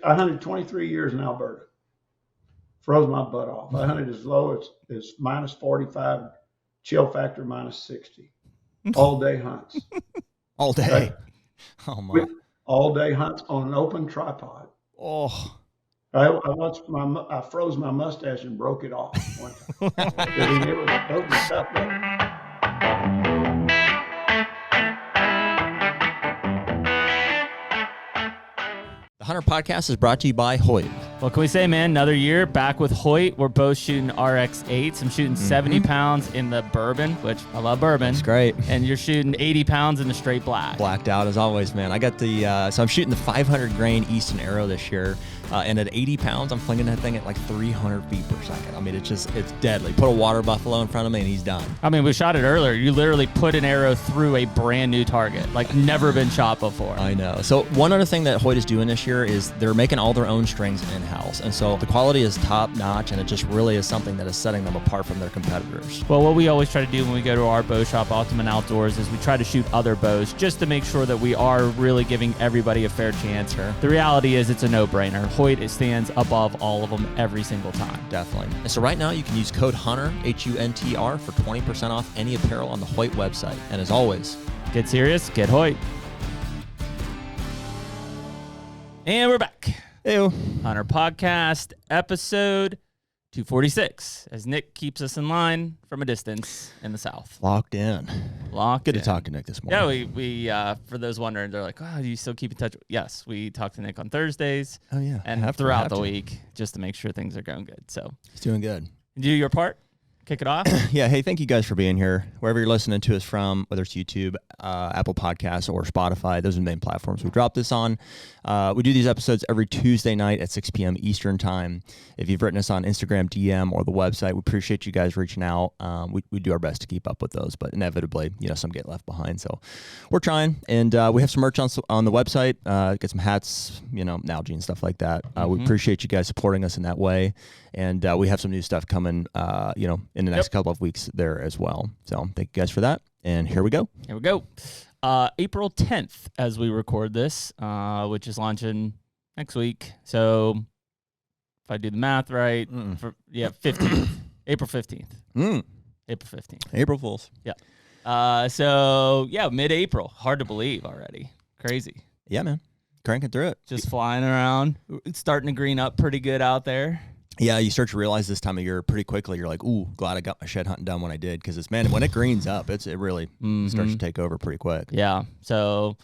I hunted 23 years in Alberta. Froze my butt off. I hunted as low as minus 45, chill factor minus 60. All day hunts. All day. Right? Oh my. All day hunts on an open tripod. Oh. I froze my mustache and broke it off one time. Those were tough days. The HUNTR Podcast is brought to you by Hoyt. What can we say, man? Another year back with Hoyt. We're both shooting RX8s. I'm shooting 70 pounds in the bourbon, which I love bourbon. It's great. And you're shooting 80 pounds in the straight black. Blacked out as always, man. I got the, so I'm shooting the 500 grain Easton Arrow this year. And at 80 pounds, I'm flinging that thing at like 300 feet per second. I mean, it's deadly. Put a water buffalo in front of me and he's done. I mean, we shot it earlier. You literally put an arrow through a brand new target, like never been shot before. I know. So one other thing that Hoyt is doing this year is they're making all their own strings in-house. And so the quality is top notch, and it just really is something that is setting them apart from their competitors. Well, what we always try to do when we go to our bow shop, Ultimate Outdoors, is we try to shoot other bows just to make sure that we are really giving everybody a fair chance. Sure. The reality is it's a no-brainer. Hoyt stands above all of them every single time. Definitely. And so right now you can use code HUNTR, HUNTR, for 20% off any apparel on the Hoyt website. And as always, get serious, get Hoyt. And we're back. Ew. HUNTR Podcast, episode 246, as Nick keeps us in line from a distance in the South. Locked in. Good to talk to Nick this morning. Yeah, we for those wondering, they're like, oh, do you still keep in touch? Yes, we talk to Nick on Thursdays. Oh, yeah. And throughout the week, just to make sure things are going good. So he's doing good. Do your part. Kick it off. Yeah. Hey, thank you guys for being here. Wherever you're listening to us from, whether it's YouTube, Apple Podcasts, or Spotify, those are the main platforms we drop this on. We do these episodes every Tuesday night at 6 p.m. Eastern time. If you've written us on Instagram, DM, or the website, we appreciate you guys reaching out. We do our best to keep up with those, but inevitably, some get left behind. So we're trying, and we have some merch on the website. Get some hats, Nalgene, stuff like that. We appreciate you guys supporting us in that way. And we have some new stuff coming, in the next couple of weeks there as well. So thank you guys for that. And here we go. April 10th, as we record this, which is launching next week. So if I do the math right, 15th. April 15th. April 15th. April Fools. Yeah. Mid-April. Hard to believe already. Crazy. Yeah, man. Cranking through it. Just flying around. It's starting to green up pretty good out there. Yeah, you start to realize this time of year pretty quickly. You're like, ooh, glad I got my shed hunting done when I did, because when it greens up, it really starts to take over pretty quick. Yeah, so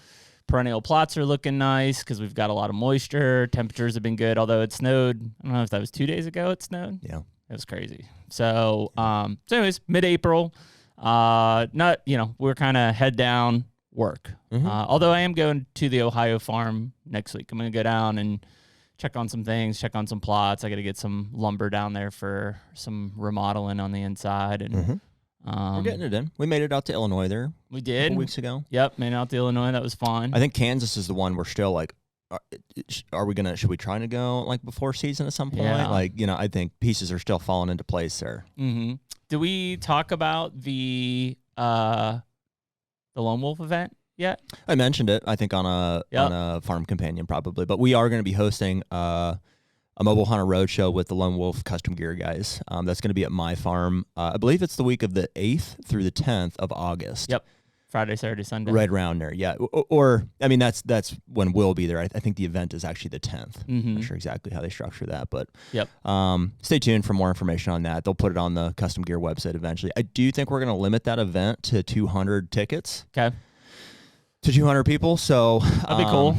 perennial plots are looking nice because we've got a lot of moisture. Temperatures have been good, although it snowed. I don't know if that was 2 days ago it snowed. Yeah. It was crazy. So anyways, mid-April, we're kind of head down work. Although I am going to the Ohio farm next week. I'm going to go down and check on some things, check on some plots. I got to get some lumber down there for some remodeling on the inside. And we're getting it in. We made it out to Illinois there. We did. A couple weeks ago. Yep, made it out to Illinois. That was fun. I think Kansas is the one we're still like, should we try to go like before season at some point? Yeah. I think pieces are still falling into place there. Did we talk about the Lone Wolf event yet? I mentioned it, I think, on a Farm Companion probably, but we are going to be hosting a mobile hunter roadshow with the Lone Wolf custom gear guys. That's going to be at my farm. I believe it's the week of the 8th through the 10th of August. Yep. Friday, Saturday, Sunday. Right around there, yeah. Or that's when we'll be there. I think the event is actually the 10th. I'm not sure exactly how they structure that, but stay tuned for more information on that. They'll put it on the custom gear website eventually. I do think we're going to limit that event to 200 tickets. Okay. To 200 people, so that'd be cool.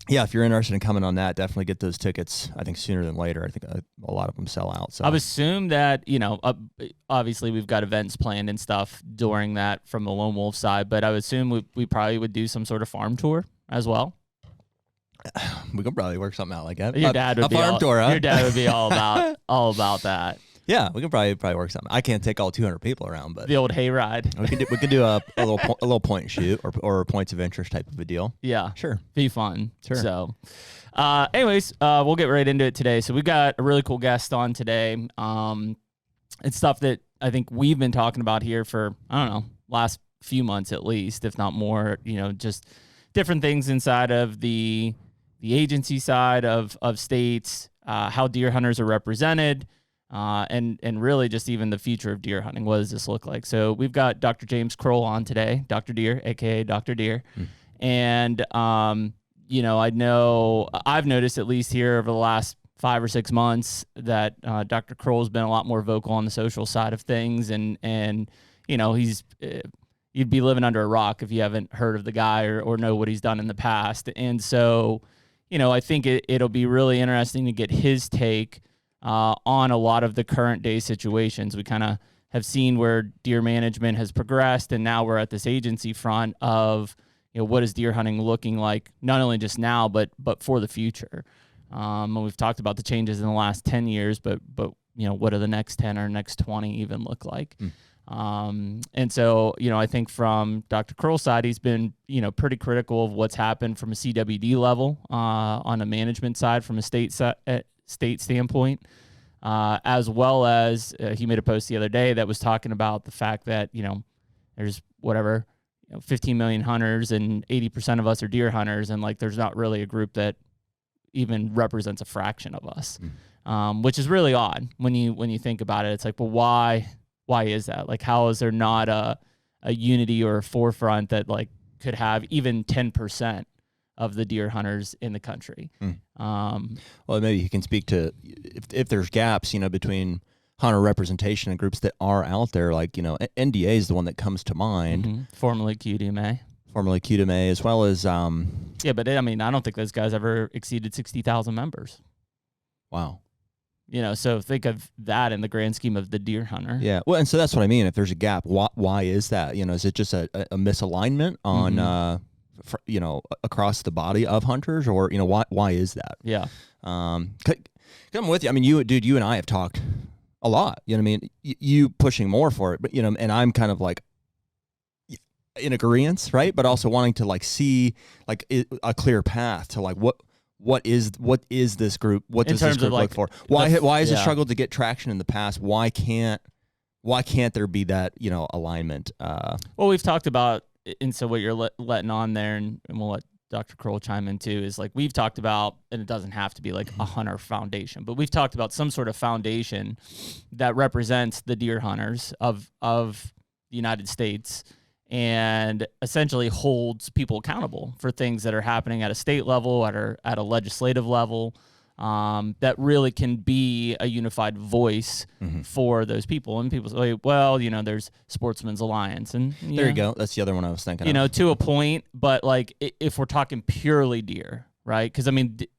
Yeah, if you're interested in coming on that, definitely get those tickets. I think sooner than later. I think a lot of them sell out. So I would assume that obviously we've got events planned and stuff during that from the Lone Wolf side, but I would assume we probably would do some sort of farm tour as well. We could probably work something out like that. Your dad would be farm tour. Huh? Your dad would be all about that. Yeah, we can probably work something. I can't take all 200 people around, but the old hayride. We could do a little point and shoot or points of interest type of a deal. Yeah, sure, be fun. Sure. So, anyways, we'll get right into it today. So we've got a really cool guest on today. It's stuff that I think we've been talking about here for last few months at least, if not more. Just different things inside of the the agency side of states, how deer hunters are represented, and really just even the future of deer hunting. What does this look like? So we've got Dr. James Kroll on today, Dr. Deer, aka Dr. Deer, and I know I've noticed at least here over the last 5 or 6 months that Dr. Kroll's been a lot more vocal on the social side of things, and he's you'd be living under a rock if you haven't heard of the guy or know what he's done in the past. And so, I think it'll be really interesting to get his take on a lot of the current day situations. We kind of have seen where deer management has progressed, and now we're at this agency front of, what is deer hunting looking like, not only just now, but for the future. And we've talked about the changes in the last 10 years, but what do the next 10 or next 20 even look like? And so, I think from Dr. Kroll's side, he's been, pretty critical of what's happened from a CWD level on a management side, from a state standpoint, as well as he made a post the other day that was talking about the fact that, there's 15 million hunters and 80% of us are deer hunters. And there's not really a group that even represents a fraction of us, which is really odd when you think about it. It's like, well, why is that? How is there not a unity or a forefront that could have even 10% of the deer hunters in the country? Well, maybe you can speak to if there's gaps, between hunter representation and groups that are out there, NDA is the one that comes to mind. Formerly QDMA. As well as yeah, but I don't think those guys ever exceeded 60,000 members. Wow. So think of that in the grand scheme of the deer hunter. Yeah. Well, and so that's what I mean. If there's a gap, why is that? Is it just a misalignment on, across the body of hunters, or, why is that? Yeah. I'm with you. You and I have talked a lot, you pushing more for it, but, and I'm kind of in agreement, right? But also wanting to see a clear path to what is this group? What does this group look for? Why has it struggled to get traction in the past? Why can't there be that alignment? Well, we've talked about, and so what you're letting on there, and we'll let Dr. Kroll chime in too, is we've talked about, and it doesn't have to be a hunter foundation, but we've talked about some sort of foundation that represents the deer hunters of the United States, and essentially holds people accountable for things that are happening at a state level, at a legislative level, that really can be a unified voice for those people. And people say, well, there's Sportsman's Alliance. And there you go. That's the other one I was thinking of. To a point, but if we're talking purely deer, right? Because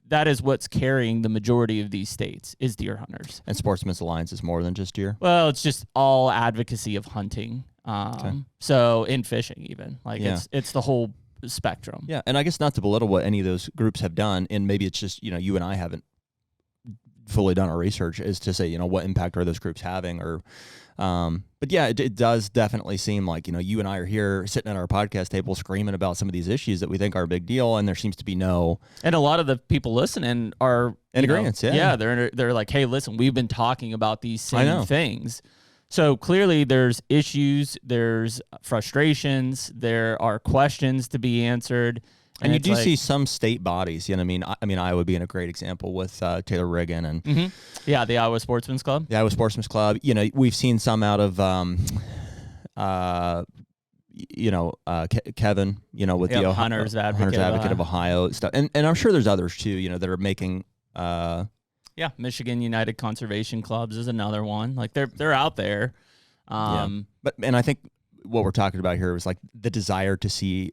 that is what's carrying the majority of these states is deer hunters. And Sportsman's Alliance is more than just deer? Well, it's just all advocacy of hunting. So in fishing even, it's the whole spectrum. Yeah. And I guess not to belittle what any of those groups have done, and maybe it's just, you and I haven't fully done our research, is to say, what impact are those groups having, or, but yeah, it does definitely seem like, you and I are here sitting at our podcast table screaming about some of these issues that we think are a big deal, and there seems to be no. And a lot of the people listening are in agreement. Yeah. They're like, hey, listen, we've been talking about these same things. So clearly there's issues, there's frustrations, there are questions to be answered. And you do see some state bodies, Iowa being a great example with Taylor Riggin and yeah, the Iowa Sportsman's Club. The Iowa Sportsman's Club. We've seen some out of Kevin, with the Hunter's Advocate of Ohio stuff. And I'm sure there's others too, that are making yeah, Michigan United Conservation Clubs is another one. They're out there. And I think what we're talking about here is the desire to see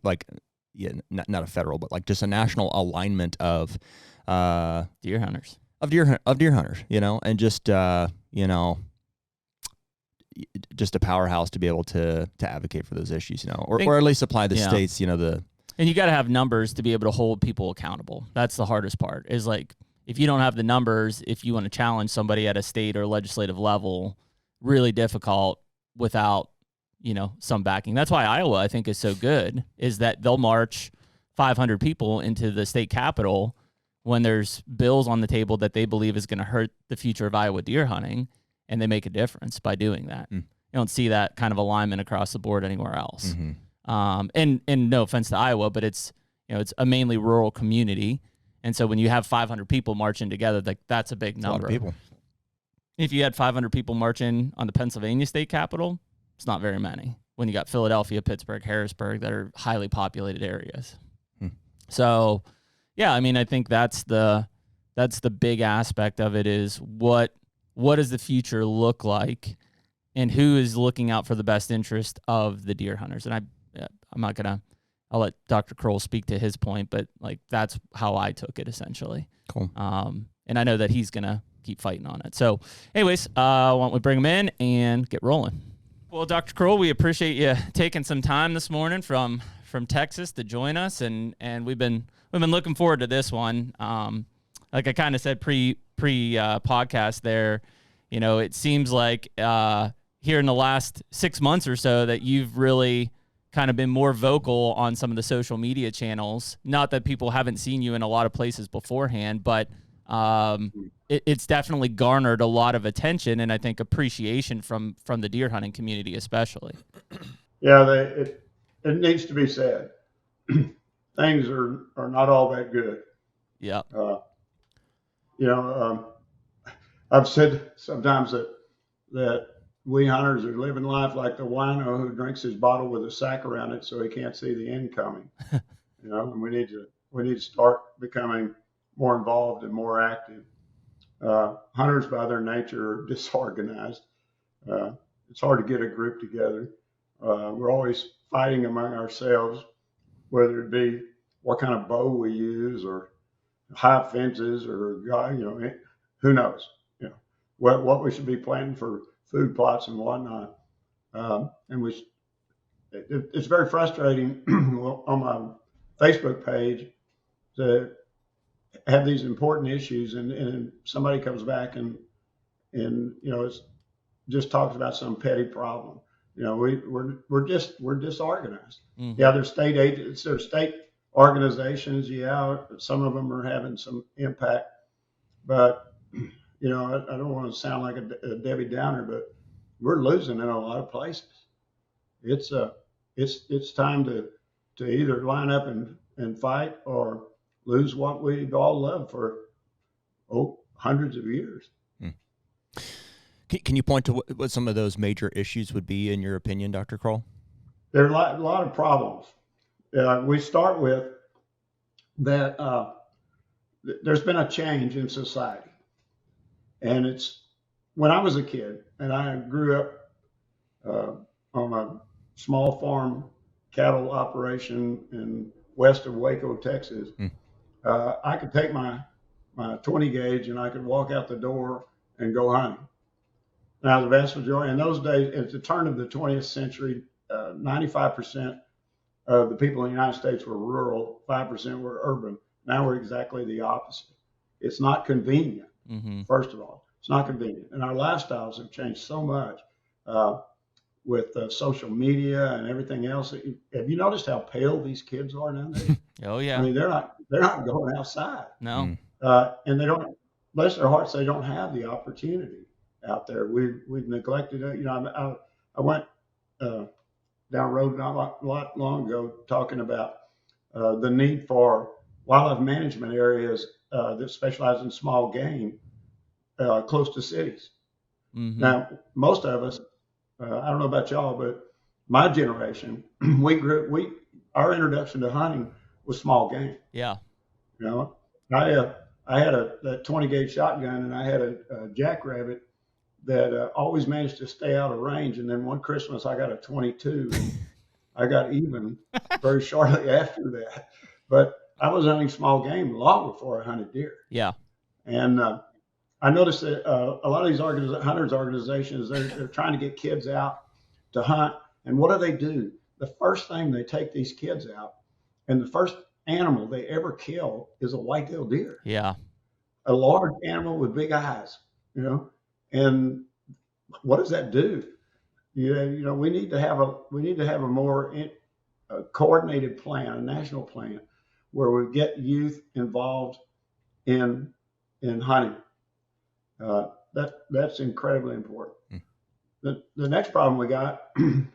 not a federal, but just a national alignment of deer hunters. Of deer hunters, and just just a powerhouse to be able to advocate for those issues, or at least apply the states, the. And you got to have numbers to be able to hold people accountable. That's the hardest part. Is if you don't have the numbers, if you want to challenge somebody at a state or legislative level, really difficult without, some backing. That's why Iowa, I think, is so good, is that they'll march 500 people into the state capitol when there's bills on the table that they believe is going to hurt the future of Iowa deer hunting, and they make a difference by doing that. You don't see that kind of alignment across the board anywhere else. And no offense to Iowa, but it's, it's a mainly rural community. And so when you have 500 people marching together, like that's a big number. A lot of people. If you had 500 people marching on the Pennsylvania state capitol, it's not very many. When you got Philadelphia, Pittsburgh, Harrisburg, that are highly populated areas. So, yeah, I mean, I think that's the big aspect of it is what does the future look like, and who is looking out for the best interest of the deer hunters. And I'm not gonna. I'll let Dr. Kroll speak to his point, but like that's how I took it essentially. Cool. And I know that he's gonna keep fighting on it. So, anyways, why don't we bring him in and get rolling? Well, Dr. Kroll, we appreciate you taking some time this morning from Texas to join us, and we've been looking forward to this one. Like I kind of said pre podcast there, you know, it seems like here in the last 6 months or so that you've really kind of been more vocal on some of the social media channels. Not that people haven't seen you in a lot of places beforehand, but it's definitely garnered a lot of attention and I think appreciation from the deer hunting community, especially. Yeah, it needs to be said. Things are not all that good. Yeah. I've said sometimes that we hunters are living life like the wino who drinks his bottle with a sack around it so he can't see the end coming. And we need to start becoming more involved and more active. Hunters by their nature are disorganized. It's hard to get a group together. We're always fighting among ourselves, whether it be what kind of bow we use or high fences or who knows, what we should be planting for food plots and whatnot. And it's very frustrating on my Facebook page to have these important issues and somebody comes back and it's just talks about some petty problem. We're disorganized. Mm-hmm. Yeah, there's state agents, there's state organizations. Yeah, some of them are having some impact, but I don't want to sound like a Debbie Downer, but we're losing in a lot of places. It's time to either line up and fight or lose what we've all loved for hundreds of years. Can you point to what some of those major issues would be in your opinion, Dr. Kroll? There are a lot of problems. We start with that there's been a change in society. And it's when I was a kid and I grew up on a small farm cattle operation in west of Waco, Texas. I could take my 20 gauge and I could walk out the door and go hunting. Now, the vast majority in those days, at the turn of the 20th century, 95% of the people in the United States were rural, 5% were urban. Now we're exactly the opposite. It's not convenient. Mm-hmm. First of all, it's not convenient. And our lifestyles have changed so much with social media and everything else. Have you noticed how pale these kids are nowadays? Oh, yeah. I mean, they're not going outside. No. And they don't, bless their hearts, they don't have the opportunity out there. We've neglected it. I went down the road not a lot long ago talking about the need for wildlife management areas that specialize in small game close to cities. Mm-hmm. Now, most of us, I don't know about y'all, but my generation, our introduction to hunting was small game. Yeah. I had that 20 gauge shotgun and I had a jackrabbit that always managed to stay out of range. And then one Christmas I got a 22 and I got even very shortly after that. But I was hunting small game long before I hunted deer. Yeah. And I noticed that a lot of these hunters organizations, they're trying to get kids out to hunt. And what do? The first thing they take these kids out, and the first animal they ever kill is a whitetail deer. Yeah. A large animal with big eyes, And what does that do? We need to have a more coordinated plan, a national plan, where we get youth involved in hunting. That's incredibly important. The next problem we got,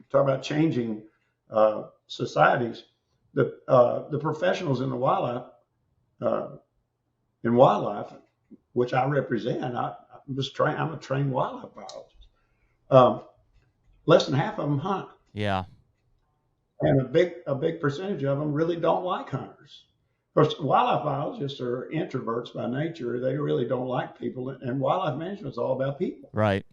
talk about changing societies. The professionals in the wildlife in wildlife, which I represent. I'm a trained wildlife biologist. Less than half of them hunt. Yeah. And a big percentage of them really don't like hunters. Of course, wildlife biologists are introverts by nature. They really don't like people, and wildlife management is all about people. Right.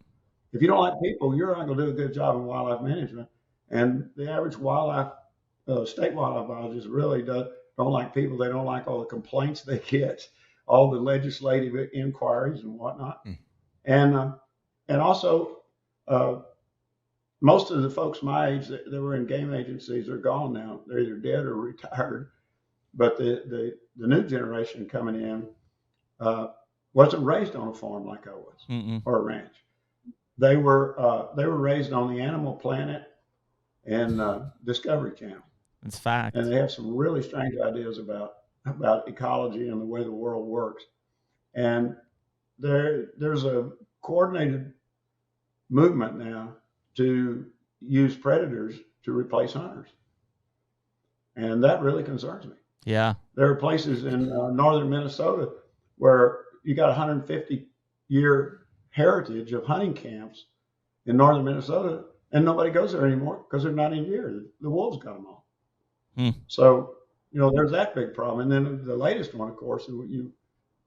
If you don't like people, you're not going to do a good job in wildlife management. And the average state wildlife biologist really don't like people. They don't like all the complaints they get, all the legislative inquiries and whatnot. And also, most of the folks my age that were in game agencies are gone now. They're either dead or retired. But the new generation coming in wasn't raised on a farm like I was, or a ranch. They were raised on the Animal Planet and Discovery Channel. It's fact. And they have some really strange ideas about ecology and the way the world works. And there's a coordinated movement now to use predators to replace hunters. And that really concerns me. Yeah. There are places in northern Minnesota where you got 150-year heritage of hunting camps in northern Minnesota, and nobody goes there anymore because they're not in gear. The wolves got them all. So, there's that big problem. And then the latest one, of course, that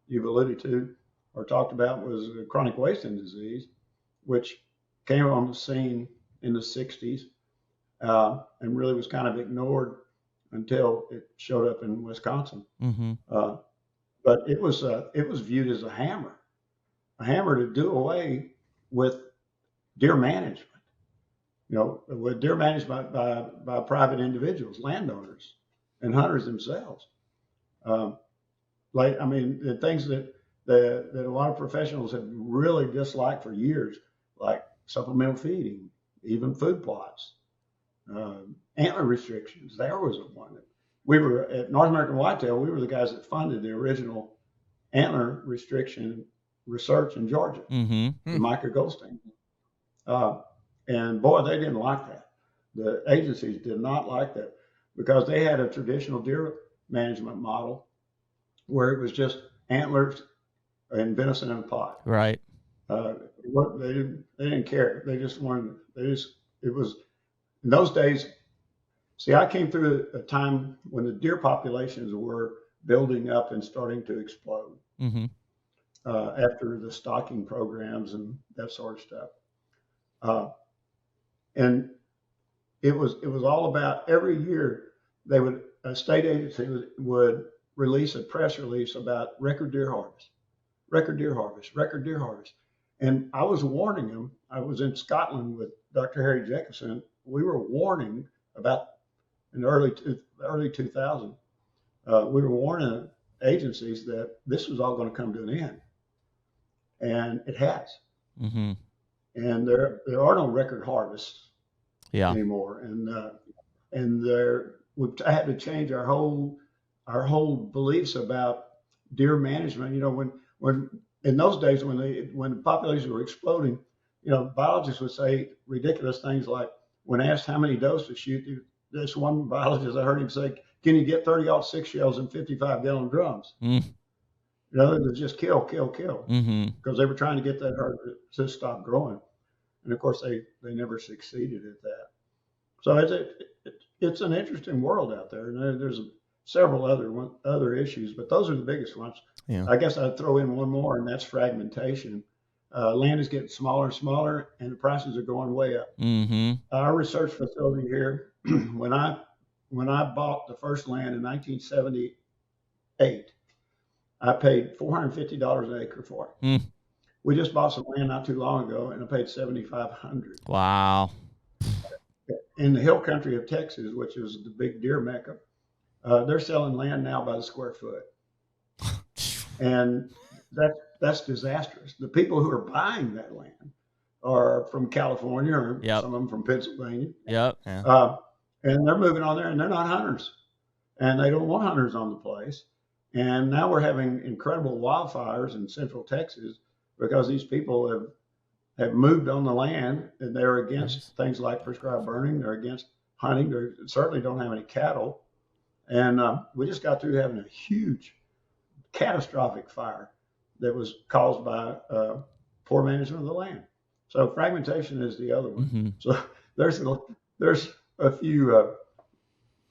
you've alluded to or talked about was chronic wasting disease, which came on the scene in the 60s and really was kind of ignored until it showed up in Wisconsin. But it was viewed as a hammer to do away with deer management. With deer management by private individuals, landowners, and hunters themselves. The things that a lot of professionals have really disliked for years, like supplemental feeding, even food plots, antler restrictions. There was one. We were at North American Whitetail. We were the guys that funded the original antler restriction research in Georgia, Micah Goldstein. And boy, they didn't like that. The agencies did not like that because they had a traditional deer management model where it was just antlers and venison in a pot. Right. They didn't care. They just wanted. It was in those days. See, I came through a time when the deer populations were building up and starting to explode after the stocking programs and that sort of stuff. And it was all about every year a state agency would release a press release about record deer harvest. And I was warning them. I was in Scotland with Dr. Harry Jacobson. We were warning about in the early 2000s. We were warning agencies that this was all going to come to an end, and it has. And there are no record harvests anymore, and I had to change our whole beliefs about deer management. When in those days when the populations were exploding, biologists would say ridiculous things like, when asked how many does to shoot, this one biologist, I heard him say, "Can you get 30-06 shells in 55-gallon drums?" It was just kill, because they were trying to get that herd to stop growing. And of course, they never succeeded at that. So it's an interesting world out there. And there's several other issues, but those are the biggest ones. Yeah. I guess I'd throw in one more, and that's fragmentation. Land is getting smaller and smaller, and the prices are going way up. Our research facility here, when I bought the first land in 1978, I paid $450 an acre for it. We just bought some land not too long ago, and I paid $7,500. Wow. In the hill country of Texas, which is the big deer mecca, they're selling land now by the square foot, and that's disastrous. The people who are buying that land are from California, or some of them from Pennsylvania. And they're moving on there, and they're not hunters, and they don't want hunters on the place. And now we're having incredible wildfires in central Texas because these people have moved on the land, and they're against things like prescribed burning. They're against hunting. They certainly don't have any cattle. And we just got through having a huge catastrophic fire that was caused by poor management of the land. So fragmentation is the other one. Mm-hmm. So there's a few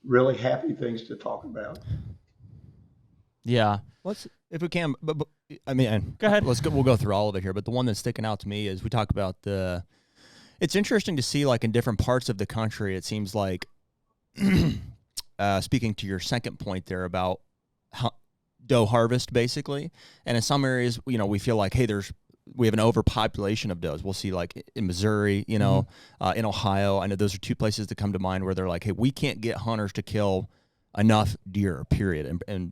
really happy things to talk about. Yeah. If we can, but I mean, go ahead. We'll go through all of it here. But the one that's sticking out to me is we talk about it's interesting to see, like, in different parts of the country, it seems like, speaking to your second point there about doe harvest, basically, and in some areas, we feel like, hey, we have an overpopulation of does. We'll see, like, in Missouri, in Ohio. I know those are two places that come to mind where they're like, hey, we can't get hunters to kill enough deer, period, and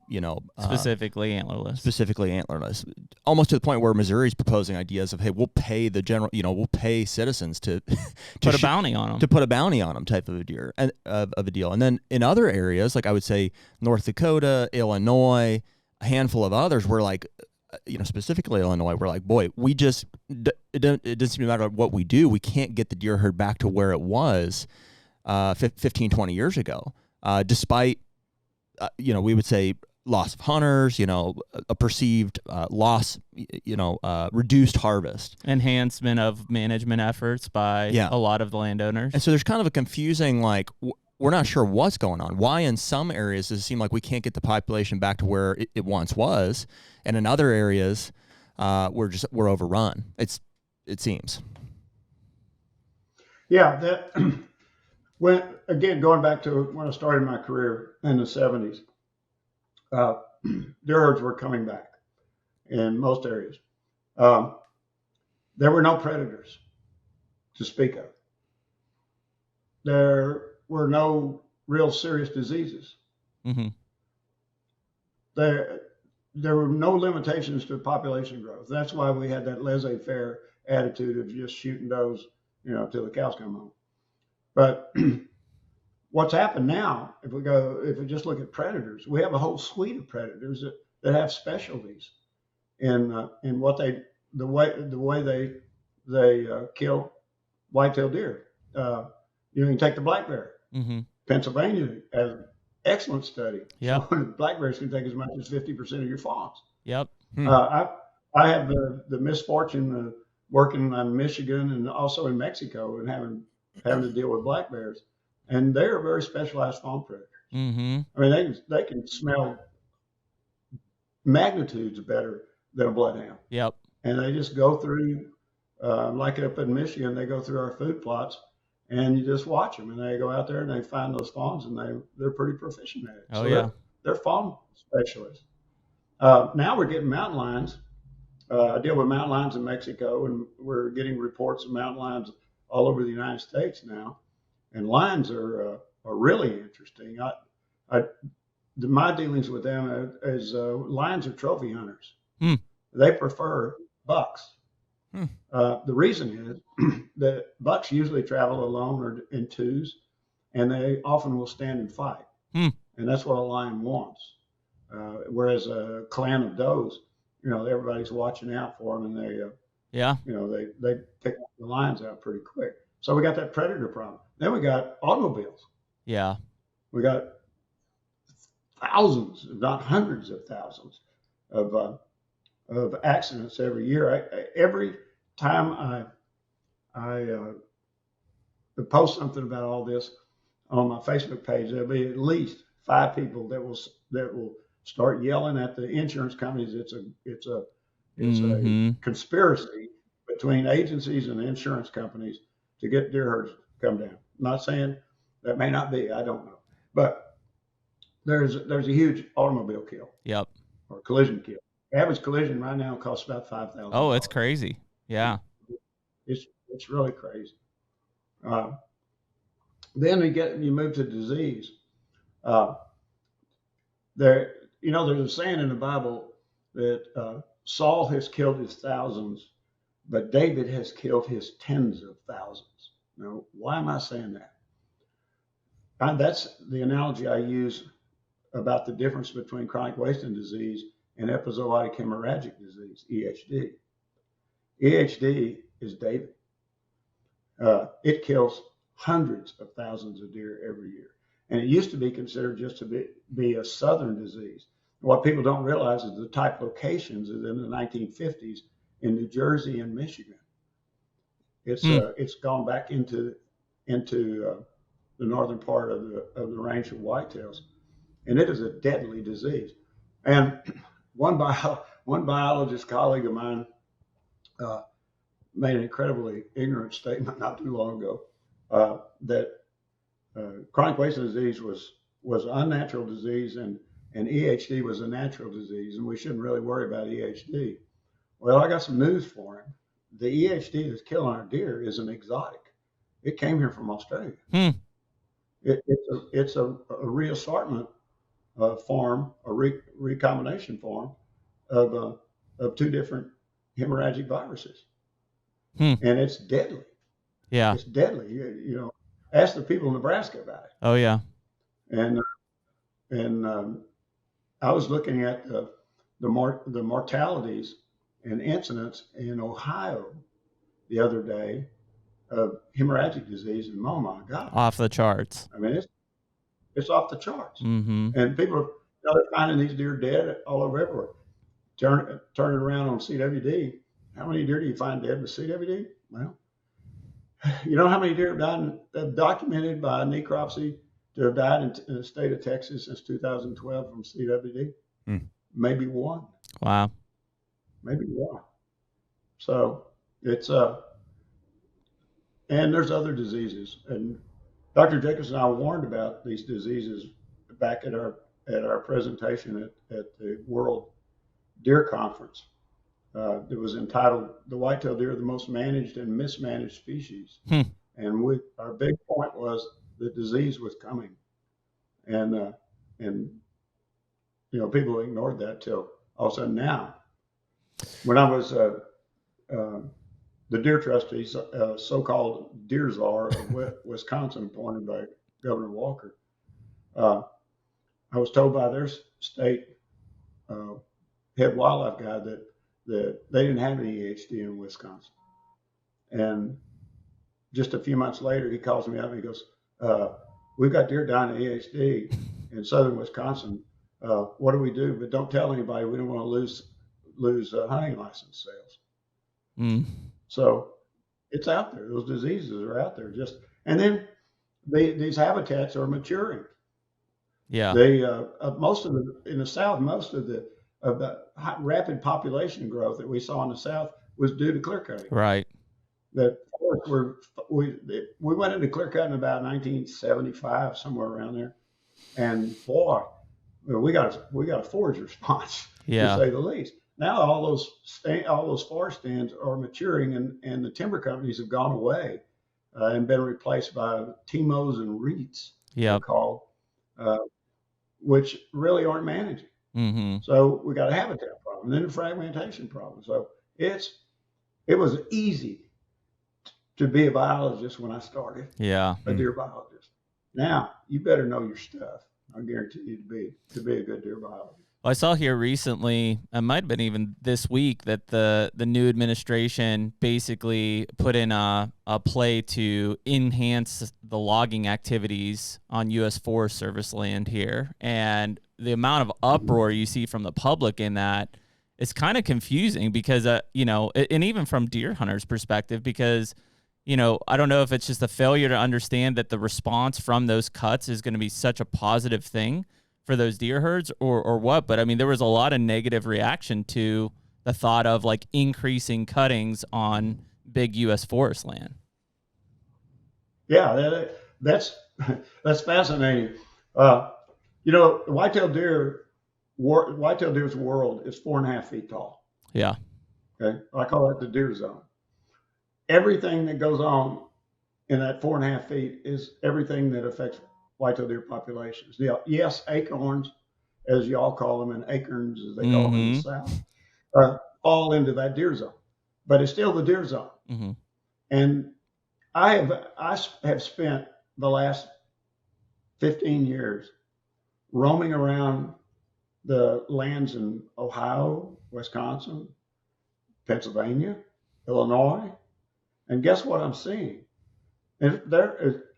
specifically antlerless, almost to the point where Missouri's proposing ideas of, hey, we'll pay we'll pay citizens to put a bounty on them, type of a deer and of a deal. And then in other areas, like I would say North Dakota, Illinois, a handful of others, we're like, specifically Illinois, we're like, boy, we just it doesn't matter what we do, we can't get the deer herd back to where it was 15, 20 years ago, despite we would say loss of hunters, a perceived loss, reduced harvest. Enhancement of management efforts by a lot of the landowners. And so there's kind of a confusing, like, we're not sure what's going on. Why in some areas does it seem like we can't get the population back to where it once was, and in other areas we're overrun, it seems. Yeah, going back to when I started my career in the 70s, deer herds were coming back in most areas. There were no predators to speak of. There were no real serious diseases. Mm-hmm. There were no limitations to population growth. That's why we had that laissez-faire attitude of just shooting does, till the cows come home. But what's happened now, if we just look at predators, we have a whole suite of predators that have specialties in what the way they kill whitetail deer. You can take the black bear. Mm-hmm. Pennsylvania has an excellent study. Yeah, black bears can take as much as 50% of your fawns. Yep. I have the misfortune of working in Michigan and also in Mexico and having to deal with black bears, and they are very specialized fawn predators. Mm-hmm. I mean, they can smell magnitudes better than a bloodhound. Yep. And they just go through, like up in Michigan, they go through our food plots, and you just watch them, and they go out there and they find those fawns, and they're pretty proficient at it. Oh, so yeah. They're fawn specialists. Now we're getting mountain lions. I deal with mountain lions in Mexico, and we're getting reports of mountain lions all over the United States now. And lions are really interesting. My dealings with them is lions are trophy hunters. They prefer bucks. The reason is that bucks usually travel alone or in twos, and they often will stand and fight. And that's what a lion wants. Whereas a clan of does, everybody's watching out for them, and they pick the lions out pretty quick. So we got that predator problem. Then we got automobiles. Yeah. We got thousands, if not hundreds of thousands of accidents every year. Every time I post something about all this on my Facebook page, there'll be at least 5 people that will start yelling at the insurance companies. It's a conspiracy between agencies and insurance companies to get deer herds to come down. I'm not saying that may not be, I don't know, but there's a huge automobile kill. Yep. Or collision kill. Average collision right now costs about $5,000. Oh, it's crazy. Yeah. It's really crazy. Then you move to disease. There's a saying in the Bible that Saul has killed his thousands, but David has killed his tens of thousands. Now, why am I saying that? That's the analogy I use about the difference between chronic wasting disease and epizootic hemorrhagic disease, EHD. EHD is David. It kills hundreds of thousands of deer every year. And it used to be considered just to be a southern disease. What people don't realize is the type locations is in the 1950s in New Jersey and Michigan. It's gone back into the northern part of the range of whitetails, and it is a deadly disease. And one biologist colleague of mine made an incredibly ignorant statement not too long ago that chronic wasting disease was an unnatural disease, and EHD was a natural disease, and we shouldn't really worry about EHD. Well, I got some news for him. The EHD that's killing our deer is an exotic. It came here from Australia. It's a reassortment form, a recombination form of two different hemorrhagic viruses, and it's deadly. Yeah, it's deadly. You know, ask the people in Nebraska about it. Oh yeah. And I was looking at the mortalities and incidents in Ohio the other day of hemorrhagic disease, and oh my God, Off the charts. I mean, it's off the charts. Mm-hmm. And people are, they're finding these deer dead all over everywhere. Turn it around on CWD. How many deer do you find dead with CWD? Well, you know how many deer have died, documented by necropsy to have died in the state of Texas since 2012 from CWD? Maybe one. Wow. Maybe one. So it's and there's other diseases. And Dr. Jacobs and I warned about these diseases back at our presentation at the World Deer Conference. It was entitled "The Whitetail Deer, the Most Managed and Mismanaged Species." And our big point was the disease was coming, and you know, people ignored that till all of a sudden now. When I was the deer trustee, so-called deer czar of Wisconsin, appointed by Governor Walker, I was told by their state head wildlife guy that they didn't have any EHD in Wisconsin. And just a few months later, he calls me up and he goes, "We've got deer dying of EHD in southern Wisconsin. What do we do? But don't tell anybody. We don't want to lose hunting license sales." So it's out there. Those diseases are out there. And then these habitats are maturing. Yeah. They in the South, most of the rapid population growth that we saw in the South was due to clear cutting. Right. That we went into clear cutting about 1975, somewhere around there, and boy, we got a forage response, to say the least. Now all those forest stands are maturing, and the timber companies have gone away and been replaced by TIMOs and REITs, they're called, which really aren't managing. Mm-hmm. So we got a habitat problem, then a fragmentation problem. So it was easy to be a biologist when I started. Yeah. A deer biologist. Now you better know your stuff. I guarantee you to be a good deer biologist. Well, I saw here recently, it might have been even this week, that the new administration basically put in a play to enhance the logging activities on U.S. Forest Service land here. And the amount of uproar you see from the public in that is kind of confusing because, you know, and even from deer hunters' perspective, because, you know, I don't know if it's just a failure to understand that the response from those cuts is going to be such a positive thing for those deer herds or what. But I mean, there was a lot of negative reaction to the thought of like increasing cuttings on big U.S. forest land. Yeah, that's fascinating. You know, the whitetail deer's world is 4.5 feet tall. Yeah. Okay. I call that the deer zone. Everything that goes on in that 4.5 feet is everything that affects whitetail deer populations. Yes, acorns, as y'all call them, and acorns, as they call them in the South, fall into that deer zone, but it's still the deer zone. Mm-hmm. And I have spent the last 15 years roaming around the lands in Ohio, Wisconsin, Pennsylvania, Illinois, and guess what I'm seeing? And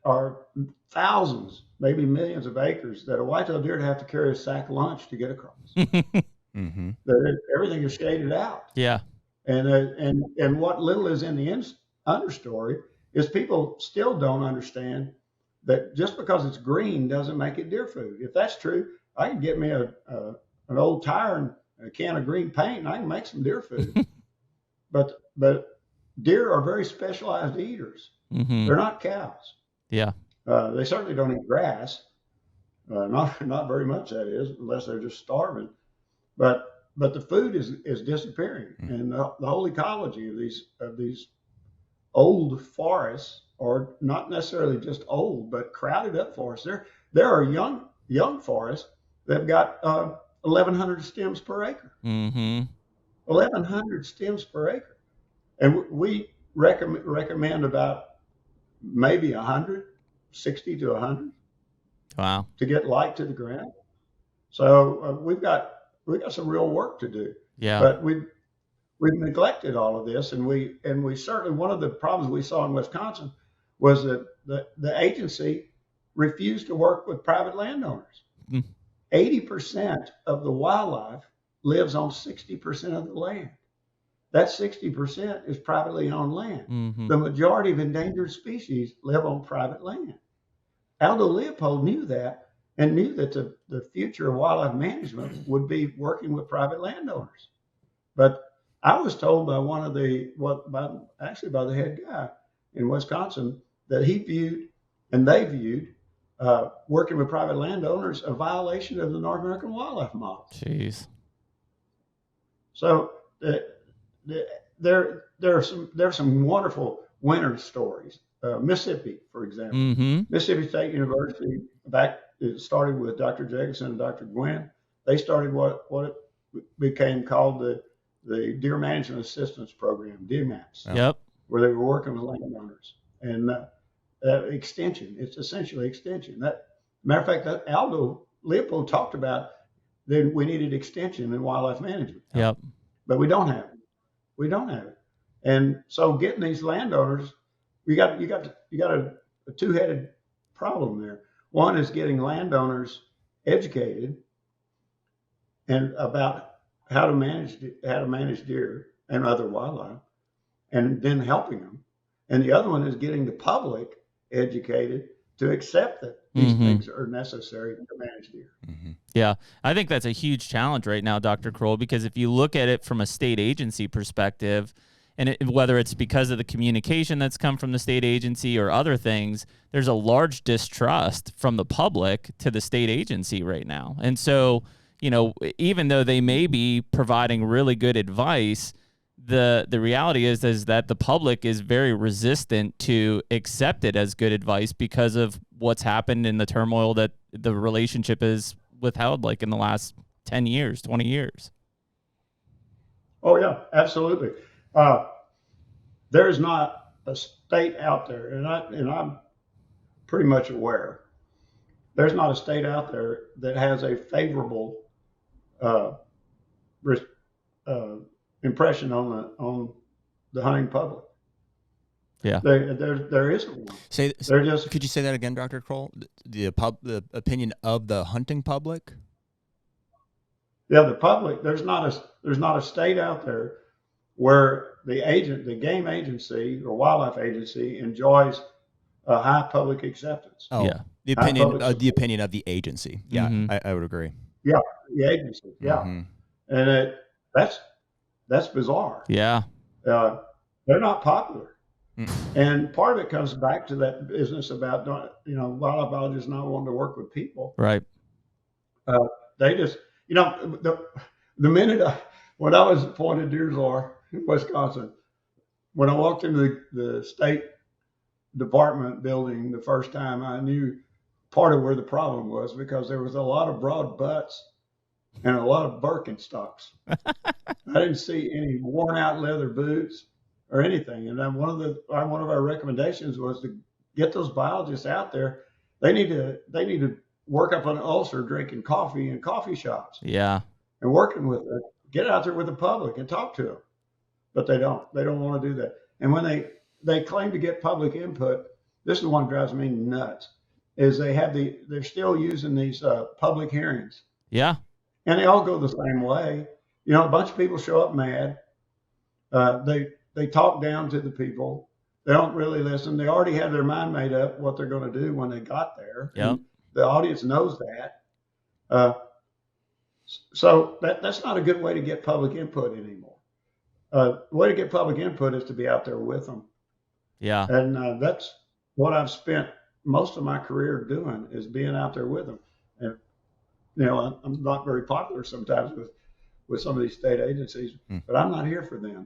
are thousands, maybe millions of acres that a whitetail deer would have to carry a sack lunch to get across. Mm-hmm. Everything is shaded out. Yeah. And what little is in the understory is people still don't understand that just because it's green doesn't make it deer food. If that's true, I can get me an old tire and a can of green paint, and I can make some deer food. but deer are very specialized eaters. Mm-hmm. They're not cows. Yeah. They certainly don't eat grass. Not very much, that is, unless they're just starving. But the food is disappearing, and the whole ecology of these old forests, or not necessarily just old, but crowded up forests. There are young forests that've got 1,100 stems per acre. Mm-hmm. 1,100 stems per acre, and we recommend about maybe 100, 60 to 100. Wow. To get light to the ground. So we've got some real work to do. Yeah. But we've neglected all of this, and we certainly, one of the problems we saw in Wisconsin was that the agency refused to work with private landowners. 80% of the wildlife lives on 60% of the land. That 60% is privately owned land. Mm-hmm. The majority of endangered species live on private land. Aldo Leopold knew that, and knew that the future of wildlife management would be working with private landowners. But I was told by by the head guy in Wisconsin that they viewed working with private landowners a violation of the North American wildlife model. Jeez. So there are some wonderful winter stories. Mississippi, for example. Mm-hmm. Mississippi State University, it started with Dr. Jacobson and Dr. Gwynn. They started what became called the Deer Management Assistance Program, DMAPS. Yep. Where they were working with landowners. And extension, it's essentially extension. Matter of fact, that Aldo Leopold talked about that we needed extension in wildlife management. Yep. But we don't have it. And so getting these landowners, you got a two-headed problem there. One is getting landowners educated and about how to manage deer and other wildlife, and then helping them. And the other one is getting the public educated to accept that these things are necessary to manage deer. Mm-hmm. Yeah, I think that's a huge challenge right now, Dr. Kroll, because if you look at it from a state agency perspective, and whether it's because of the communication that's come from the state agency or other things, there's a large distrust from the public to the state agency right now. And so, even though they may be providing really good advice, the reality is that the public is very resistant to accept it as good advice because of what's happened in the turmoil that the relationship is withheld, like in the last 10 years, 20 years. Oh, yeah, absolutely. There is not a state out there, and I'm pretty much aware, there's not a state out there that has a favorable impression on the hunting public. Yeah, there isn't one. Could you say that again, Dr. Kroll? The opinion of the hunting public? Yeah, the public. There's not a state out there where the game agency or wildlife agency enjoys a high public acceptance. Oh, yeah, the opinion of the agency. Yeah, I would agree. Yeah, the agency. Yeah, and that's bizarre. Yeah, they're not popular. And part of it comes back to that business about, wildlife biologists not wanting to work with people. Right. They just, the minute when I was appointed deer czar in Wisconsin, when I walked into the state department building the first time, I knew part of where the problem was, because there was a lot of broad butts and a lot of Birkenstocks. I didn't see any worn out leather boots or anything. And then one of our recommendations was to get those biologists out there. They need to work up an ulcer drinking coffee in coffee shops. Yeah. And working with it, get out there with the public and talk to them. But they don't want to do that. And when they claim to get public input, this is the one that drives me nuts, is they're still using these public hearings. Yeah. And they all go the same way. You know, a bunch of people show up mad. They talk down to the people. They don't really listen. They already have their mind made up what they're going to do when they got there. Yep. The audience knows that. So that's not a good way to get public input anymore. The way to get public input is to be out there with them. Yeah. And that's what I've spent most of my career doing, is being out there with them. And, you know, I'm not very popular sometimes with some of these state agencies, but I'm not here for them.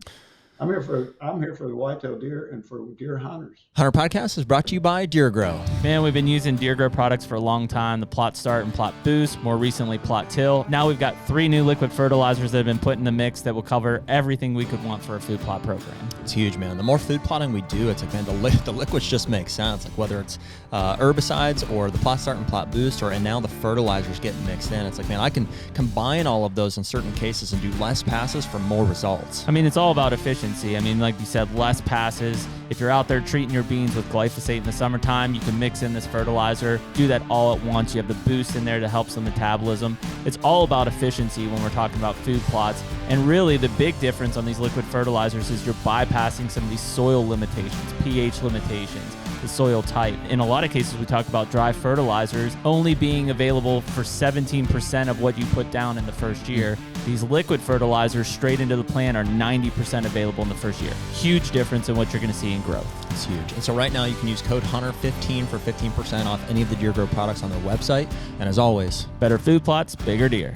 I'm here for the whitetail deer and for deer hunters. HUNTR Podcast is brought to you by Deer Grow. Man, we've been using Deer Grow products for a long time. The Plot Start and Plot Boost, more recently Plot Till. Now we've got 3 new liquid fertilizers that have been put in the mix that will cover everything we could want for a food plot program. It's huge, man. The more food plotting we do, it's like, man, the liquids just make sense. Like whether it's herbicides or the Plot Start and Plot Boost, and now the fertilizers getting mixed in. It's like, man, I can combine all of those in certain cases and do less passes for more results. I mean, it's all about efficiency. I mean, like you said, less passes. If you're out there treating your beans with glyphosate in the summertime, you can mix in this fertilizer, do that all at once. You have the boost in there to help some metabolism. It's all about efficiency when we're talking about food plots. And really, the big difference on these liquid fertilizers is you're bypassing some of these soil limitations, pH limitations, the soil type. In a lot of cases, we talk about dry fertilizers only being available for 17% of what you put down in the first year. These liquid fertilizers straight into the plant are 90% available in the first year. Huge difference in what you're going to see in growth. It's huge. And so right now you can use code HUNTR15 for 15% off any of the Deer Grow products on their website. And as always, better food plots, bigger deer.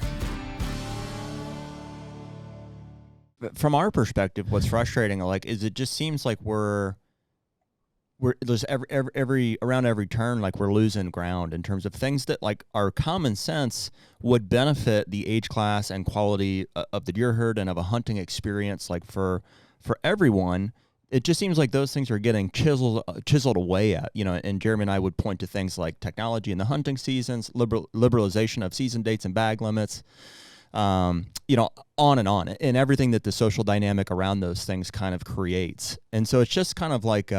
From our perspective, what's frustrating, like, is it just seems like we're there's around every turn, like we're losing ground in terms of things that like our common sense would benefit the age class and quality of the deer herd and of a hunting experience, like for everyone. It just seems like those things are getting chiseled away at, you know. And Jeremy and I would point to things like technology in the hunting seasons, liberalization of season dates and bag limits, you know, on, and everything that the social dynamic around those things kind of creates. And so it's just kind of like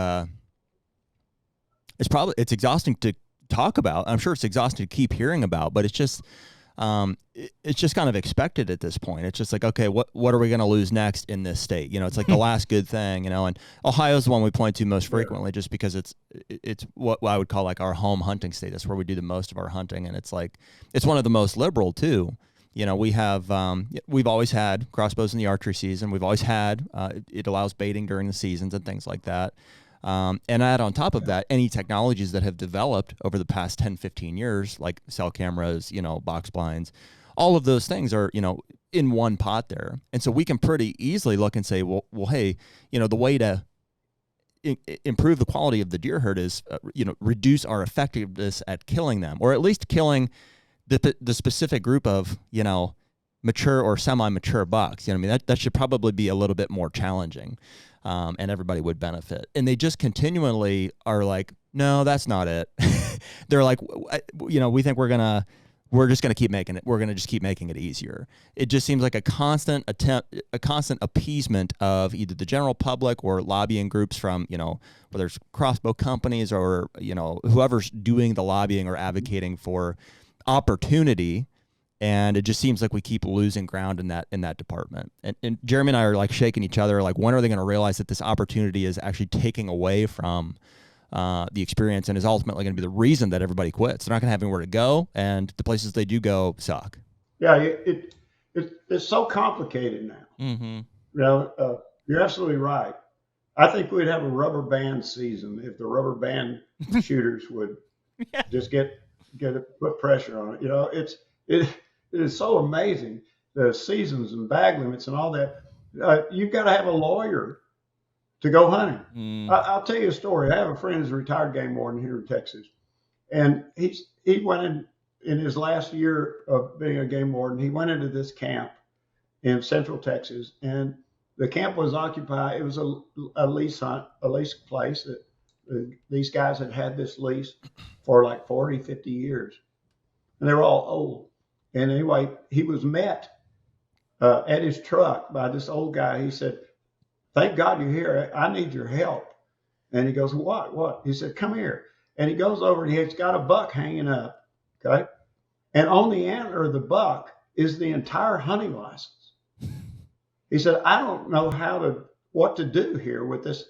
it's exhausting to talk about. I'm sure it's exhausting to keep hearing about, but it's just kind of expected at this point. It's just like, okay, what are we going to lose next in this state? You know, it's like the last good thing, you know. And Ohio's the one we point to most frequently, just because it's what I would call like our home hunting state. It's where we do the most of our hunting, and it's like it's one of the most liberal too. You know, we've always had crossbows in the archery season. We've always had it allows baiting during the seasons and things like that. And add on top of that, any technologies that have developed over the past 10, 15 years, like cell cameras, you know, box blinds, all of those things are, you know, in one pot there. And so we can pretty easily look and say, well, hey, you know, the way to improve the quality of the deer herd is, you know, reduce our effectiveness at killing them, or at least killing the specific group of, you know, mature or semi-mature bucks. You know what I mean? That should probably be a little bit more challenging. And everybody would benefit. And they just continually are like, no, that's not it. They're like, you know, we think we're just going to keep making it. We're going to just keep making it easier. It just seems like a constant appeasement of either the general public or lobbying groups from, you know, whether it's crossbow companies or, you know, whoever's doing the lobbying or advocating for opportunity. And it just seems like we keep losing ground in that department. And Jeremy and I are like shaking each other, like, when are they going to realize that this opportunity is actually taking away from the experience and is ultimately going to be the reason that everybody quits? They're not going to have anywhere to go, and the places they do go suck. Yeah, it's so complicated now. Mm-hmm. You know, you're absolutely right. I think we'd have a rubber band season if the rubber band shooters would just put pressure on it. You know, it is so amazing, the seasons and bag limits and all that. You've got to have a lawyer to go hunting. I'll tell you a story. I have a friend who's a retired game warden here in Texas, and he went in his last year of being a game warden. He went into this camp in Central Texas, and the camp was occupied. It was a lease place that these guys had this lease for like 40, 50 years, and they were all old. And anyway, he was met at his truck by this old guy. He said, "Thank God you're here. I need your help." And he goes, what? He said, come here. And he goes over and he's got a buck hanging up. Okay. And on the antler of the buck is the entire hunting license. He said, I don't know what to do here with this.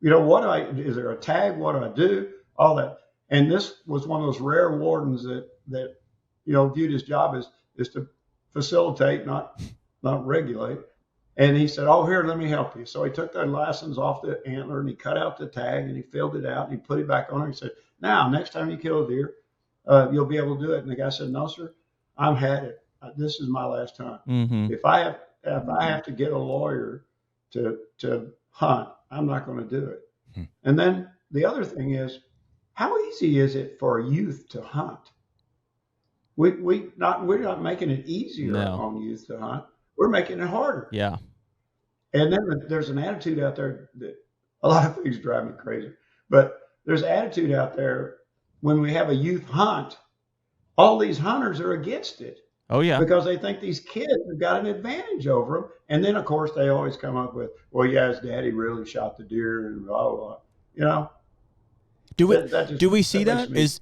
Is there a tag? What do I do? All that. And this was one of those rare wardens that viewed his job is to facilitate, not regulate. And he said, oh, here, let me help you. So he took the license off the antler and he cut out the tag and he filled it out and he put it back on. He said, now, next time you kill a deer, you'll be able to do it. And the guy said, no, sir, I've had it. This is my last hunt. Mm-hmm. If I have to get a lawyer to hunt, I'm not going to do it. Hmm. And then the other thing is, how easy is it for a youth to hunt? We're not making it easier on youth to hunt. We're making it harder. Yeah. And then there's an attitude out there that a lot of things drive me crazy, but there's an attitude out there when we have a youth hunt, all these hunters are against it. Oh yeah. Because they think these kids have got an advantage over them. And then of course they always come up with, well, yeah, his daddy really shot the deer and blah, blah, blah. Do we see that? Is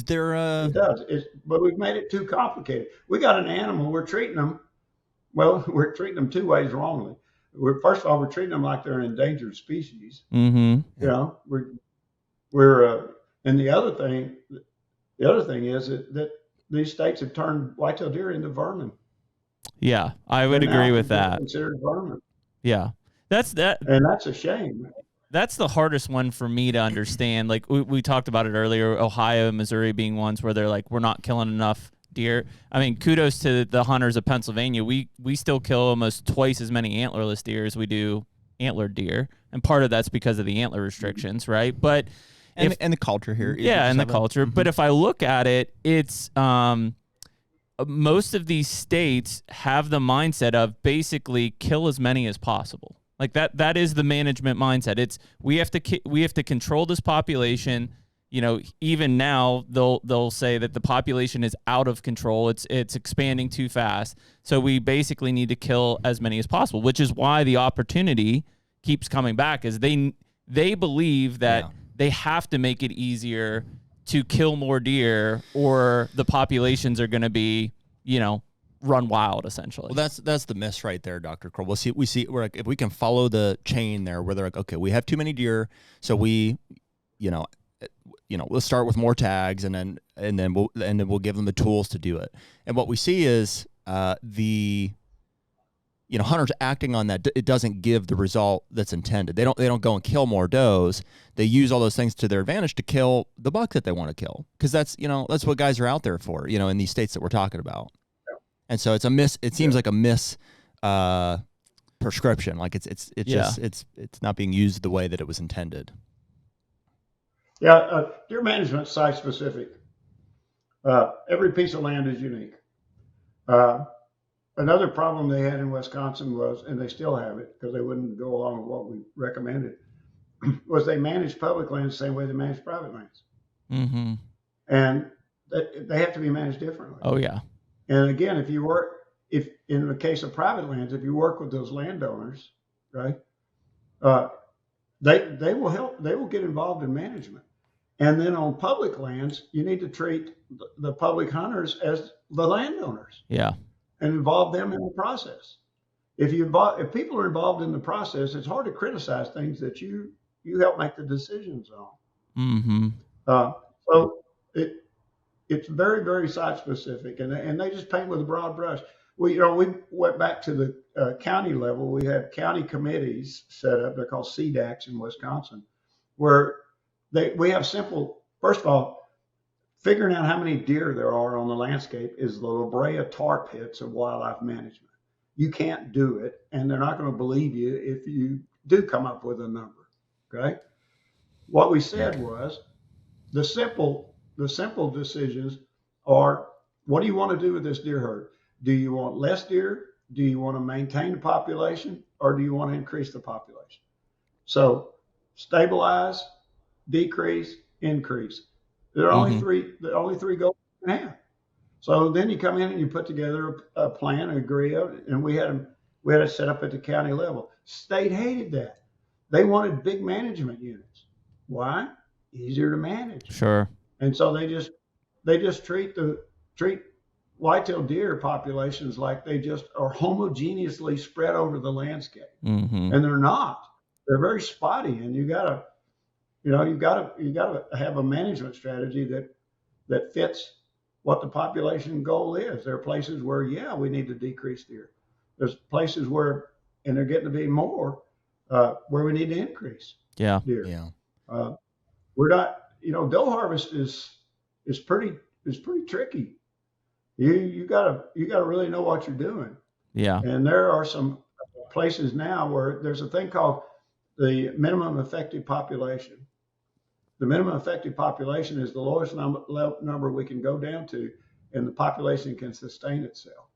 there It does. But we've made it too complicated. We got an animal, we're treating them two ways wrongly. First of all, we're treating them like they're an endangered species. Mm-hmm. And the other thing is that these states have turned whitetail deer into vermin. Yeah, I would agree with that. Considered vermin. Yeah, that's a shame. That's the hardest one for me to understand. Like we talked about it earlier, Ohio, Missouri being ones where they're like, we're not killing enough deer. I mean, kudos to the hunters of Pennsylvania. We still kill almost twice as many antlerless deer as we do antlered deer, and part of that's because of the antler restrictions, right? But and the culture here, and the culture. Mm-hmm. But if I look at it, it's most of these states have the mindset of basically kill as many as possible. Like that is the management mindset. It's we have to control this population. Even now they'll say that the population is out of control. It's expanding too fast. So we basically need to kill as many as possible, which is why the opportunity keeps coming back, is they believe that they have to make it easier to kill more deer or the populations are going to be, run wild, essentially. Well, that's the miss right there, Dr. Kroll. We see we're like, if we can follow the chain there where they're like, okay, we have too many deer, so we, we'll start with more tags and then we'll give them the tools to do it. And what we see is hunters acting on that. It doesn't give the result that's intended. They don't go and kill more does. They use all those things to their advantage to kill the buck that they want to kill, because that's what guys are out there for, in these states that we're talking about. And so it's a miss. It seems like a miss prescription. Like it's not being used the way that it was intended. Yeah, deer management is site specific. Every piece of land is unique. Another problem they had in Wisconsin was, and they still have it because they wouldn't go along with what we recommended, was they managed public lands the same way they manage private lands. Mm-hmm. And they have to be managed differently. Oh yeah. And again, if in the case of private lands, if you work with those landowners, right, they will help. They will get involved in management. And then on public lands, you need to treat the public hunters as the landowners. Yeah. And involve them in the process. If people are involved in the process, it's hard to criticize things that you help make the decisions on. Mm-hmm. So it's very, very site specific, and they just paint with a broad brush. We went back to the county level. We had county committees set up. They're called CDACs in Wisconsin, where we have simple. First of all, figuring out how many deer there are on the landscape is the La Brea tar pits of wildlife management. You can't do it, and they're not going to believe you if you do come up with a number. Okay. What we said was the simple decisions are, what do you want to do with this deer herd? Do you want less deer? Do you want to maintain the population, or do you want to increase the population? So stabilize, decrease, increase. There are only three goals you can have. So then you come in and you put together a plan, agree, and we had it set up at the county level. State hated that. they wanted big management units. Why? Easier to manage. Sure. And so they just treat whitetail deer populations like they just are homogeneously spread over the landscape, Mm-hmm. and they're not. They're very spotty, and you gotta have a management strategy that fits what the population goal is. There are places where we need to decrease deer. There's places where, and they're getting to be more, where we need to increase deer. Yeah. We're not, doe harvest is pretty tricky. You gotta really know what you're doing. Yeah. And there are some places now where there's a thing called the minimum effective population. The minimum effective population is the lowest number we can go down to, and the population can sustain itself.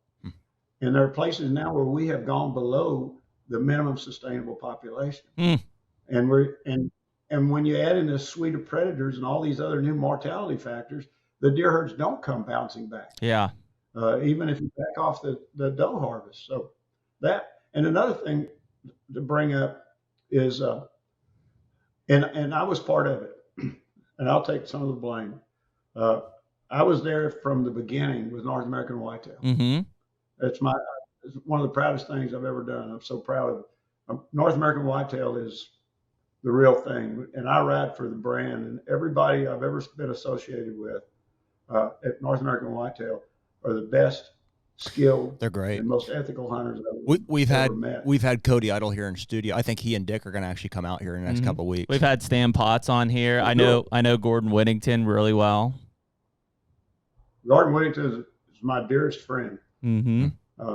And there are places now where we have gone below the minimum sustainable population. And when you add in this suite of predators and all these other new mortality factors, the deer herds don't come bouncing back. Yeah. Even if you back off the doe harvest. So that, and another thing to bring up is, and I was part of it, and I'll take some of the blame. I was there from the beginning with North American whitetail. Mm-hmm. It's one of the proudest things I've ever done. I'm so proud of it. North American whitetail is the real thing, and I ride for the brand. And everybody I've ever been associated with at North American whitetail are the best skilled, they're great, and most ethical hunters we've ever met. We've had Cody Idle here in studio. I think he and Dick are going to actually come out here in the next couple of weeks. We've had Stan Potts on here. I know Gordon Whittington really well. Gordon Whittington is my dearest friend. Mm-hmm.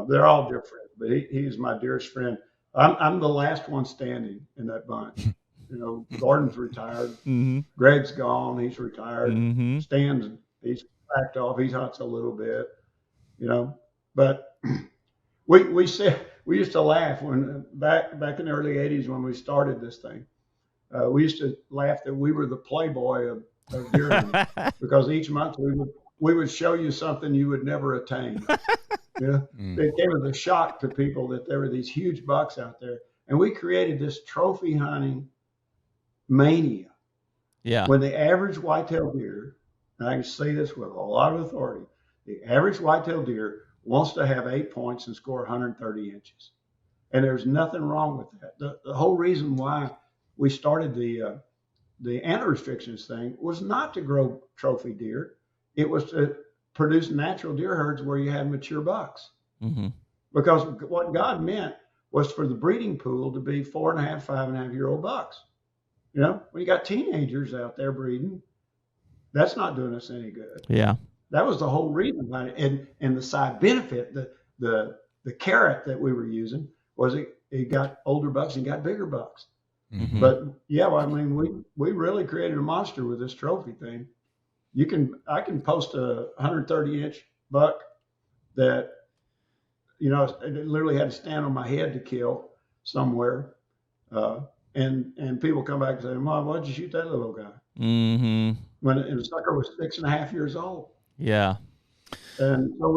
They're all different, but he's my dearest friend. I'm the last one standing in that bunch. Gordon's retired. Mm-hmm. Greg's gone. He's retired. Mm-hmm. He's backed off. He hunts a little bit, but we used to laugh when back in the early 80s when we started this thing. We used to laugh that we were the Playboy of deer hunting because each month we would show you something you would never attain. It came as a shock to people that there were these huge bucks out there, and we created this trophy hunting mania. Yeah. When the average whitetail deer, and I can say this with a lot of authority, the average whitetail deer wants to have 8 points and score 130 inches. And there's nothing wrong with that. The whole reason why we started the antler restrictions thing was not to grow trophy deer. It was to produce natural deer herds where you had mature bucks. Mm-hmm. Because what God meant was for the breeding pool to be 4.5, 5.5-year-old bucks. When you got teenagers out there breeding, that's not doing us any good. Yeah. That was the whole reason behind it. And the side benefit, the carrot that we were using was it got older bucks and got bigger bucks. Mm-hmm. But we really created a monster with this trophy thing. I can post a 130-inch buck that, it literally had to stand on my head to kill somewhere. And people come back and say, Mom, why'd you shoot that little guy? Mm-hmm. When the sucker was 6.5 years old. Yeah. And so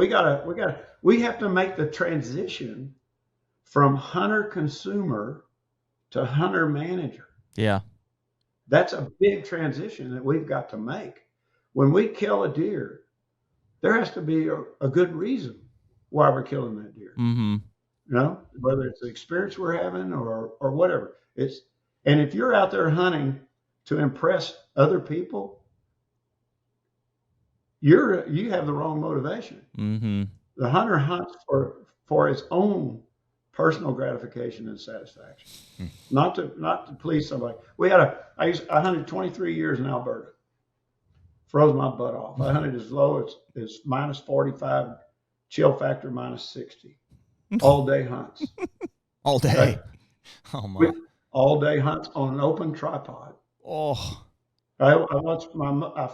we have to make the transition from hunter consumer to hunter manager. Yeah. That's a big transition that we've got to make. When we kill a deer, there has to be a good reason why we're killing that deer. Mm-hmm. Whether it's the experience we're having or whatever. And if you're out there hunting to impress other people, you have the wrong motivation. Mm-hmm. The hunter hunts for his own personal gratification and satisfaction, not to please somebody. I hunted 23 years in Alberta. Froze my butt off. I hunted as low as minus 45, chill factor minus 60. All day hunts. All day. Right? Oh my. All day hunts on an open tripod. Oh. I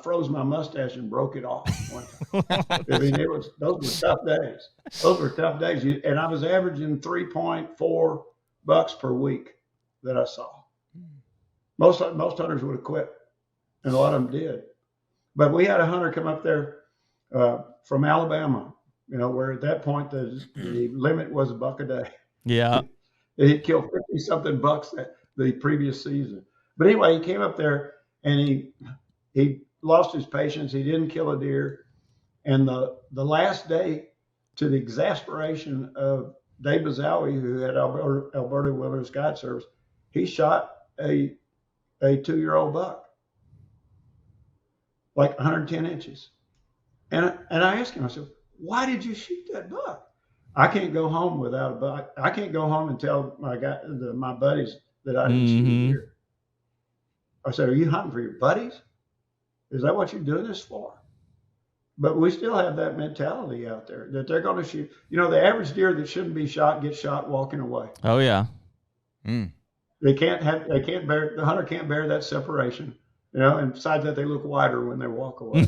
froze my mustache and broke it off one time. Those were tough days. And I was averaging 3.4 bucks per week that I saw. Most hunters would have quit, and a lot of them did. But we had a hunter come up there from Alabama, where at that point the limit was $1 a day. Yeah. He'd kill 50-something bucks the previous season. But anyway, he came up there and he lost his patience. He didn't kill a deer. And the last day, to the exasperation of Dave Bazawi, who had Alberta Wilderness Guide Service, he shot a 2-year-old buck, like 110 inches. And I asked him, I said, why did you shoot that buck? I can't go home without a buck. I can't go home and tell my buddies that I didn't shoot a deer. I said, are you hunting for your buddies? Is that what you're doing this for? But we still have that mentality out there that they're going to shoot. You know, the average deer that shouldn't be shot gets shot walking away. Oh yeah. The hunter can't bear that separation. You know, and besides that, they look wider when they walk away.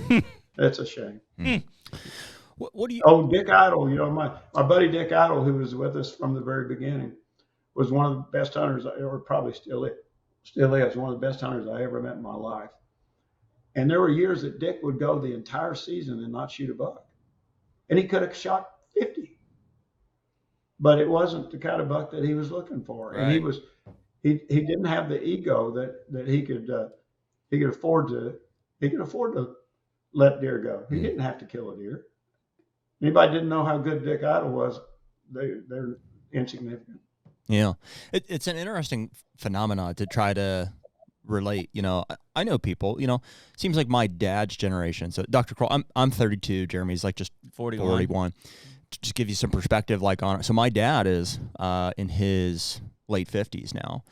That's a shame. What do you? Oh, Dick Idle. You know, my buddy Dick Idle, who was with us from the very beginning, was one of the best hunters, or probably still is, one of the best hunters I ever met in my life. And there were years that Dick would go the entire season and not shoot a buck. And he could have shot 50. But it wasn't the kind of buck that he was looking for. Right. And he didn't have the ego that he could afford to let deer go. He didn't have to kill a deer. Anybody didn't know how good Dick Idle was, they're insignificant. Yeah. It's an interesting phenomenon to try to relate. You know, I know people, you know, seems like my dad's generation. So Dr. Kroll, I'm 32, Jeremy's like just 41. To just give you some perspective like on it. So my dad is in his late 50s now.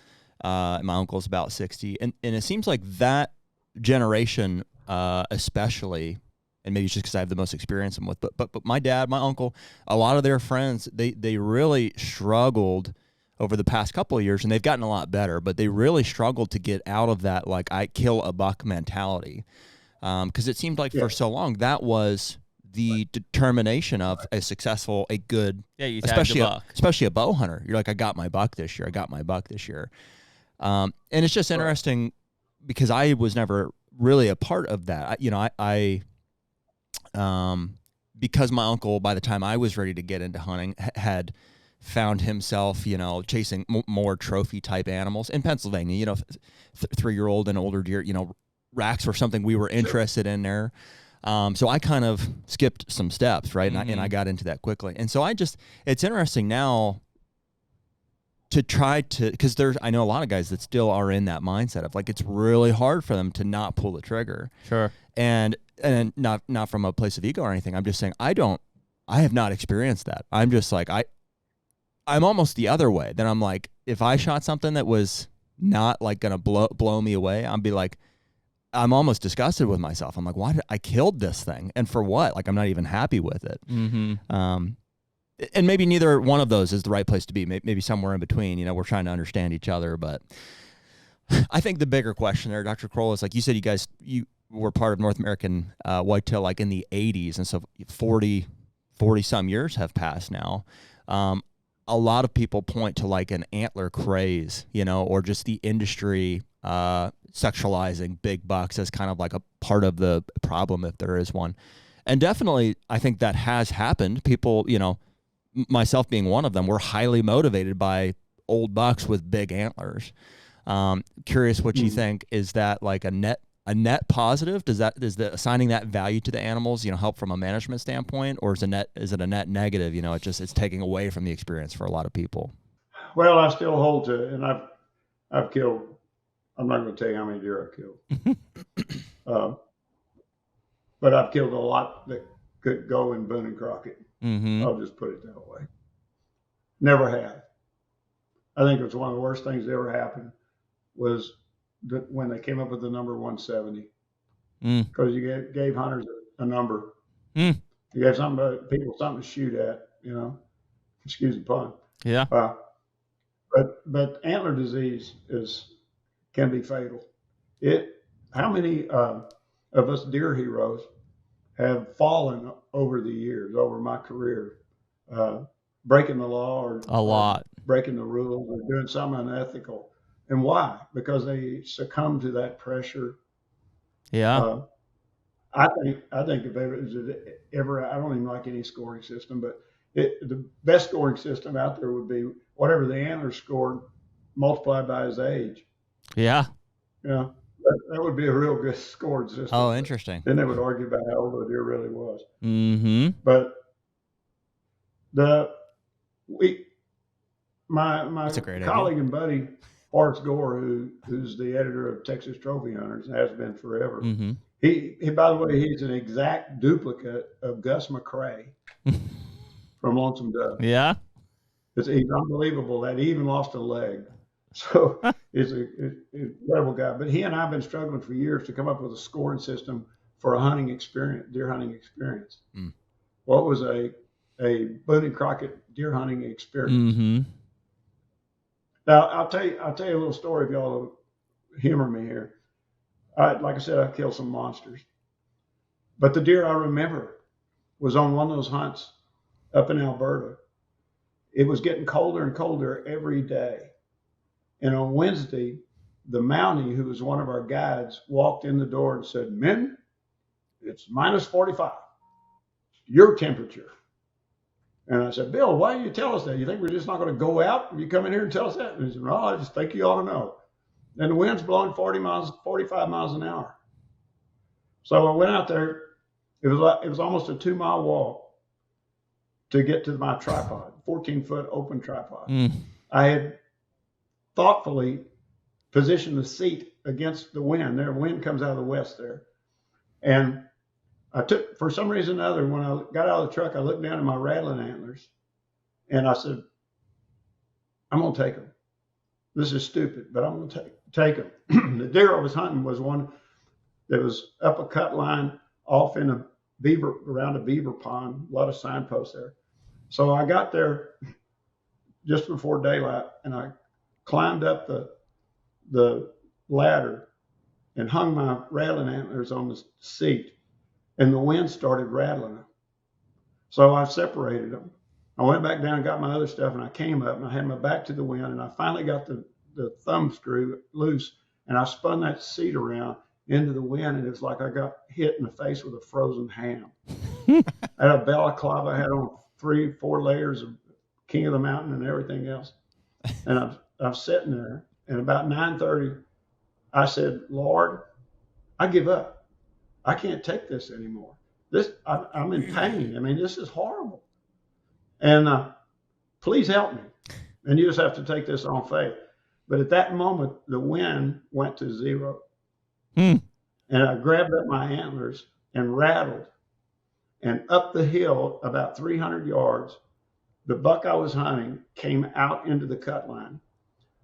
My uncle's about 60. And it seems like that generation especially, and maybe it's just because I have the most experience with, but my dad, my uncle, a lot of their friends, they really struggled over the past couple of years, and they've gotten a lot better, but they really struggled to get out of that, like, I kill a buck mentality. Because it seemed like for so long, that was the determination of a good, especially a bow hunter. You're like, I got my buck this year. And it's just interesting because I was never really a part of that. Because my uncle, by the time I was ready to get into hunting, had found himself, you know, chasing more trophy type animals in Pennsylvania, you know, 3-year-old and older deer, you know, racks were something we were interested in there. So I kind of skipped some steps, right? And I got into that quickly. And so it's interesting now to try to, because I know a lot of guys that still are in that mindset of like, it's really hard for them to not pull the trigger. Sure. And not from a place of ego or anything. I'm just saying, I have not experienced that. I'm just like, I'm almost the other way. Then I'm like, if I shot something that was not like going to blow me away, I'd be like, I'm almost disgusted with myself. I'm like, why did I killed this thing? And for what? Like, I'm not even happy with it. And maybe neither one of those is the right place to be. Maybe somewhere in between, you know, we're trying to understand each other. But I think the bigger question there, Dr. Kroll, is like you said, you were part of North American whitetail like in the 80s. And so 40 some years have passed now. A lot of people point to like an antler craze, you know, or just the industry sexualizing big bucks as kind of like a part of the problem, if there is one. And definitely, I think that has happened. People, you know, myself being one of them, were highly motivated by old bucks with big antlers. Curious what you think. Is that like a net positive? Is the assigning that value to the animals, you know, help from a management standpoint, or is it a net negative? You know, it's taking away from the experience for a lot of people. Well, I still hold to, and I've killed. I'm not going to tell you how many deer I've killed, but I've killed a lot that could go in Boone and Crockett. I'll just put it that way. Never have. I think it was one of the worst things that ever happened was when they came up with the number 170, because you gave hunters a number. You gave people something to shoot at, you know, excuse the pun. Yeah. But antler disease can be fatal. How many of us deer heroes have fallen over the years, over my career, breaking the law or breaking the rules or doing something unethical? And why? Because they succumb to that pressure. Yeah. I think if ever, I don't even like any scoring system, but the best scoring system out there would be whatever the antlers scored multiplied by his age. Yeah. Yeah, that would be a real good scoring system. Oh, interesting. Then they would argue about how old the deer really was. Mm-hmm. But my That's a great colleague idea. and buddy Forrest Gore, who's the editor of Texas Trophy Hunters and has been forever. Mm-hmm. He by the way, he's an exact duplicate of Gus McCrae from Lonesome Dove. Yeah. He's unbelievable that he even lost a leg. So he's an incredible guy. But he and I have been struggling for years to come up with a scoring system for a hunting experience, deer hunting experience. Mm. What was a Boone and Crockett deer hunting experience? Mm-hmm. Now I'll tell you a little story if y'all will humor me here. Like I said, I killed some monsters, but the deer I remember was on one of those hunts up in Alberta. It was getting colder and colder every day. And on Wednesday, the Mountie, who was one of our guides, walked in the door and said, "Men, it's minus 45, your temperature." And I said, "Bill, why do you tell us that? You think we're just not going to go out? You come in here and tell us that?" And he said, "No, I just think you ought to know." And the wind's blowing 45 miles an hour. So I went out there. It was almost a 2-mile walk to get to my tripod, 14-foot open tripod. Mm. I had thoughtfully positioned the seat against the wind. The wind comes out of the west there. And I took, for some reason or other, when I got out of the truck, I looked down at my rattling antlers and I said, "I'm going to take them. This is stupid, but I'm going to take them." The deer I was hunting was one that was up a cut line off in around a beaver pond, a lot of signposts there. So I got there just before daylight and I climbed up the ladder and hung my rattling antlers on the seat, and the wind started rattling them. So I separated them. I went back down and got my other stuff, and I came up and I had my back to the wind, and I finally got the thumb screw loose, and I spun that seat around into the wind, and it was like I got hit in the face with a frozen ham. I had a balaclava, I had on 3-4 layers of King of the Mountain and everything else. And I'm sitting there, and about 9:30, I said, "Lord, I give up. I can't take this anymore. I'm in pain. I mean, this is horrible. And please help me." And you just have to take this on faith. But at that moment, the wind went to zero. Mm. And I grabbed up my antlers and rattled. And up the hill, about 300 yards, the buck I was hunting came out into the cut line.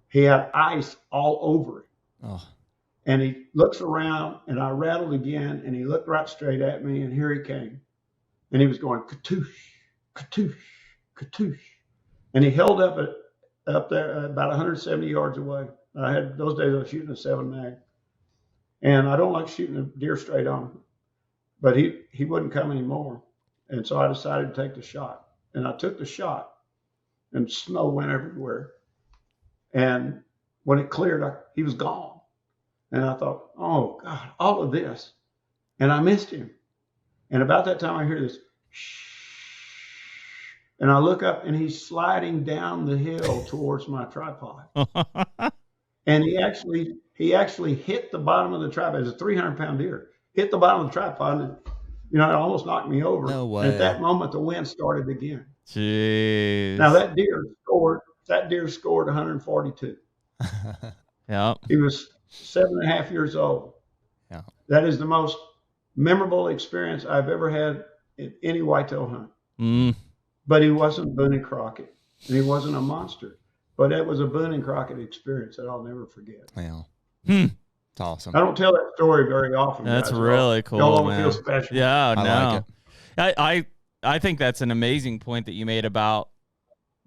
He had ice all over it. Oh. And he looks around, and I rattled again, and he looked right straight at me, and here he came. And he was going, "Katoosh, katoosh, katoosh." And he held up there about 170 yards away. Those days I was shooting a 7 mag. And I don't like shooting a deer straight on. But he wouldn't come anymore. And so I decided to take the shot. And I took the shot, and snow went everywhere. And when it cleared, he was gone. And I thought, oh, God, all of this. And I missed him. And about that time, I hear this, shh. And I look up, and he's sliding down the hill towards my tripod. And he actually hit the bottom of the tripod. It's a 300-pound deer. Hit the bottom of the tripod, and it almost knocked me over. No way. And at that moment, the wind started again. Jeez. Now that deer scored 142. Yeah. He was 7.5 years old. Yeah. That is the most memorable experience I've ever had in any whitetail hunt. Mm. But he wasn't Boone and Crockett, and he wasn't a monster. But it was a Boone and Crockett experience that I'll never forget. Wow. Hmm. It's awesome. I don't tell that story very often. That's guys. really cool, Y'all don't man. feel special. Yeah, I no. like it. I think that's an amazing point that you made about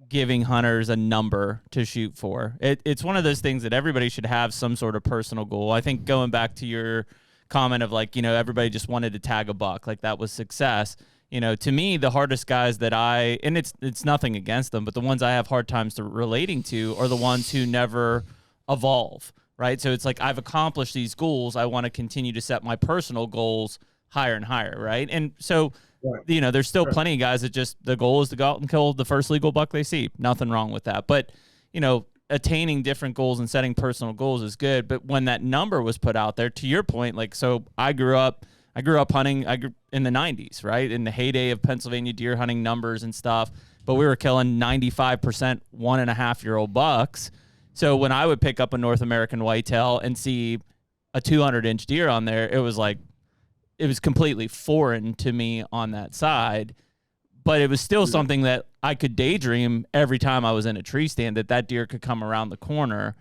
giving hunters a number to shoot for. It's one of those things that everybody should have some sort of personal goal. I think going back to your comment of everybody just wanted to tag a buck, like that was success. To me, the hardest guys that and it's nothing against them, but the ones I have hard times relating to are the ones who never evolve, right? So it's like, I've accomplished these goals. I want to continue to set my personal goals higher and higher, right? And so, Right. There's still plenty of guys that just, the goal is to go out and kill the first legal buck they see. Nothing wrong with that. But, attaining different goals and setting personal goals is good, but when that number was put out there, to your point, like, so I grew up hunting in the 90s, right? In the heyday of Pennsylvania deer hunting numbers and stuff, but we were killing 95% 1.5-year-old bucks. So when I would pick up a North American whitetail and see a 200-inch deer on there, it was completely foreign to me on that side. But it was still something that I could daydream every time I was in a tree stand that deer could come around the corner.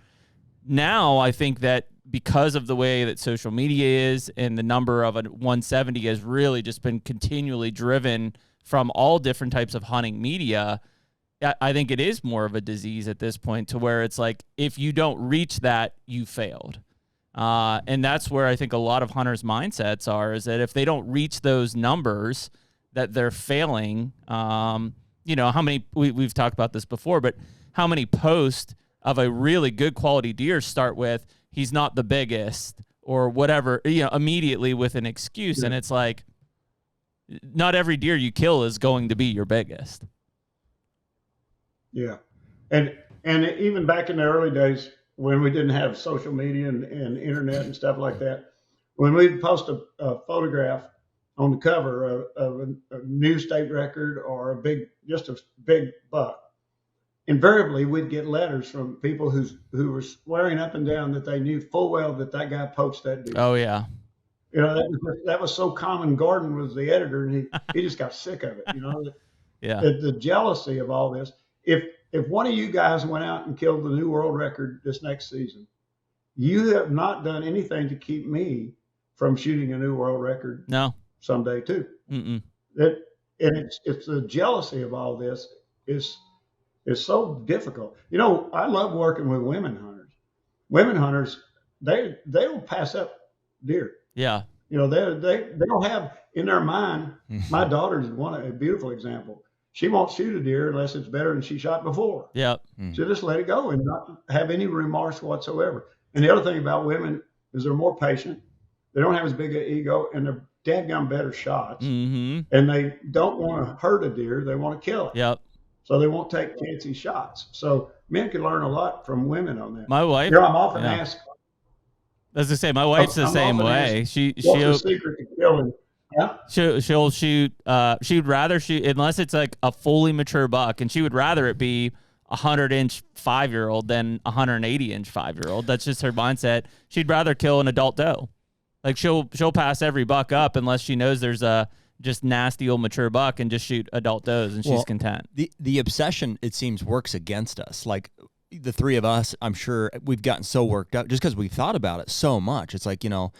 Now I think that because of the way that social media is and the number of a 170 has really just been continually driven from all different types of hunting media, I think it is more of a disease at this point, to where it's like, if you don't reach that, you failed. And that's where I think a lot of hunters' mindsets are, is that if they don't reach those numbers, that they're failing. You know, how many, we've talked about this before, but how many posts of a really good quality deer start with, he's not the biggest, or whatever, you know, immediately with an excuse. And it's like, not every deer you kill is going to be your biggest. Yeah. And even back in the early days when we didn't have social media and internet and stuff like that, when we'd post a photograph on the cover of a new state record or just a big buck, invariably we'd get letters from people who were swearing up and down that they knew full well that guy poached that deer. Oh yeah. You know, that was so common. Gordon was the editor, and he just got sick of it. You know, Yeah. The jealousy of all this. If one of you guys went out and killed the new world record this next season, you have not done anything to keep me from shooting a new world record. No. Someday too. Mm-mm. And it's the jealousy of all this is so difficult. You know, I love working with women hunters. Women hunters, they'll pass up deer. Yeah. You know, they don't have in their mind. My daughter's a beautiful example. She won't shoot a deer unless it's better than she shot before. Yep. She'll just let it go and not have any remorse whatsoever. And the other thing about women is they're more patient. They don't have as big an ego, and they're dadgum better shots. Mm-hmm. And they don't want to hurt a deer. They want to kill it. Yep. So they won't take fancy shots. So men can learn a lot from women on that. My wife. You know, I'm often asked. As I say, my wife's the same way. What's the secret to killing? Yeah. She'll shoot. She would rather shoot, unless it's like a fully mature buck, and she would rather it be 100-inch 5-year-old than 180-inch 5-year-old. That's just her mindset. She'd rather kill an adult doe. Like she'll pass every buck up unless she knows there's a just nasty old mature buck, and just shoot adult does, and she's content. The obsession, it seems, works against us. Like the three of us, I'm sure we've gotten so worked up just because we've thought about it so much. It's like, you know,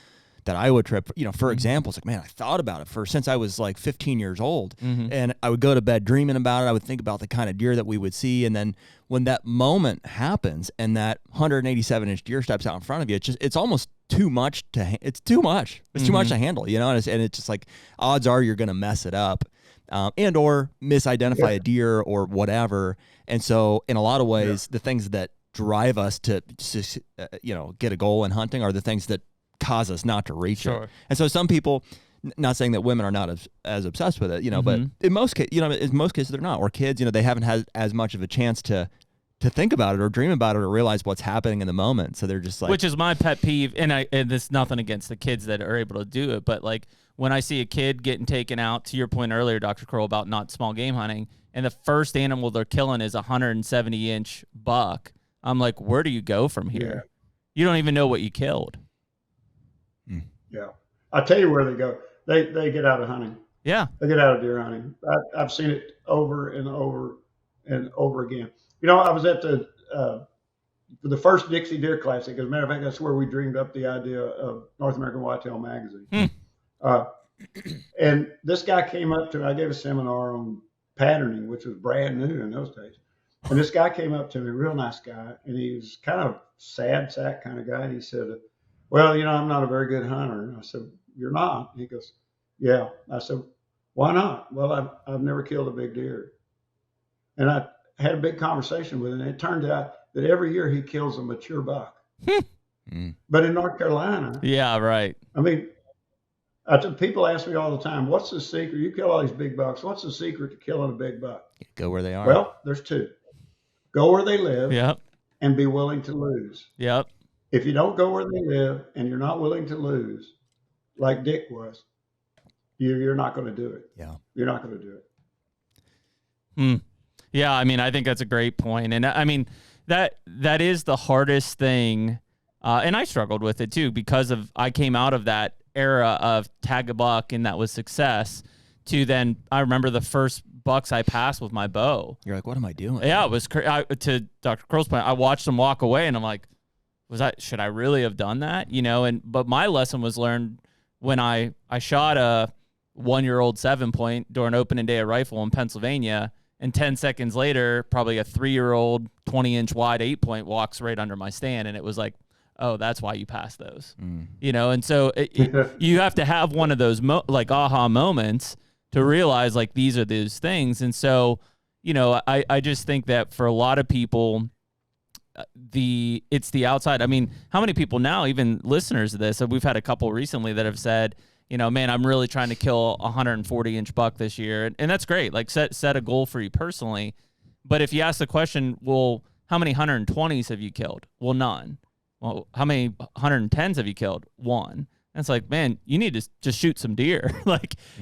that Iowa trip, you know, for example, it's like, man, I thought about it since I was like 15 years old. And I would go to bed dreaming about it. I would think about the kind of deer that we would see. And then when that moment happens and that 187-inch deer steps out in front of you, it's almost too much it's too much. It's too much to handle, you know? And it's just like, odds are you're going to mess it up. And or misidentify a deer or whatever. And so in a lot of ways, the things that drive us to get a goal in hunting are the things that cause us not to reach it. And so some people, not saying that women are not as obsessed with it, you know, but in most cases they're not. Or kids, you know, they haven't had as much of a chance to think about it or dream about it or realize what's happening in the moment. So they're just like, which is my pet peeve. And it's nothing against the kids that are able to do it, but like when I see a kid getting taken out, to your point earlier, Dr. Kroll, about not small game hunting, and the first animal they're killing is a 170-inch buck, I'm like, where do you go from here? You don't even know what you killed. Yeah. I'll tell you where they go. They get out of hunting. Yeah. They get out of deer hunting. I've seen it over and over and over again. You know, I was at for the first Dixie Deer Classic. As a matter of fact, that's where we dreamed up the idea of North American Whitetail Magazine. And this guy came up to me. I gave a seminar on patterning, which was brand new in those days. And this guy came up to me, real nice guy, and he was kind of sad sack kind of guy. And he said, well, you know, I'm not a very good hunter. And I said, you're not? And he goes, yeah. I said, why not? Well, I've never killed a big deer. And I had a big conversation with him, and it turned out that every year he kills a mature buck. But in North Carolina. Yeah, right. I mean, people ask me all the time, what's the secret? You kill all these big bucks. What's the secret to killing a big buck? Go where they are. Well, there's two. Go where they live. Yep. and be willing to lose. Yep. If you don't go where they live and you're not willing to lose, like Dick was, you're not going to do it. Yeah. You're not going to do it. Yeah, I mean, I think that's a great point. And I mean, that is the hardest thing. And I struggled with it too, because I came out of that era of tag a buck and that was success, to then I remember the first bucks I passed with my bow. You're like, what am I doing? Yeah, it was to Dr. Kroll's point. I watched them walk away and I'm like, should I really have done that? But my lesson was learned when I shot a 1-year-old 7-point during opening day of rifle in Pennsylvania. And 10 seconds later, probably a 3-year-old 20-inch wide 8-point walks right under my stand. And it was like, oh, that's why you pass those, And so you have to have one of those aha moments to realize like these are those things. And so, I just think that for a lot of people, it's the outside. I mean, how many people now, even listeners of this, we've had a couple recently that have said, man, I'm really trying to kill a 140-inch buck this year. And that's great. Like set a goal for you personally. But if you ask the question, well, how many 120s have you killed? Well, none. Well, how many 110s have you killed? One. And it's like, man, you need to just shoot some deer.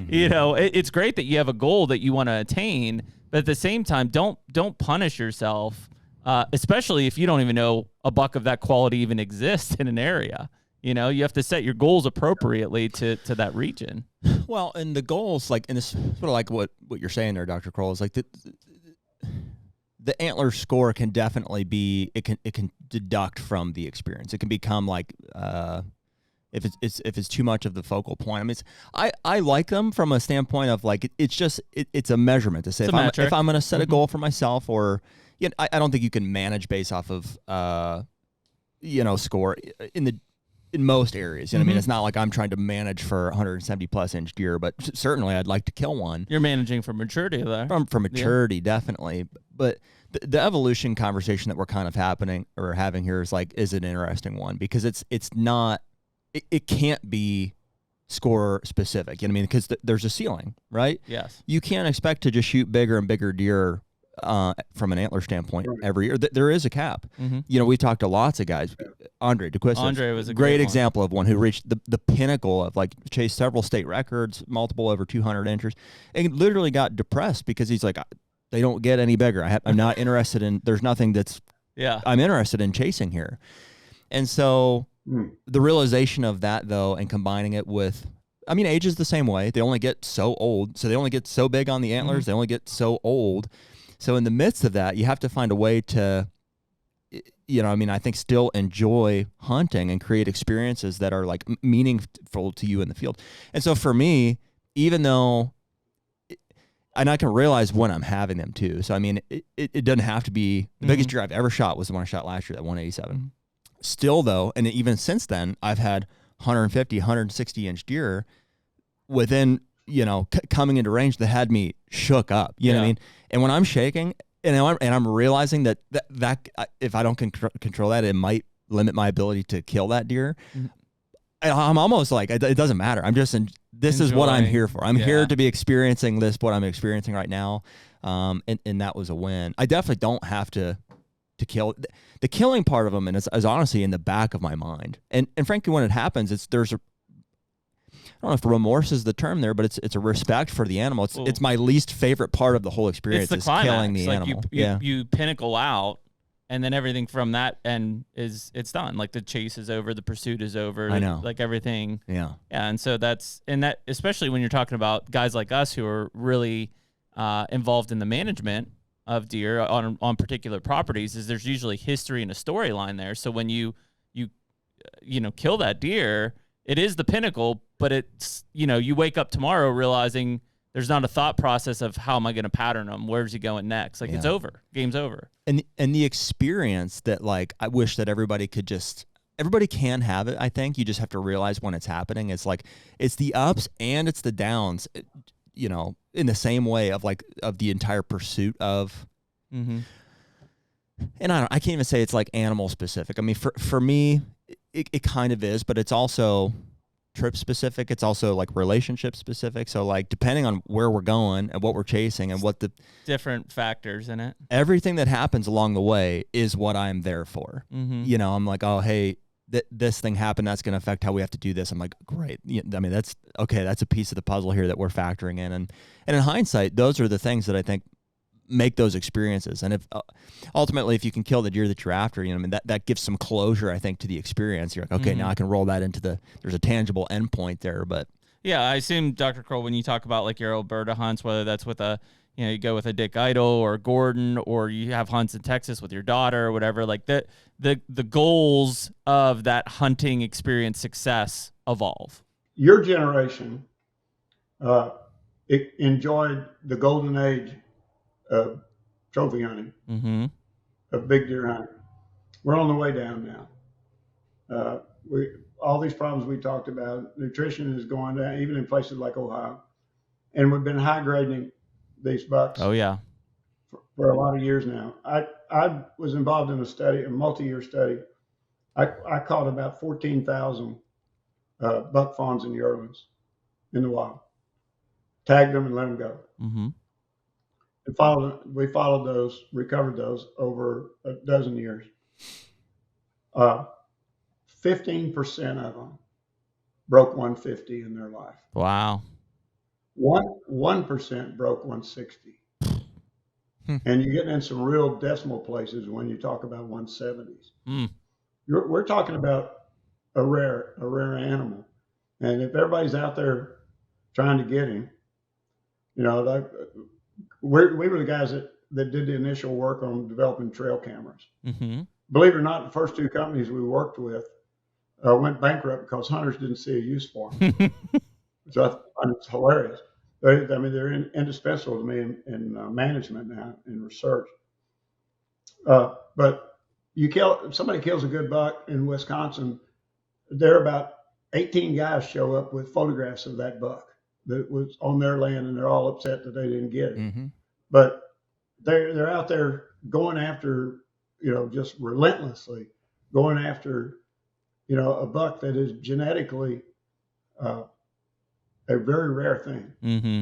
It's great that you have a goal that you want to attain, but at the same time, don't punish yourself, especially if you don't even know a buck of that quality even exists in an area. You have to set your goals appropriately to that region. Well, and the goals, like, and it's sort of like what you're saying there, Dr. Kroll, is like the antler score can definitely be, it can deduct from the experience. It can become like, if it's too much of the focal point. I mean, I like them from a standpoint of like, it's a measurement to say if I'm going to set a goal for myself, or, I don't think you can manage based off of, score in most areas. I mean, it's not like I'm trying to manage for 170 plus inch deer, but certainly I'd like to kill one. You're managing for maturity there. For maturity, definitely. But the evolution conversation that we're kind of having here is an interesting one, because it's not, it can't be score specific. Because there's a ceiling, right? Yes. You can't expect to just shoot bigger and bigger deer from an antler standpoint every year. There is a cap. We talked to lots of guys. Andre DeQuista was a great example of one who reached the pinnacle of chased several state records, multiple over 200 inches, and literally got depressed because he's like, they don't get any bigger. I'm not interested in, there's nothing that's, I'm interested in chasing here. And so the realization of that, though, and combining it with, age is the same way. They only get so old. So they only get so big on the antlers. They only get so old. So in the midst of that, you have to find a way to, I think still enjoy hunting and create experiences that are meaningful to you in the field. And so for me, even though, and I can realize when I'm having them too. So, it doesn't have to be, the biggest deer I've ever shot was the one I shot last year, that 187. Still though, and even since then, I've had 150, 160 inch deer within, coming into range that had me shook up, you know what I mean? And when I'm shaking and I'm realizing that if I don't control that, it might limit my ability to kill that deer. I'm almost like, it doesn't matter. I'm just, this is what I'm here for. I'm here to be experiencing what I'm experiencing right now. And that was a win. I definitely don't have to kill. The killing part of them, and is honestly in the back of my mind. And frankly, when it happens, I don't know if remorse is the term there, but it's a respect for the animal. It's my least favorite part of the whole experience. It's the climax. Killing the animal. You pinnacle out, and then everything from that end it's done. Like the chase is over, the pursuit is over. I know. Like everything. Yeah. And so that especially when you're talking about guys like us who are really involved in the management of deer on particular properties, is there's usually history and a storyline there. So when you kill that deer, it is the pinnacle, but it's, you wake up tomorrow realizing there's not a thought process of how am I going to pattern him? Where's he going next? It's over. Game's over. And the experience that I wish that everybody can have it. I think you just have to realize when it's happening. It's it's the ups and it's the downs, in the same way of the entire pursuit of, and I can't even say it's animal specific. For me, it kind of is, but it's also, trip specific. It's also like relationship specific. So like depending on where we're going and what we're chasing and what the different factors in it, everything that happens along the way is what I'm there for. Mm-hmm. I'm like, oh, hey, this thing happened. That's going to affect how we have to do this. I'm like, great. I mean, that's okay. That's a piece of the puzzle here that we're factoring in. And in hindsight, those are the things that I think make those experiences. And if ultimately, if you can kill the deer that you're after, that gives some closure, I think, to the experience. You're like, okay, now I can roll that into there's a tangible endpoint there. But yeah, I assume, Dr. Kroll, when you talk about like your Alberta hunts, whether that's with you go with a Dick Idle or Gordon, or you have hunts in Texas with your daughter or whatever, like the goals of that hunting experience success evolve. Your generation enjoyed the golden age of trophy hunting, of big deer hunting. We're on the way down now. All these problems we talked about, nutrition is going down, even in places like Ohio. And we've been high grading these bucks. Oh yeah. For a lot of years now. I was involved in a multi-year study. I caught about 14,000 buck fawns and yearlings in the wild, tagged them and let them go. Mm-hmm. And we followed those, recovered those over a dozen years. 15% of them broke 150 in their life. Wow. 1% broke 160. And you're getting in some real decimal places when you talk about 170s. We're talking about a rare animal. And if everybody's out there trying to get him, we were the guys that did the initial work on developing trail cameras. Mm-hmm. Believe it or not, the first two companies we worked with went bankrupt because hunters didn't see a use for them. So I find it's hilarious. They're indispensable to me in management now, in research. But somebody kills a good buck in Wisconsin, there are about 18 guys show up with photographs of that buck that was on their land, and they're all upset that they didn't get it. Mm-hmm. But they're out there going after, just relentlessly going after, a buck that is genetically a very rare thing. Mm-hmm.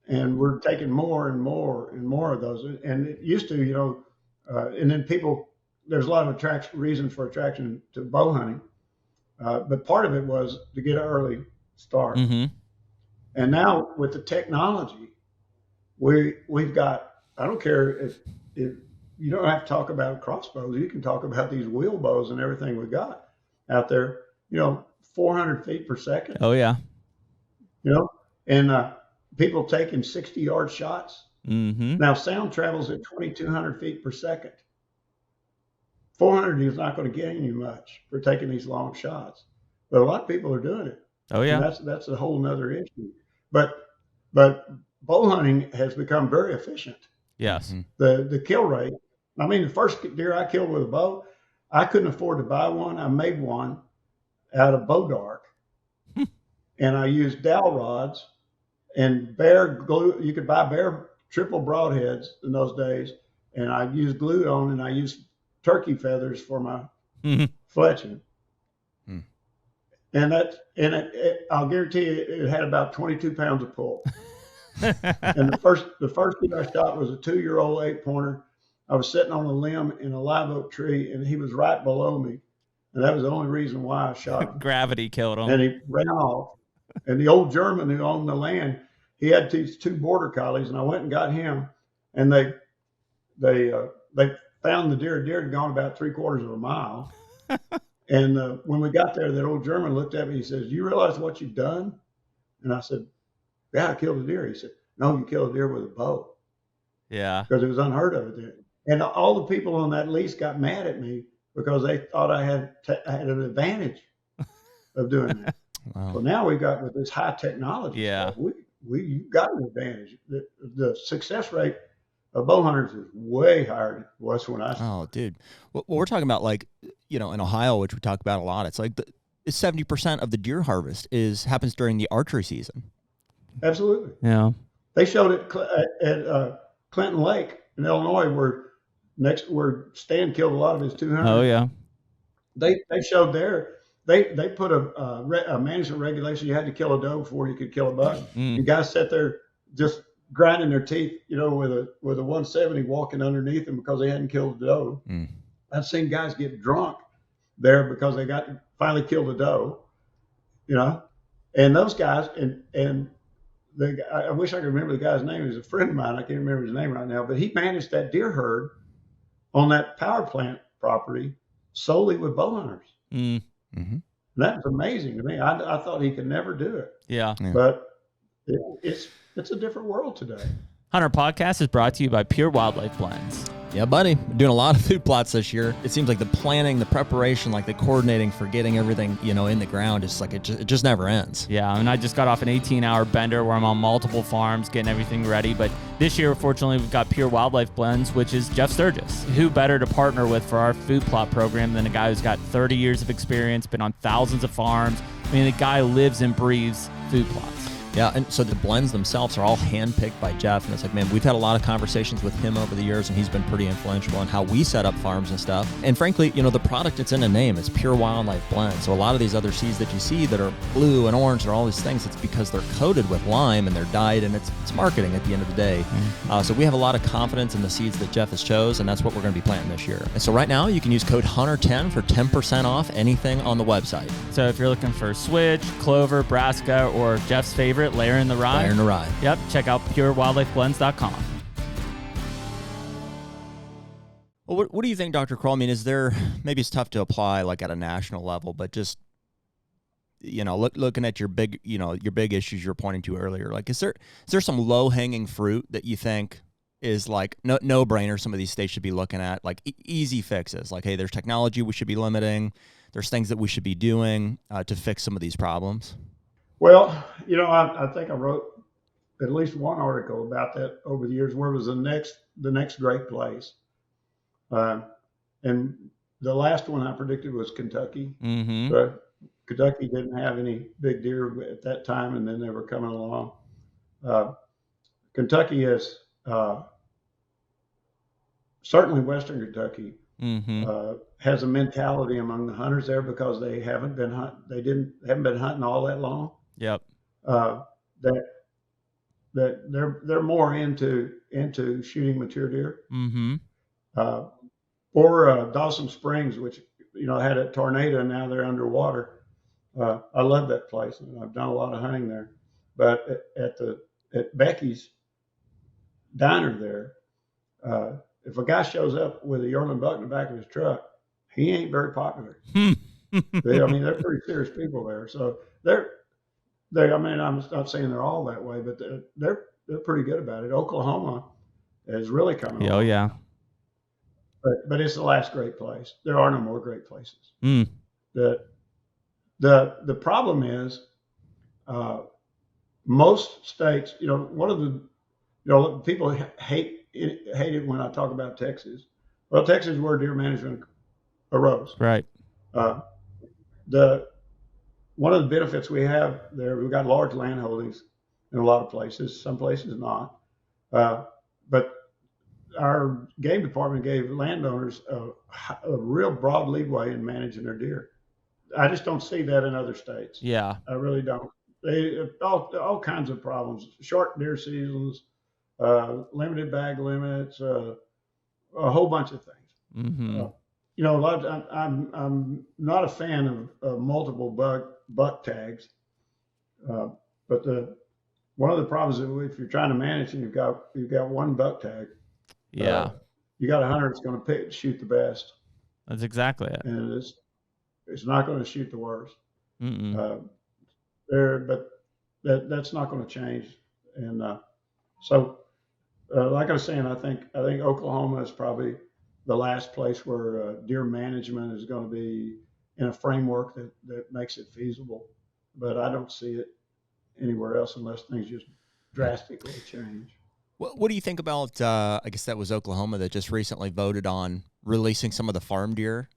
And we're taking more and more and more of those. And it used to, and then there's a lot of reason for attraction to bow hunting. But part of it was to get an early start. Mm-hmm. And now with the technology, we've got, I don't care if you don't have to talk about crossbows, you can talk about these wheel bows and everything we got out there, 400 feet per second. Oh yeah. And people taking 60-yard shots. Mm-hmm. Now sound travels at 2,200 feet per second. 400 is not going to gain you much for taking these long shots, but a lot of people are doing it. Oh yeah. And that's a whole nother issue. But bow hunting has become very efficient. Yes. The kill rate. The first deer I killed with a bow, I couldn't afford to buy one. I made one out of bow dark, and I used dowel rods and bear glue. You could buy bear triple broadheads in those days, and I used glue on, and I used turkey feathers for my fletching. And I'll guarantee you, it had about 22 pounds of pull. And the first deer I shot was a 2-year-old 8-pointer. I was sitting on a limb in a live oak tree, and he was right below me, and that was the only reason why I shot him. Gravity killed him. And he ran off. And the old German who owned the land, he had these 2 border collies, and I went and got him, and they found the deer. Deer had gone about 3/4 of a mile. And when we got there, that old German looked at me. He says, "You realize what you've done?" And I said, "Yeah, I killed a deer." He said, "No, you killed a deer with a bow." Yeah. Because it was unheard of then. And all the people on that lease got mad at me because they thought I had an advantage of doing that. Wow. So now we've got with this high technology. Yeah. We got an advantage. The success rate of bow hunters is way higher than it was when I started. Oh, dude. Well, we're talking about in Ohio, which we talk about a lot. It's like 70% of the deer harvest happens during the archery season. Absolutely. Yeah. They showed it at Clinton Lake in Illinois, where Stan killed a lot of his 200. Oh yeah. They showed there they put a management regulation. You had to kill a doe before you could kill a buck. And guys sat there just grinding their teeth, with a 170 walking underneath them because they hadn't killed a doe. I've seen guys get drunk there because they finally killed a doe, and those guys and I wish I could remember the guy's name. He was a friend of mine. I can't remember his name right now, but he managed that deer herd on that power plant property solely with bow hunters. And that was amazing to me. I thought he could never do it. Yeah. But it's a different world today. HUNTR Podcast is brought to you by Pure Wildlife Blends. Yeah, buddy. We're doing a lot of food plots this year. It seems like the planning, the preparation, like the coordinating for getting everything, in the ground, is like it just never ends. Yeah, and I just got off an 18-hour bender where I'm on multiple farms getting everything ready. But this year, fortunately, we've got Pure Wildlife Blends, which is Jeff Sturgis. Who better to partner with for our food plot program than a guy who's got 30 years of experience, been on thousands of farms. I mean, the guy lives and breathes food plots. Yeah, and so the blends themselves are all handpicked by Jeff, and it's like, man, we've had a lot of conversations with him over the years, and he's been pretty influential in how we set up farms and stuff. And frankly, the product, it's in a name. It's Pure Wildlife Blend. So a lot of these other seeds that you see that are blue and orange or all these things, it's because they're coated with lime and they're dyed, and it's marketing at the end of the day. So we have a lot of confidence in the seeds that Jeff has chose, and that's what we're going to be planting this year. And so right now, you can use code HUNTR10 for 10% off anything on the website. So if you're looking for switch, clover, brassica, or Jeff's favorite, layer in the rye. Layer in the rye. Yep. Check out purewildlifeblends.com. Well, what do you think, Dr. Kroll? I mean, is there, maybe it's tough to apply like at a national level, but just, looking at your big, your big issues you're pointing to earlier, like, is there some low hanging fruit that you think is like no brainer some of these states should be looking at, like easy fixes? Like, hey, there's technology we should be limiting. There's things that we should be doing to fix some of these problems. Well, I think I wrote at least one article about that over the years. Where was the next great place? And the last one I predicted was Kentucky. But Kentucky didn't have any big deer at that time, and then they were coming along. Kentucky is certainly Western Kentucky has a mentality among the hunters there because they haven't been hunting all that long. Yep. That they're more into shooting mature deer. Or Dawson Springs, which had a tornado, and now they're underwater. I love that place, and I've done a lot of hunting there. But at Becky's diner there, if a guy shows up with a yearling buck in the back of his truck, he ain't very popular. They're pretty serious people there. So I'm not saying they're all that way, but they're pretty good about it. Oklahoma is really coming along. Oh yeah. But it's the last great place. There are no more great places. The problem is most states, one of the people hate it when I talk about Texas. Well, Texas is where deer management arose. Right. One of the benefits we have there, we've got large land holdings in a lot of places, some places not. But our game department gave landowners a real broad leeway in managing their deer. I just don't see that in other states. Yeah. I really don't. They all kinds of problems, short deer seasons, limited bag limits, a whole bunch of things. A lot of I'm not a fan of multiple buck tags, but one of the problems is if you're trying to manage and you've got one buck tag, you got a hunter that's going to shoot the best. That's exactly it. And it's not going to shoot the worst. But that's not going to change. And so, like I was saying, I think Oklahoma is probably the last place where deer management is going to be in a framework that makes it feasible. But I don't see it anywhere else unless things just drastically change. What do you think about, I guess that was Oklahoma that just recently voted on releasing some of the farm deer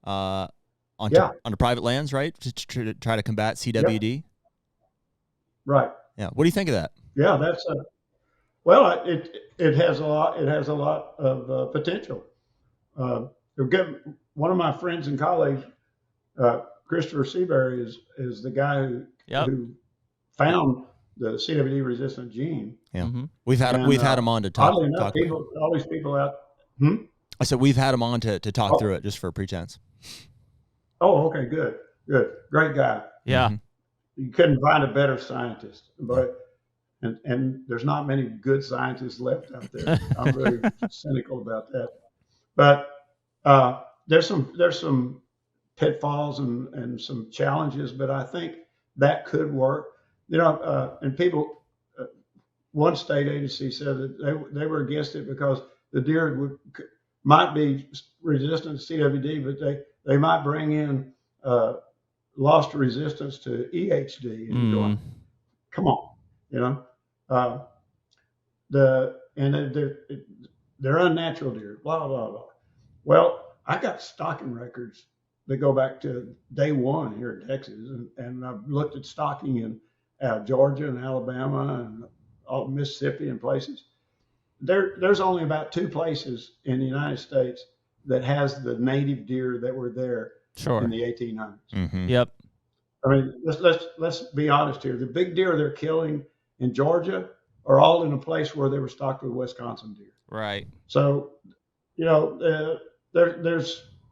onto private lands, right? To try to combat CWD? Yep. Right. Yeah. What do you think of that? Yeah, that's it has a lot of potential. One of my friends and colleagues, Christopher Seabury is the guy who found the CWD resistant gene. Yeah, Mm-hmm. we've had him on to talk. Oddly enough, all these people out. I said we've had him on to talk through it just for pretense. Oh, okay, good, great guy. Yeah, you couldn't find a better scientist, but and there's not many good scientists left out there. I'm very cynical about that. But there's some pitfalls and some challenges, but I think that could work. And people, one state agency said that they were against it because the deer might be resistant to CWD, but they might bring in lost resistance to EHD. And you're going, come on, they're unnatural deer, blah, blah, blah. Well, I got stalking records that go back to day one here in Texas, and I've looked at stalking in Georgia and Alabama and all Mississippi and places. There's only about 2 places in the United States that has the native deer that were there in the 1800s. Mm-hmm. Yep. I mean, let's be honest here. The big deer they're killing in Georgia are all in a place where they were stocked with Wisconsin deer. Right. So,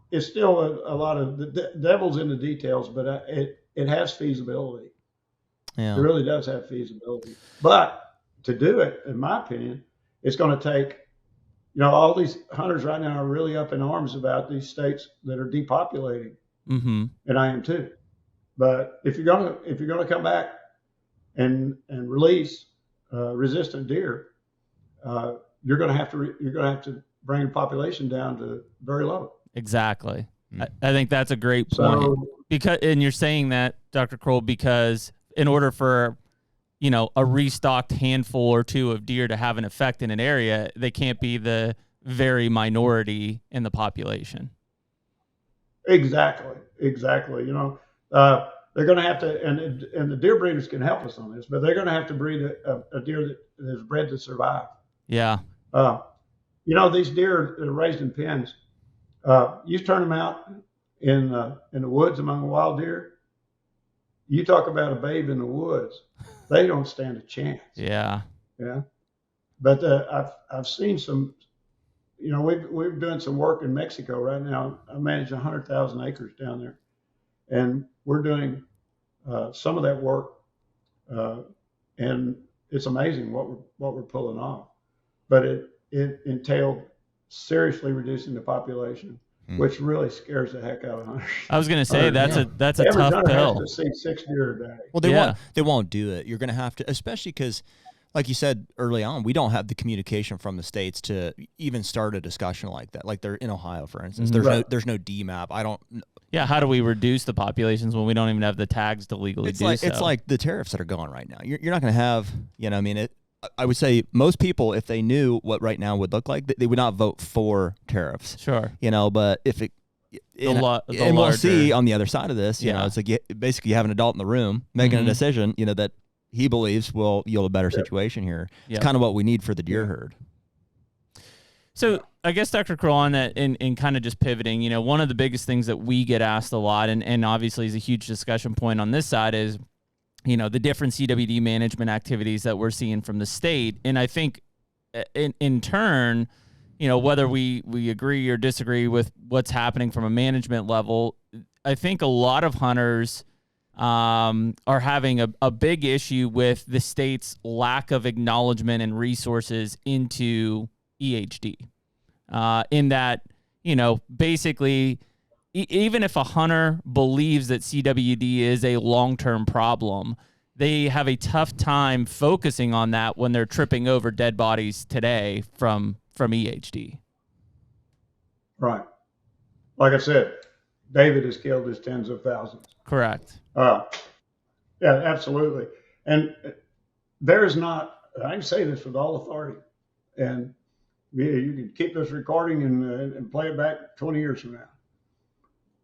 it's still a lot of the devil's in the details, but it has feasibility. Yeah. It really does have feasibility. But to do it, in my opinion, it's going to take, all these hunters right now are really up in arms about these states that are depopulating, and I am too. But if you're gonna come back and release resistant deer, you're gonna have to bring the population down to very low. Exactly. I think that's a great point. And you're saying that, Dr. Kroll, because in order for a restocked handful or 2 of deer to have an effect in an area, they can't be the very minority in the population. Exactly. They're going to have to, and the deer breeders can help us on this, but they're going to have to breed a deer that is bred to survive. Yeah. These deer that are raised in pens, you turn them out in the woods among wild deer. You talk about a babe in the woods, they don't stand a chance. Yeah. Yeah. But I've seen some. We're doing some work in Mexico right now. I manage 100,000 acres down there, and we're doing some of that work, and it's amazing what we're pulling off. But it entailed seriously reducing the population, which really scares the heck out of hunters. I was going to say that's a tough pill. To see 6 deer a day. Well, they won't do it. You're going to have to, especially because, like you said early on, we don't have the communication from the states to even start a discussion like that. Like they're in Ohio, for instance. There's no DMAP. I don't. Yeah, how do we reduce the populations when we don't even have the tags to legally do so? It's like the tariffs that are going right now. You're not going to have, I would say most people, if they knew what right now would look like, they would not vote for tariffs. Sure. But if it, we'll see on the other side of this, it's like basically you have an adult in the room making a decision, that he believes will yield a better situation here. It's kind of what we need for the deer herd. So I guess, Dr. Kroll, on that, in kind of just pivoting, one of the biggest things that we get asked a lot, and obviously is a huge discussion point on this side, is, the different CWD management activities that we're seeing from the state. And I think in turn, whether we agree or disagree with what's happening from a management level, I think a lot of hunters are having a big issue with the state's lack of acknowledgement and resources into EHD. In that, basically, even if a hunter believes that CWD is a long-term problem, they have a tough time focusing on that when they're tripping over dead bodies today from EHD. Right. Like I said, David has killed his tens of thousands. Correct. Yeah, absolutely. And there is not, I can say this with all authority, and you can keep this recording and play it back 20 years from now.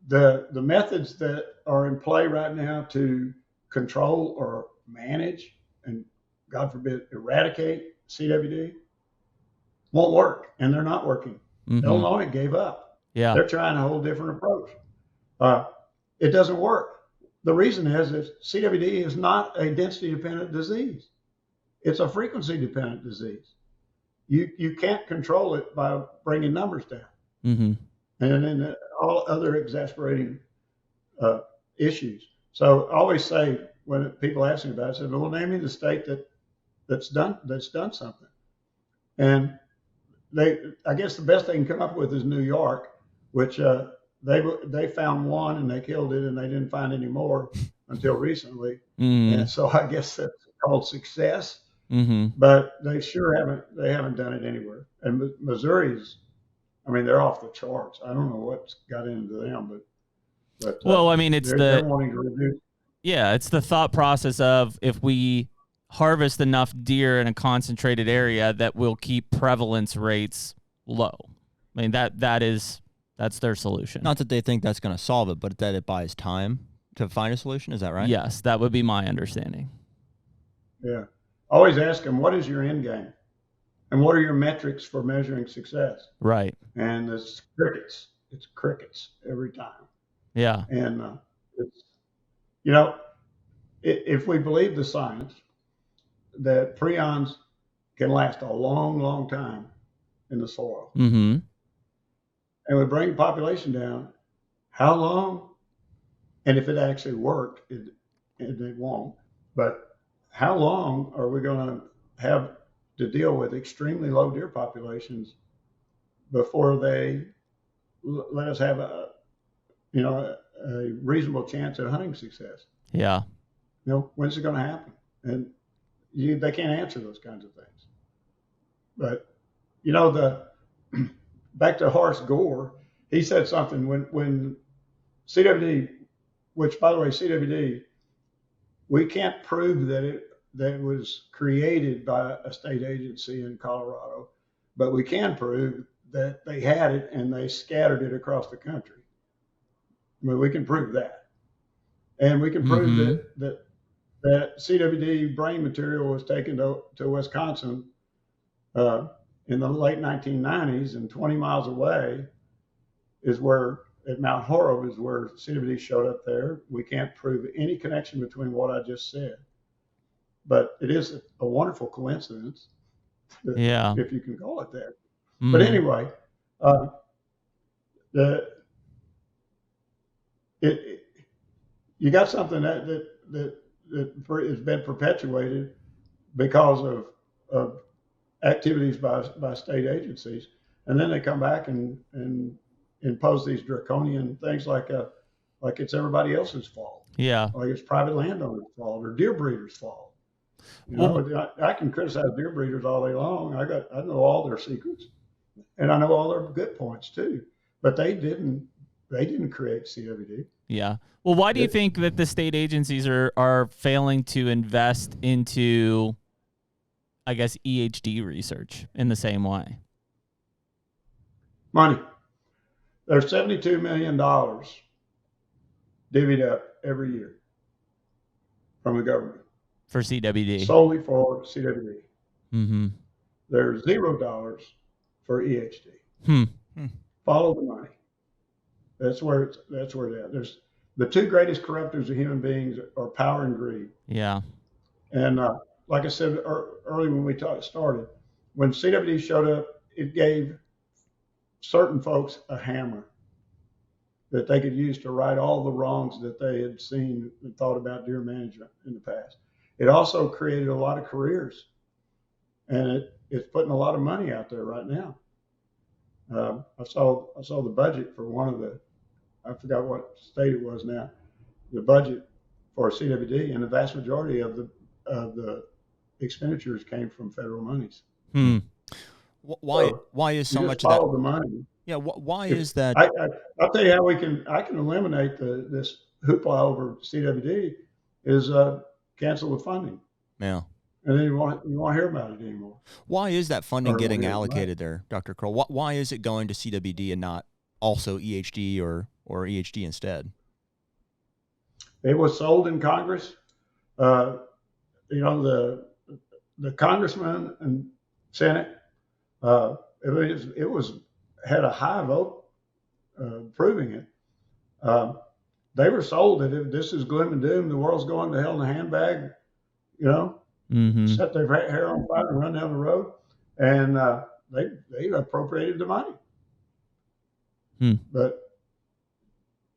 The methods that are in play right now to control or manage and, God forbid, eradicate CWD won't work, and they're not working. Illinois gave up. Yeah. They're trying a whole different approach. it doesn't work. The reason is that CWD is not a density-dependent disease. It's a frequency-dependent disease. You can't control it by bringing numbers down. Mm-hmm. And then all other exasperating issues. So I always say when people ask me about it, I say, well, name me the state that's done something. And I guess the best they can come up with is New York, which they found one and they killed it, and they didn't find any more until recently. Mm-hmm. And so I guess that's called success. Mm-hmm. But they haven't done it anywhere. And Missouri's, I mean, they're off the charts. I don't know what's got into them, but well, I mean, they're wanting to reduce. Yeah, it's the thought process of if we harvest enough deer in a concentrated area, that will keep prevalence rates low. I mean, that's their solution. Not that they think that's going to solve it, but that it buys time to find a solution. Is that right? Yes, that would be my understanding. Yeah. Always ask them, what is your end game? And what are your metrics for measuring success? Right. And it's crickets. It's crickets every time. Yeah. And it's, if we believe the science that prions can last a long, long time in the soil, Mm-hmm. and we bring the population down, how long? And if it actually worked, it won't. But how long are we going to have to deal with extremely low deer populations before they let us have a reasonable chance at hunting success? Yeah. When's it going to happen? And they can't answer those kinds of things. But back to Horace Gore, he said something when CWD, which by the way, CWD, we can't prove that it was created by a state agency in Colorado, but we can prove that they had it and they scattered it across the country. I mean, we can prove that. And we can prove Mm-hmm. that CWD brain material was taken to Wisconsin in the late 1990s, and 20 miles away is where, at Mount Horeb, is where CWD showed up there. We can't prove any connection between what I just said. But it is a wonderful coincidence, if you can call it that. Mm-hmm. But anyway, you got something that has been perpetuated because of activities by state agencies, and then they come back and impose these draconian things like it's everybody else's fault. Yeah, like it's private landowners' fault or deer breeders' fault. I can criticize deer breeders all day long. I know all their secrets, and I know all their good points too. But they didn't create CWD. Yeah. Well, why do you think that the state agencies are failing to invest into, I guess, EHD research in the same way? Money. There's $72 million divvied up every year from the government. For CWD. Solely for CWD. Mm-hmm. There's $0 for EHD. Follow the money. That's where it's at. There's the two greatest corruptors of human beings are power and greed. Yeah. And like I said earlier when we started, when CWD showed up, it gave certain folks a hammer that they could use to right all the wrongs that they had seen and thought about deer management in the past. It also created a lot of careers, and it's putting a lot of money out there right now. I saw the budget for one of the, I forgot what state it was now, the budget for CWD, and the vast majority of the expenditures came from federal monies. Why is so much of that? The money. Yeah. Why is that? I'll tell you how I can eliminate this hoopla over CWD is cancel the funding. Yeah. And then you won't hear about it anymore. Why is that funding getting allocated there, Dr. Kroll? Why is it going to CWD and not also EHD or EHD instead? It was sold in Congress. The congressman and Senate, it was had a high vote approving it. they were sold that if this is gloom and doom, the world's going to hell in a handbag, set their hair on fire and run down the road. And they appropriated the money. But,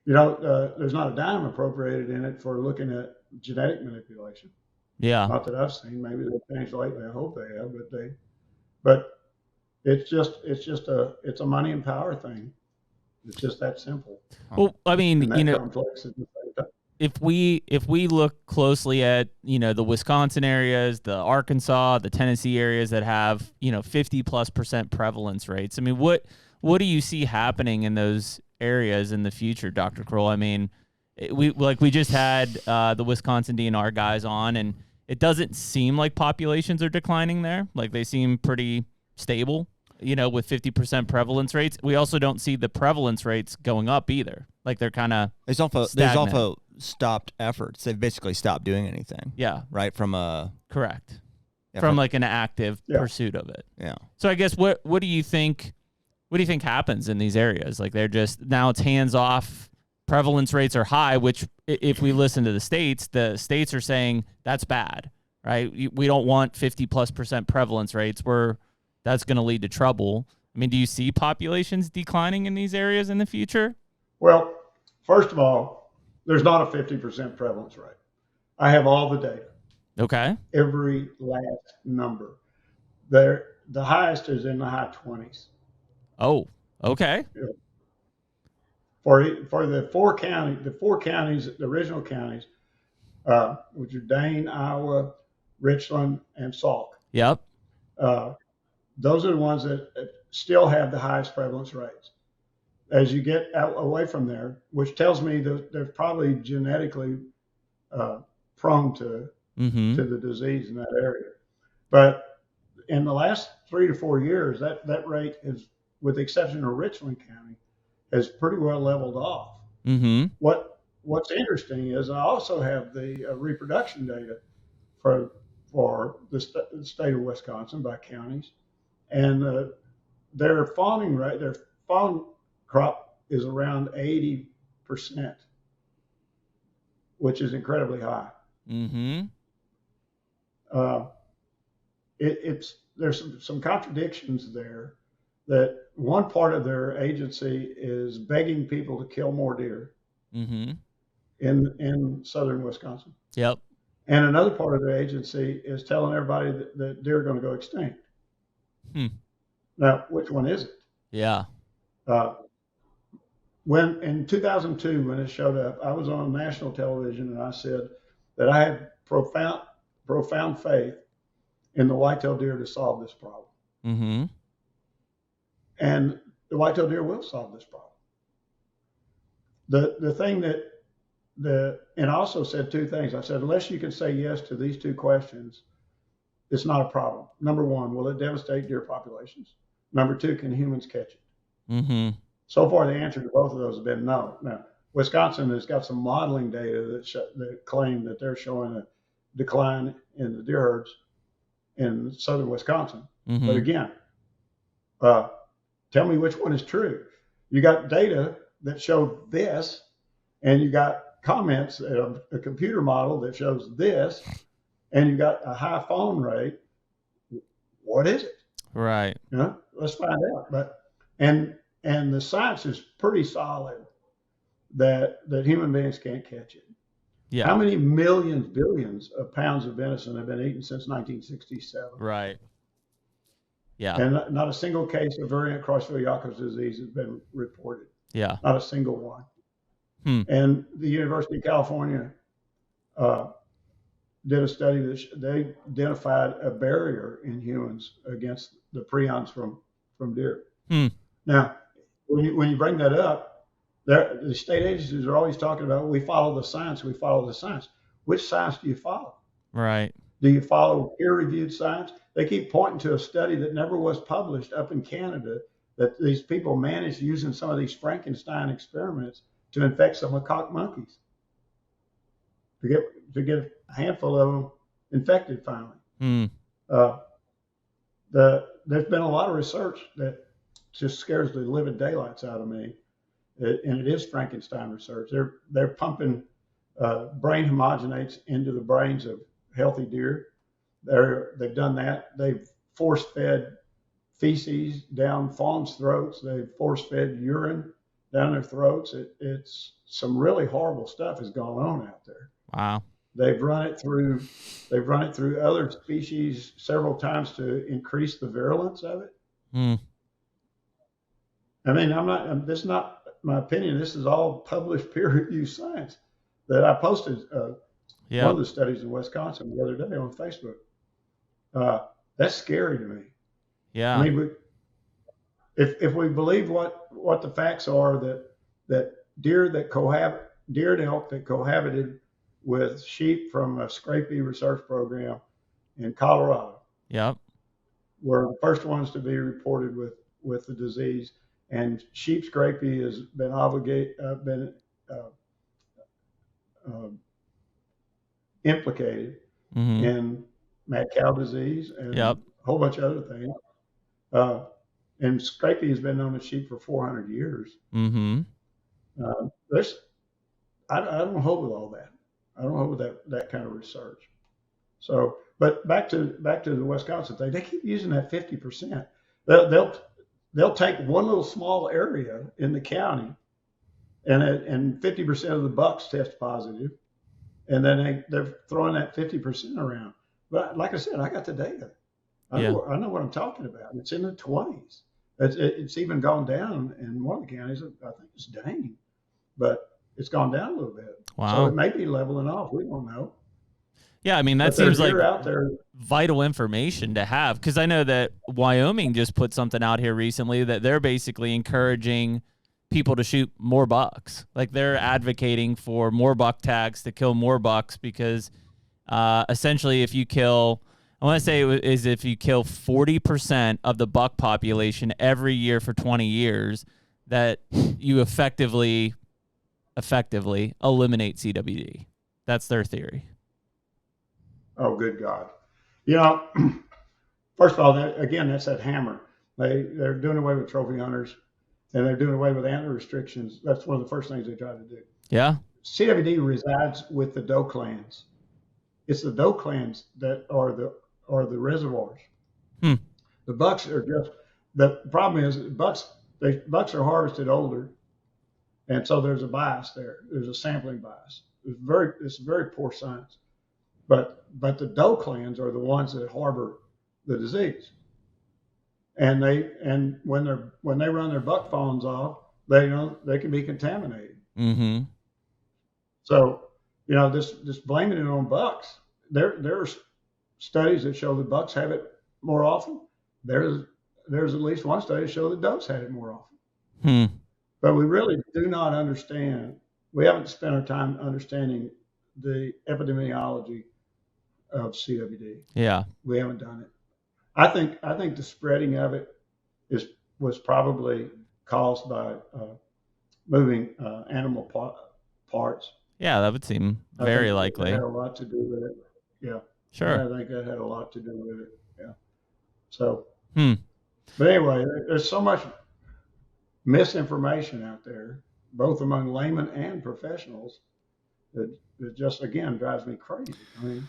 there's not a dime appropriated in it for looking at genetic manipulation. Yeah. Not that I've seen. Maybe they've changed lately. I hope they have. But it's a money and power thing. It's just that simple. Well, I mean, complex at the same time. If we look closely at, the Wisconsin areas, the Arkansas, the Tennessee areas that have, 50+% prevalence rates, I mean, what do you see happening in those areas in the future, Dr. Kroll? I mean, we just had the Wisconsin DNR guys on, and it doesn't seem like populations are declining there. Like, they seem pretty stable, with 50% prevalence rates. We also don't see the prevalence rates going up either. Like, they're kind of there's also stopped efforts. They've basically stopped doing anything. Yeah. Right. Correct. Yeah, from like an active pursuit of it. Yeah. So I guess what do you think happens in these areas? Like, they're just, now it's hands off, prevalence rates are high, which if we listen to the states are saying that's bad, right? We don't want 50+% prevalence rates. That's going to lead to trouble. I mean, do you see populations declining in these areas in the future? Well, first of all, there's not a 50% prevalence rate. I have all the data. Okay. Every last number. The highest is in the high 20s. Oh, okay. For the four counties, the original counties, which are Dane, Iowa, Richland, and Sauk. Yep. Those are the ones that still have the highest prevalence rates. As you get away from there, which tells me that they're probably genetically prone to the disease in that area. But in the last 3 to 4 years, that rate is, with the exception of Richland County, has pretty well leveled off. What's interesting is I also have the reproduction data for the state of Wisconsin by counties, and their fawning rate, their fawn crop is around 80%, which is incredibly high. There's some contradictions there. That one part of their agency is begging people to kill more deer in southern Wisconsin. Yep. And another part of their agency is telling everybody that deer are going to go extinct. Now, which one is it? Yeah. When in 2002, when it showed up, I was on national television and I said that I had profound faith in the whitetail deer to solve this problem. And the whitetail deer will solve this problem. The thing and I also said two things. I said, unless you can say yes to these two questions, it's not a problem. Number one, will it devastate deer populations? Number two, can humans catch it? So far, the answer to both of those has been no. Now, Wisconsin has got some modeling data that claim that they're showing a decline in the deer herds in southern Wisconsin. But again, tell me which one is true. You got data that show this, and you got comments, a computer model that shows this, and you got a high fawn rate. What is it? Right. Let's find out. But and the science is pretty solid that human beings can't catch it. Yeah. How many millions, billions of pounds of venison have been eaten since 1967? Right. Yeah. And not a single case of variant Creutzfeldt-Jakob disease has been reported. Yeah. Not a single one. And the University of California did a study that they identified a barrier in humans against the prions from deer. Now, when you bring that up, the state agencies are always talking about, we follow the science, we follow the science. Which science do you follow? Right. Do you follow peer-reviewed science? They keep pointing to a study that never was published up in Canada that these people managed using some of these Frankenstein experiments to infect some macaque monkeys to get a handful of them infected finally. There's been a lot of research that just scares the living daylights out of me and it is Frankenstein research. They're pumping brain homogenates into the brains of healthy deer. They've done that. They've force-fed feces down fawns' throats. They've force-fed urine down their throats. It's some really horrible stuff has gone on out there. Wow. They've run it through other species several times to increase the virulence of it. I mean, this is not my opinion. This is all published peer-reviewed science that I posted one of the studies in Wisconsin the other day on Facebook. That's scary to me. Yeah. I mean, if we believe what the facts are, that deer and elk that cohabited with sheep from a scrapie research program in Colorado, Yep. were the first ones to be reported with the disease, and sheep scrapie has been implicated in mad cow disease and a whole bunch of other things. And scrapie has been known in sheep for 400 years. I don't hold with all that. I don't hold with that kind of research. So, but back to the Wisconsin thing, they keep using that 50%. They'll take one little small area in the county, and 50% of the bucks test positive, and then they're throwing that 50% around. But like I said, I got the data. I know what I'm talking about. It's in the 20s. It's even gone down in one of the counties. I think it's Dane, but it's gone down a little bit. Wow. So it may be leveling off. We don't know. Yeah, I mean, that But there's seems like deer out there. vital information to have, because I know that Wyoming just put something out here recently that they're basically encouraging people to shoot more bucks. Like, they're advocating for more buck tags to kill more bucks, because essentially if you kill, I want to say if you kill 40% of the buck population every year for 20 years, that you effectively eliminate CWD. That's their theory. Oh, good God. You know, first of all, that's that hammer. They're doing away with trophy hunters, and they're doing away with antler restrictions. That's one of the first things they try to do. Yeah. CWD resides with the doe clans. It's the doe clans that are the reservoirs. The bucks are just, the problem is bucks are harvested older, and so there's a bias there. There's a sampling bias. It's very poor science. But the doe clans are the ones that harbor the disease, and when they run their buck fawns off, they can be contaminated. So just blaming it on bucks. There are studies that show that bucks have it more often. There's at least one study that shows that does had it more often. But we really do not understand. We haven't spent our time understanding the epidemiology of CWD. Yeah, we haven't done it. I think the spreading of it was probably caused by moving animal parts. Yeah, that would seem very likely. That had a lot to do with it. Yeah, sure. I think that had a lot to do with it. Yeah. So, but anyway, there's so much misinformation out there, both among laymen and professionals, that just again drives me crazy. I mean,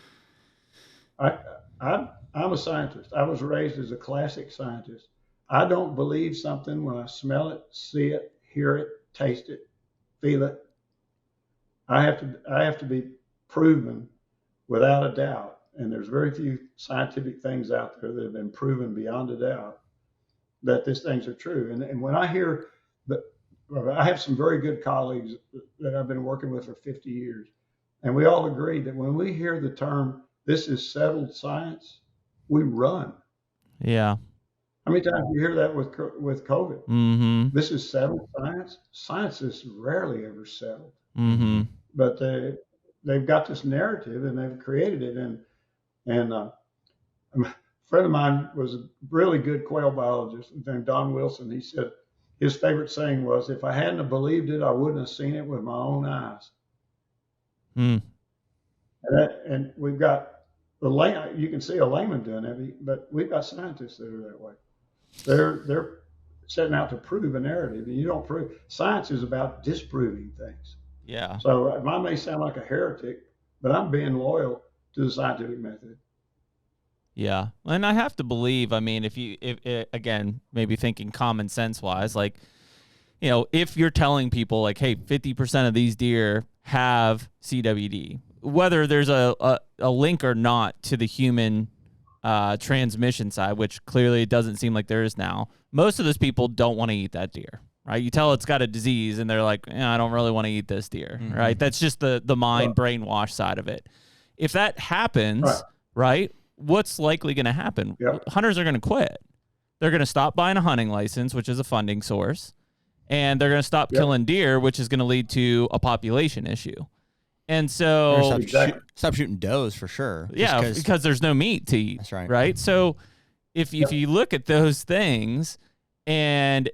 I'm a scientist. I was raised as a classic scientist. I don't believe something when I smell it, see it, hear it, taste it, feel it. I have to be proven without a doubt. And there's very few scientific things out there that have been proven beyond a doubt that these things are true. And when I hear that, I have some very good colleagues that I've been working with for 50 years, and we all agree that when we hear the term, this is settled science, we run. Yeah. How many times do you hear that with COVID? This is settled science. Science is rarely ever settled. But they've got this narrative, and they've created it. And a friend of mine was a really good quail biologist named Don Wilson. He said his favorite saying was, "If I hadn't have believed it, I wouldn't have seen it with my own eyes." And we've got you can see a layman doing that, but we've got scientists that are that way. setting out to prove a narrative, and you don't prove. Science is about disproving things. Yeah. So I may sound like a heretic, but I'm being loyal to the scientific method. Yeah. And I have to believe, I mean, if again, maybe thinking common sense wise, like, you know, if you're telling people like, hey, 50% of these deer have CWD, whether there's a link or not to the human transmission side, which clearly it doesn't seem like there is now, most of those people don't want to eat that deer, right? You tell it's got a disease and they're like, I don't really want to eat this deer, right? That's just the mind brainwash side of it. If that happens, right, what's likely going to happen? Yep. Hunters are going to quit. They're going to stop buying a hunting license, which is a funding source, and they're going to stop killing deer, which is going to lead to a population issue. And so stop shooting does for sure. Yeah, because there's no meat to eat. That's right. Right. So if you look at those things and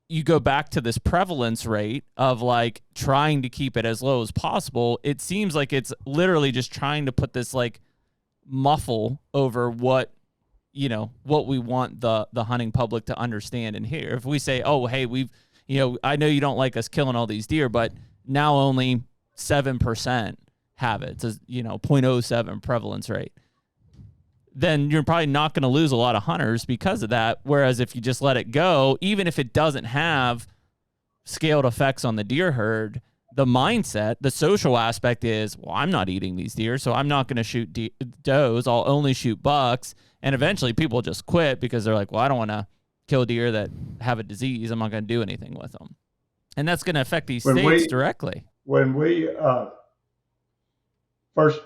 you go back to this prevalence rate of like trying to keep it as low as possible, it seems like it's literally just trying to put this like muffle over what we want the hunting public to understand and hear. If we say, oh, hey, I know you don't like us killing all these deer, but now only 7% have it. It's a 0.07 prevalence rate. Then you're probably not going to lose a lot of hunters because of that. Whereas if you just let it go, even if it doesn't have scaled effects on the deer herd, the mindset, the social aspect is, well, I'm not eating these deer, so I'm not going to shoot does. I'll only shoot bucks. And eventually people just quit because they're like, well, I don't want to kill deer that have a disease. I'm not going to do anything with them. And that's going to affect these states directly. When we first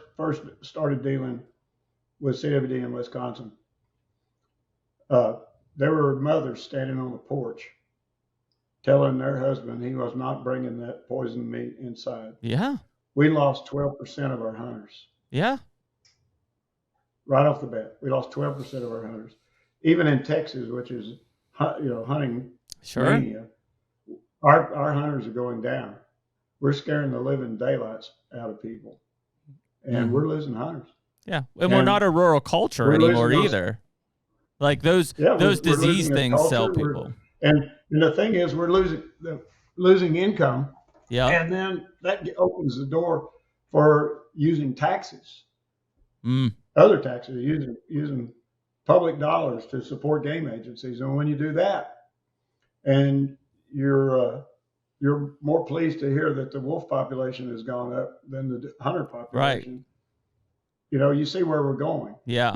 started dealing with CWD in Wisconsin, there were mothers standing on the porch telling their husband he was not bringing that poisoned meat inside. Yeah. We lost 12% of our hunters. Yeah. Right off the bat, we lost 12% of our hunters. Even in Texas, which is hunting mania, our hunters are going down. We're scaring the living daylights out of people, and we're losing hunters. Yeah, and we're not a rural culture anymore either. Like those disease things sell people. And the thing is, we're losing income. Yeah, and then that opens the door for using taxes. Other taxes, using public dollars to support game agencies. And when you do that, and you're more pleased to hear that the wolf population has gone up than the hunter population. Right. You see where we're going. Yeah.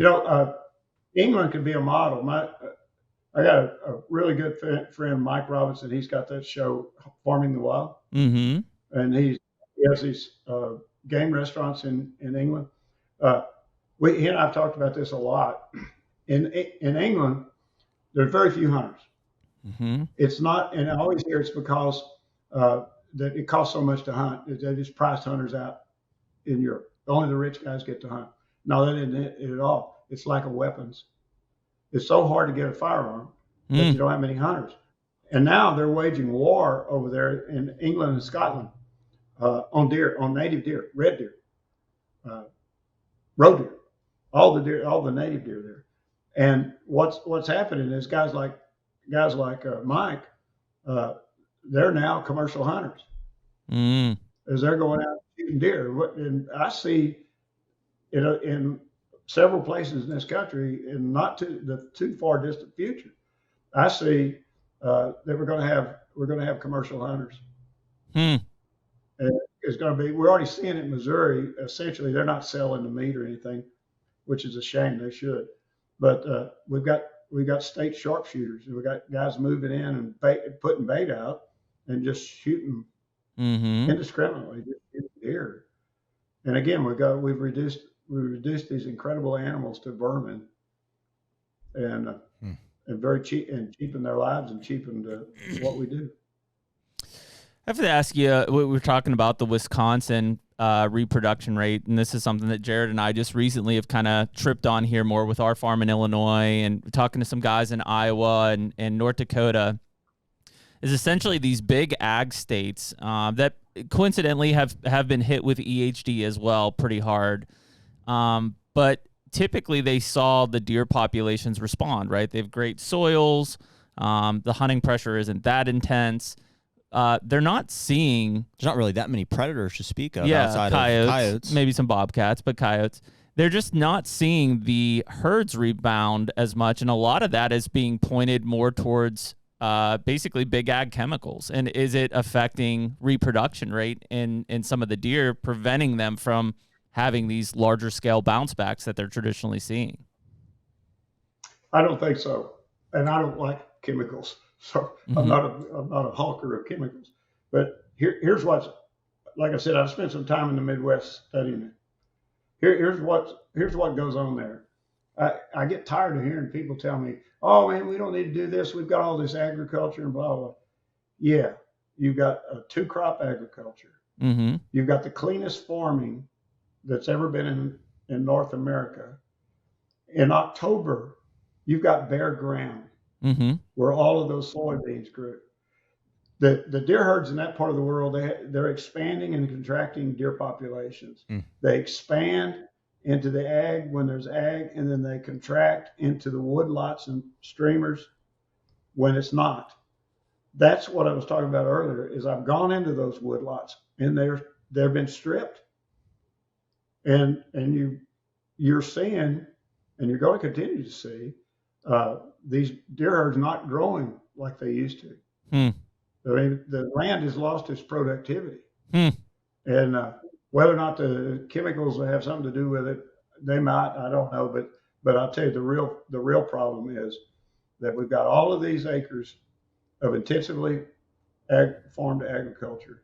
England could be a model. I got a really good friend, Mike Robinson. He's got that show, Farming the Wild. Mm-hmm. And he has these game restaurants in England. He and I've talked about this a lot. In England, there's very few hunters. Mm-hmm. It's not, and I always hear it's because that it costs so much to hunt. They just priced hunters out in Europe. Only the rich guys get to hunt. No, that isn't it at all. It's lack of weapons. It's so hard to get a firearm that you don't have many hunters. And now they're waging war over there in England and Scotland on deer, on native deer, red deer, roe deer, all the native deer there. And what's happening is guys like Mike, they're now commercial hunters as they're going out shooting deer. And I see in several places in this country, and not too far distant future, I see that we're going to have commercial hunters. And it's going to be. We're already seeing it in Missouri. Essentially, they're not selling the meat or anything, which is a shame. They should. But we've got state sharpshooters. We've got guys moving in and putting bait out and just shooting indiscriminately, just shooting deer. And again, we've reduced these incredible animals to vermin, and very cheap, and cheapen their lives and cheapen what we do. I have to ask you, we were talking about the Wisconsin reproduction rate, and this is something that Jared and I just recently have kind of tripped on here more with our farm in Illinois, and talking to some guys in Iowa and North Dakota, is essentially these big ag states that coincidentally have been hit with EHD as well pretty hard. But typically they saw the deer populations respond, right? They have great soils. The hunting pressure isn't that intense. They're not seeing. There's not really that many predators to speak of Yeah, outside coyotes, of coyotes. maybe some bobcats, but coyotes. They're just not seeing the herds rebound as much, and a lot of that is being pointed more towards basically big ag chemicals. And is it affecting reproduction rate in some of the deer, preventing them from having these larger scale bounce backs that they're traditionally seeing? I don't think so, and I don't like chemicals, so I'm not a hawker of chemicals. But here's what's, like I said, I've spent some time in the Midwest studying it. Here's what goes on there. I get tired of hearing people tell me, "Oh man, we don't need to do this. We've got all this agriculture and blah blah." Yeah, you've got a 2-crop agriculture. Mm-hmm. You've got the cleanest farming that's ever been in North America. In October, you've got bare ground where all of those soybeans grew. The deer herds in that part of the world, they're expanding and contracting deer populations. They expand into the ag when there's ag, and then they contract into the woodlots and streamers when it's not. That's what I was talking about earlier. Is I've gone into those woodlots and they've been stripped, and you're seeing, and you're going to continue to see these deer herds not growing like they used to. I mean, the land has lost its productivity, and whether or not the chemicals have something to do with it, they might. I don't know, but I'll tell you the real problem is that we've got all of these acres of intensively farmed agriculture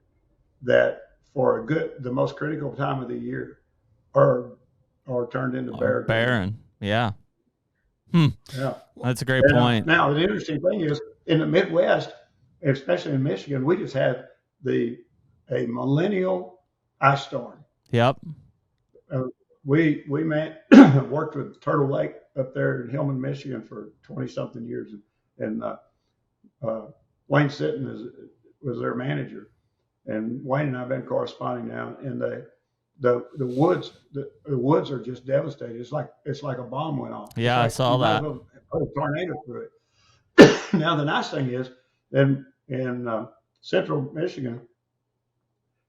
that, for the most critical time of the year, are turned into barren. Yeah. Yeah, that's a great point. Now the interesting thing is, in the Midwest, especially in Michigan, we just had a millennial ice storm. Yep. We worked with Turtle Lake up there in Hillman, Michigan for 20-something years, and Wayne Sitton was their manager, and Wayne and I have been corresponding now, and the woods are just devastated. It's like a bomb went off. Yeah, I saw that. Put a tornado through it. Now the nice thing is, in central Michigan,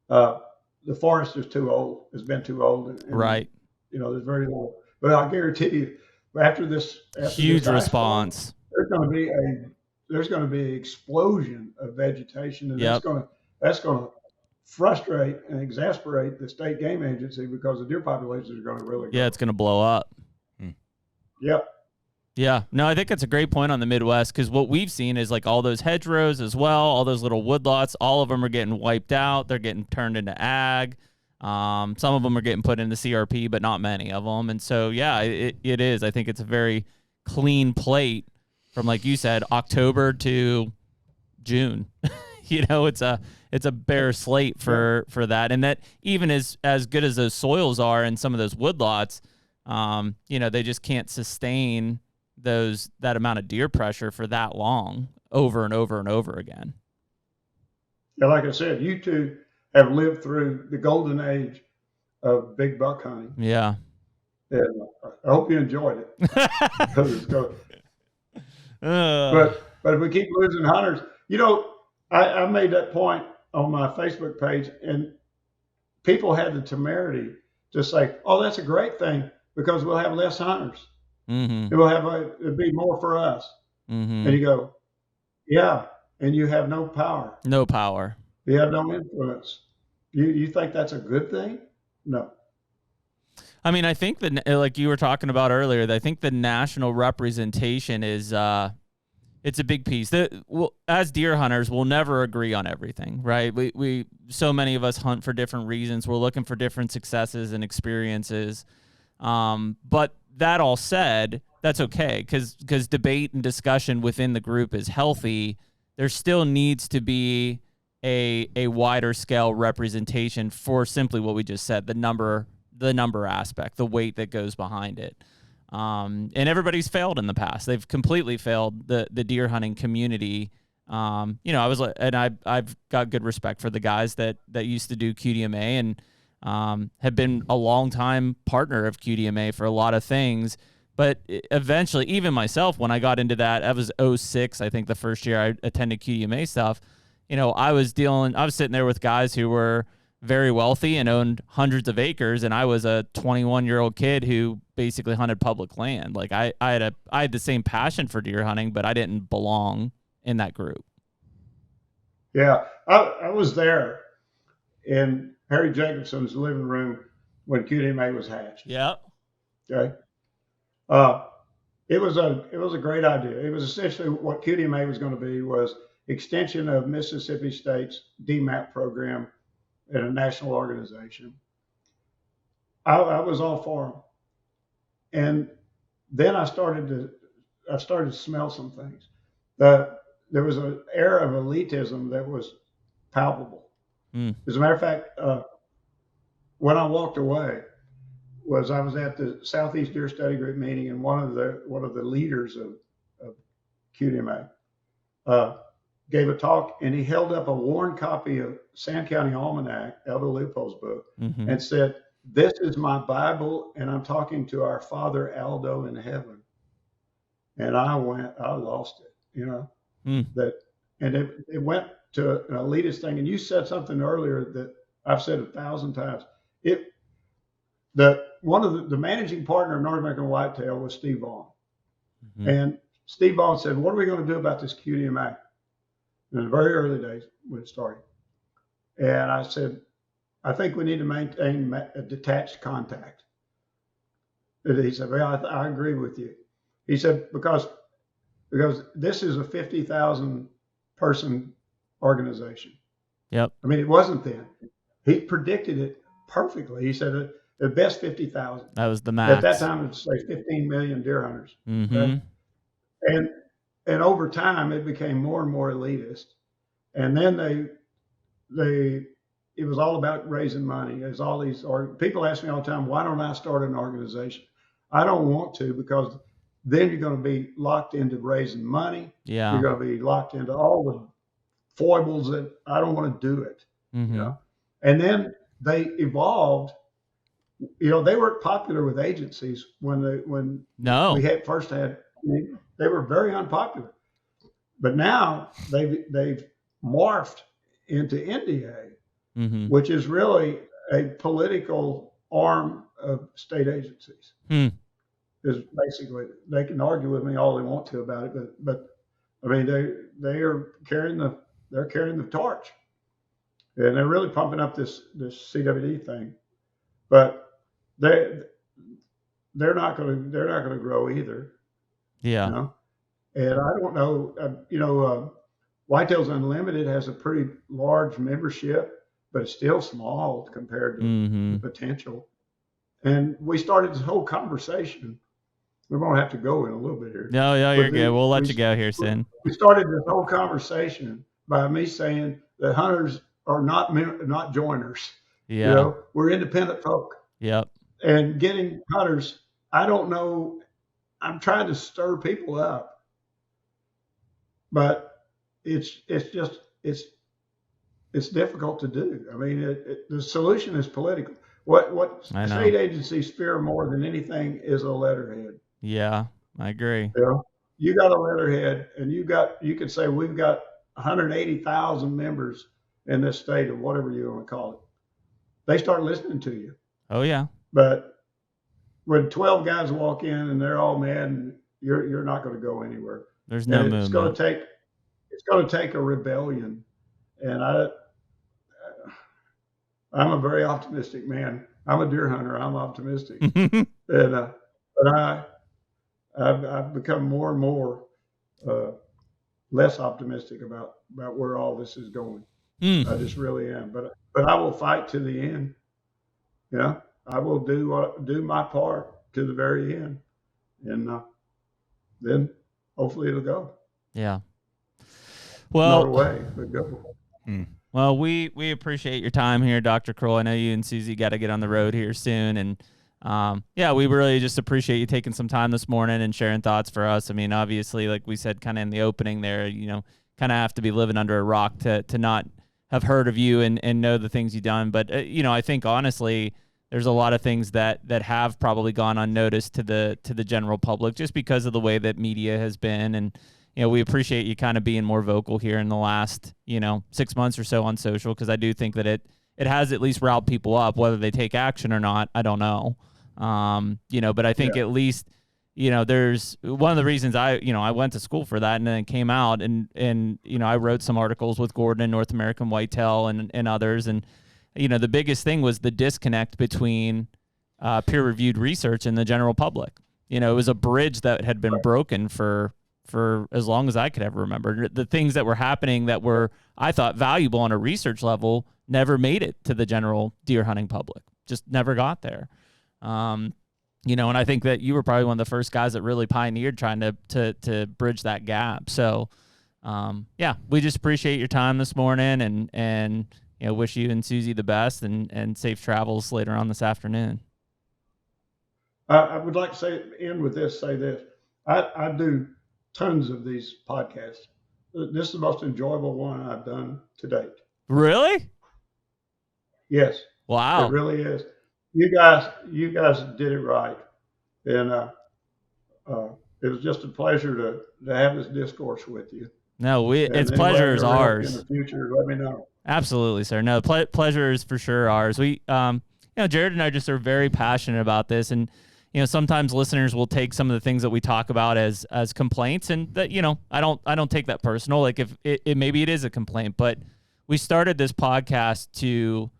the forest is too old. It's been too old. And, right. There's very little. But I guarantee you, after this huge response, there's going to be an explosion of vegetation, and that's going to frustrate and exasperate the state game agency, because the deer populations are going to really grow. Yeah, it's going to blow up. Yep. Yeah, no, I think that's a great point on the Midwest, because what we've seen is like all those hedgerows as well, all those little woodlots, all of them are getting wiped out. They're getting turned into ag. Some of them are getting put into CRP, but not many of them. And so, yeah, it is. I think it's a very clean plate from, like you said, October to June. It's a bare slate for that. And that even as good as those soils are in some of those woodlots, they just can't sustain that amount of deer pressure for that long over and over and over again. Yeah, like I said, you two have lived through the golden age of big buck hunting. Yeah. And I hope you enjoyed it. Because it's going. But if we keep losing hunters, I made that point on my Facebook page, and people had the temerity to say, "Oh, that's a great thing, because we'll have less hunters. It'll be more for us." And you go, "Yeah," and you have no power. No power. You have no influence. You think that's a good thing? No. I mean, I think that, like you were talking about earlier, I think the national representation is it's a big piece. As deer hunters, we'll never agree on everything, right? We so many of us hunt for different reasons. We're looking for different successes and experiences. But that all said, that's okay, because debate and discussion within the group is healthy. There still needs to be a wider scale representation for simply what we just said, the number aspect, the weight that goes behind it. And everybody's failed in the past. They've completely failed the deer hunting community. I've got good respect for the guys that used to do QDMA and have been a long time partner of QDMA for a lot of things. But eventually, even myself, when I got into that was 06, I think the first year I attended QDMA stuff, I was sitting there with guys who were very wealthy and owned hundreds of acres, and I was a 21-year-old kid who basically hunted public land. Like I had the same passion for deer hunting, but I didn't belong in that group. Yeah, I was there in Harry Jacobson's living room when QDMA was hatched. Yeah. Okay. It was a great idea. It was essentially what QDMA was going to be was extension of Mississippi State's DMAP program in a national organization. I was all for them, and then I started to smell some things. There was an era of elitism that was palpable. As a matter of fact, when I walked away, I was at the Southeast Deer Study Group meeting, and one of the leaders of QDMA gave a talk, and he held up a worn copy of Sand County Almanac, Elder Leopold's book, and said, "This is my Bible, and I'm talking to our Father Aldo in heaven." And I lost it, and it went to an elitist thing. And you said something earlier that I've said 1,000 times. One of the managing partner of North American Whitetail was Steve Vaughn. And Steve Vaughn said, "What are we going to do about this QDMA?" In the very early days when it started. And I said, "I think we need to maintain a detached contact." And he said, "Well, I agree with you." He said, because this is a 50,000 person organization. Yep. I mean, it wasn't then. He predicted it perfectly. He said the best 50,000. That was the max. At that time, it was like 15 million deer hunters. Mm-hmm. Okay? And over time, it became more and more elitist. And then it was all about raising money. There's all these, people ask me all the time, "Why don't I start an organization?" I don't want to, because then you're going to be locked into raising money. Yeah. You're going to be locked into all the foibles that I don't want to do it. And then they evolved. They weren't popular with agencies when we first had. They were very unpopular, but now they've morphed into NDA, which is really a political arm of state agencies. Is basically, they can argue with me all they want to about it, but I mean they are carrying the torch, and they're really pumping up this CWD thing, but they're not going to grow either. Yeah. And I don't know, Whitetails Unlimited has a pretty large membership, but it's still small compared to the potential. And we started this whole conversation. We're going to have to go in a little bit here. No, you're good. We'll let you go here soon. We started this whole conversation by me saying that hunters are not joiners. Yeah. We're independent folk. Yep. And getting hunters, I don't know. I'm trying to stir people up, but it's difficult to do. I mean, the solution is political. What state agencies fear more than anything is a letterhead. Yeah, I agree. You got a letterhead, and you could say we've got 180,000 members in this state, or whatever you want to call it. They start listening to you. Oh yeah. But when 12 guys walk in and they're all mad, and you're not going to go anywhere. There's no movement. It's going to take a rebellion, and I'm a very optimistic man. I'm a deer hunter. I'm optimistic, but I've become more and more less optimistic about where all this is going. I just really am. But I will fight to the end. I will do my part to the very end, and then hopefully it'll go. Yeah. Well, not away, but go. Well, we appreciate your time here, Dr. Kroll. I know you and Susie got to get on the road here soon, and we really just appreciate you taking some time this morning and sharing thoughts for us. I mean, obviously, like we said, kind of in the opening there, kind of have to be living under a rock to not have heard of you and know the things you've done. But I think honestly, there's a lot of things that have probably gone unnoticed to the general public just because of the way that media has been. And, we appreciate you kind of being more vocal here in the last, 6 months or so on social, because I do think that it has at least riled people up. Whether they take action or not, I don't know. But I think at least, there's one of the reasons I went to school for that and then came out and I wrote some articles with Gordon and North American Whitetail and others. And, the biggest thing was the disconnect between peer-reviewed research and the general public. It was a bridge that had been broken for as long as I could ever remember. The things that were happening that were, I thought, valuable on a research level never made it to the general deer hunting public. Just never got there. And I think that you were probably one of the first guys that really pioneered trying to bridge that gap. So, we just appreciate your time this morning and wish you and Susie the best and safe travels later on this afternoon. I would like to end with this. I do tons of these podcasts. This is the most enjoyable one I've done to date. Really? Yes. Wow. It really is. You guys did it right. And it was just a pleasure to have this discourse with you. No, it's pleasure is ours. In the future, let me know. Absolutely, sir. No, pleasure is for sure ours. We, Jared and I just are very passionate about this, and sometimes listeners will take some of the things that we talk about as complaints, and that I don't take that personal. Like if it maybe it is a complaint, but we started this podcast to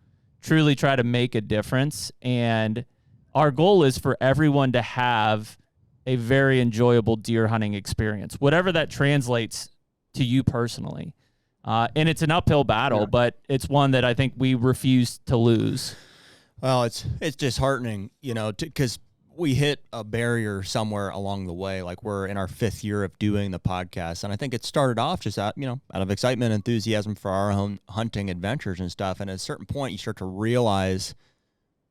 truly try to make a difference, and our goal is for everyone to have a very enjoyable deer hunting experience, whatever that translates to you personally. And it's an uphill battle, but it's one that I think we refuse to lose. Well, it's disheartening, because we hit a barrier somewhere along the way. Like we're in our 5th year of doing the podcast, and I think it started off just out of excitement, enthusiasm for our own hunting adventures and stuff. And at a certain point, you start to realize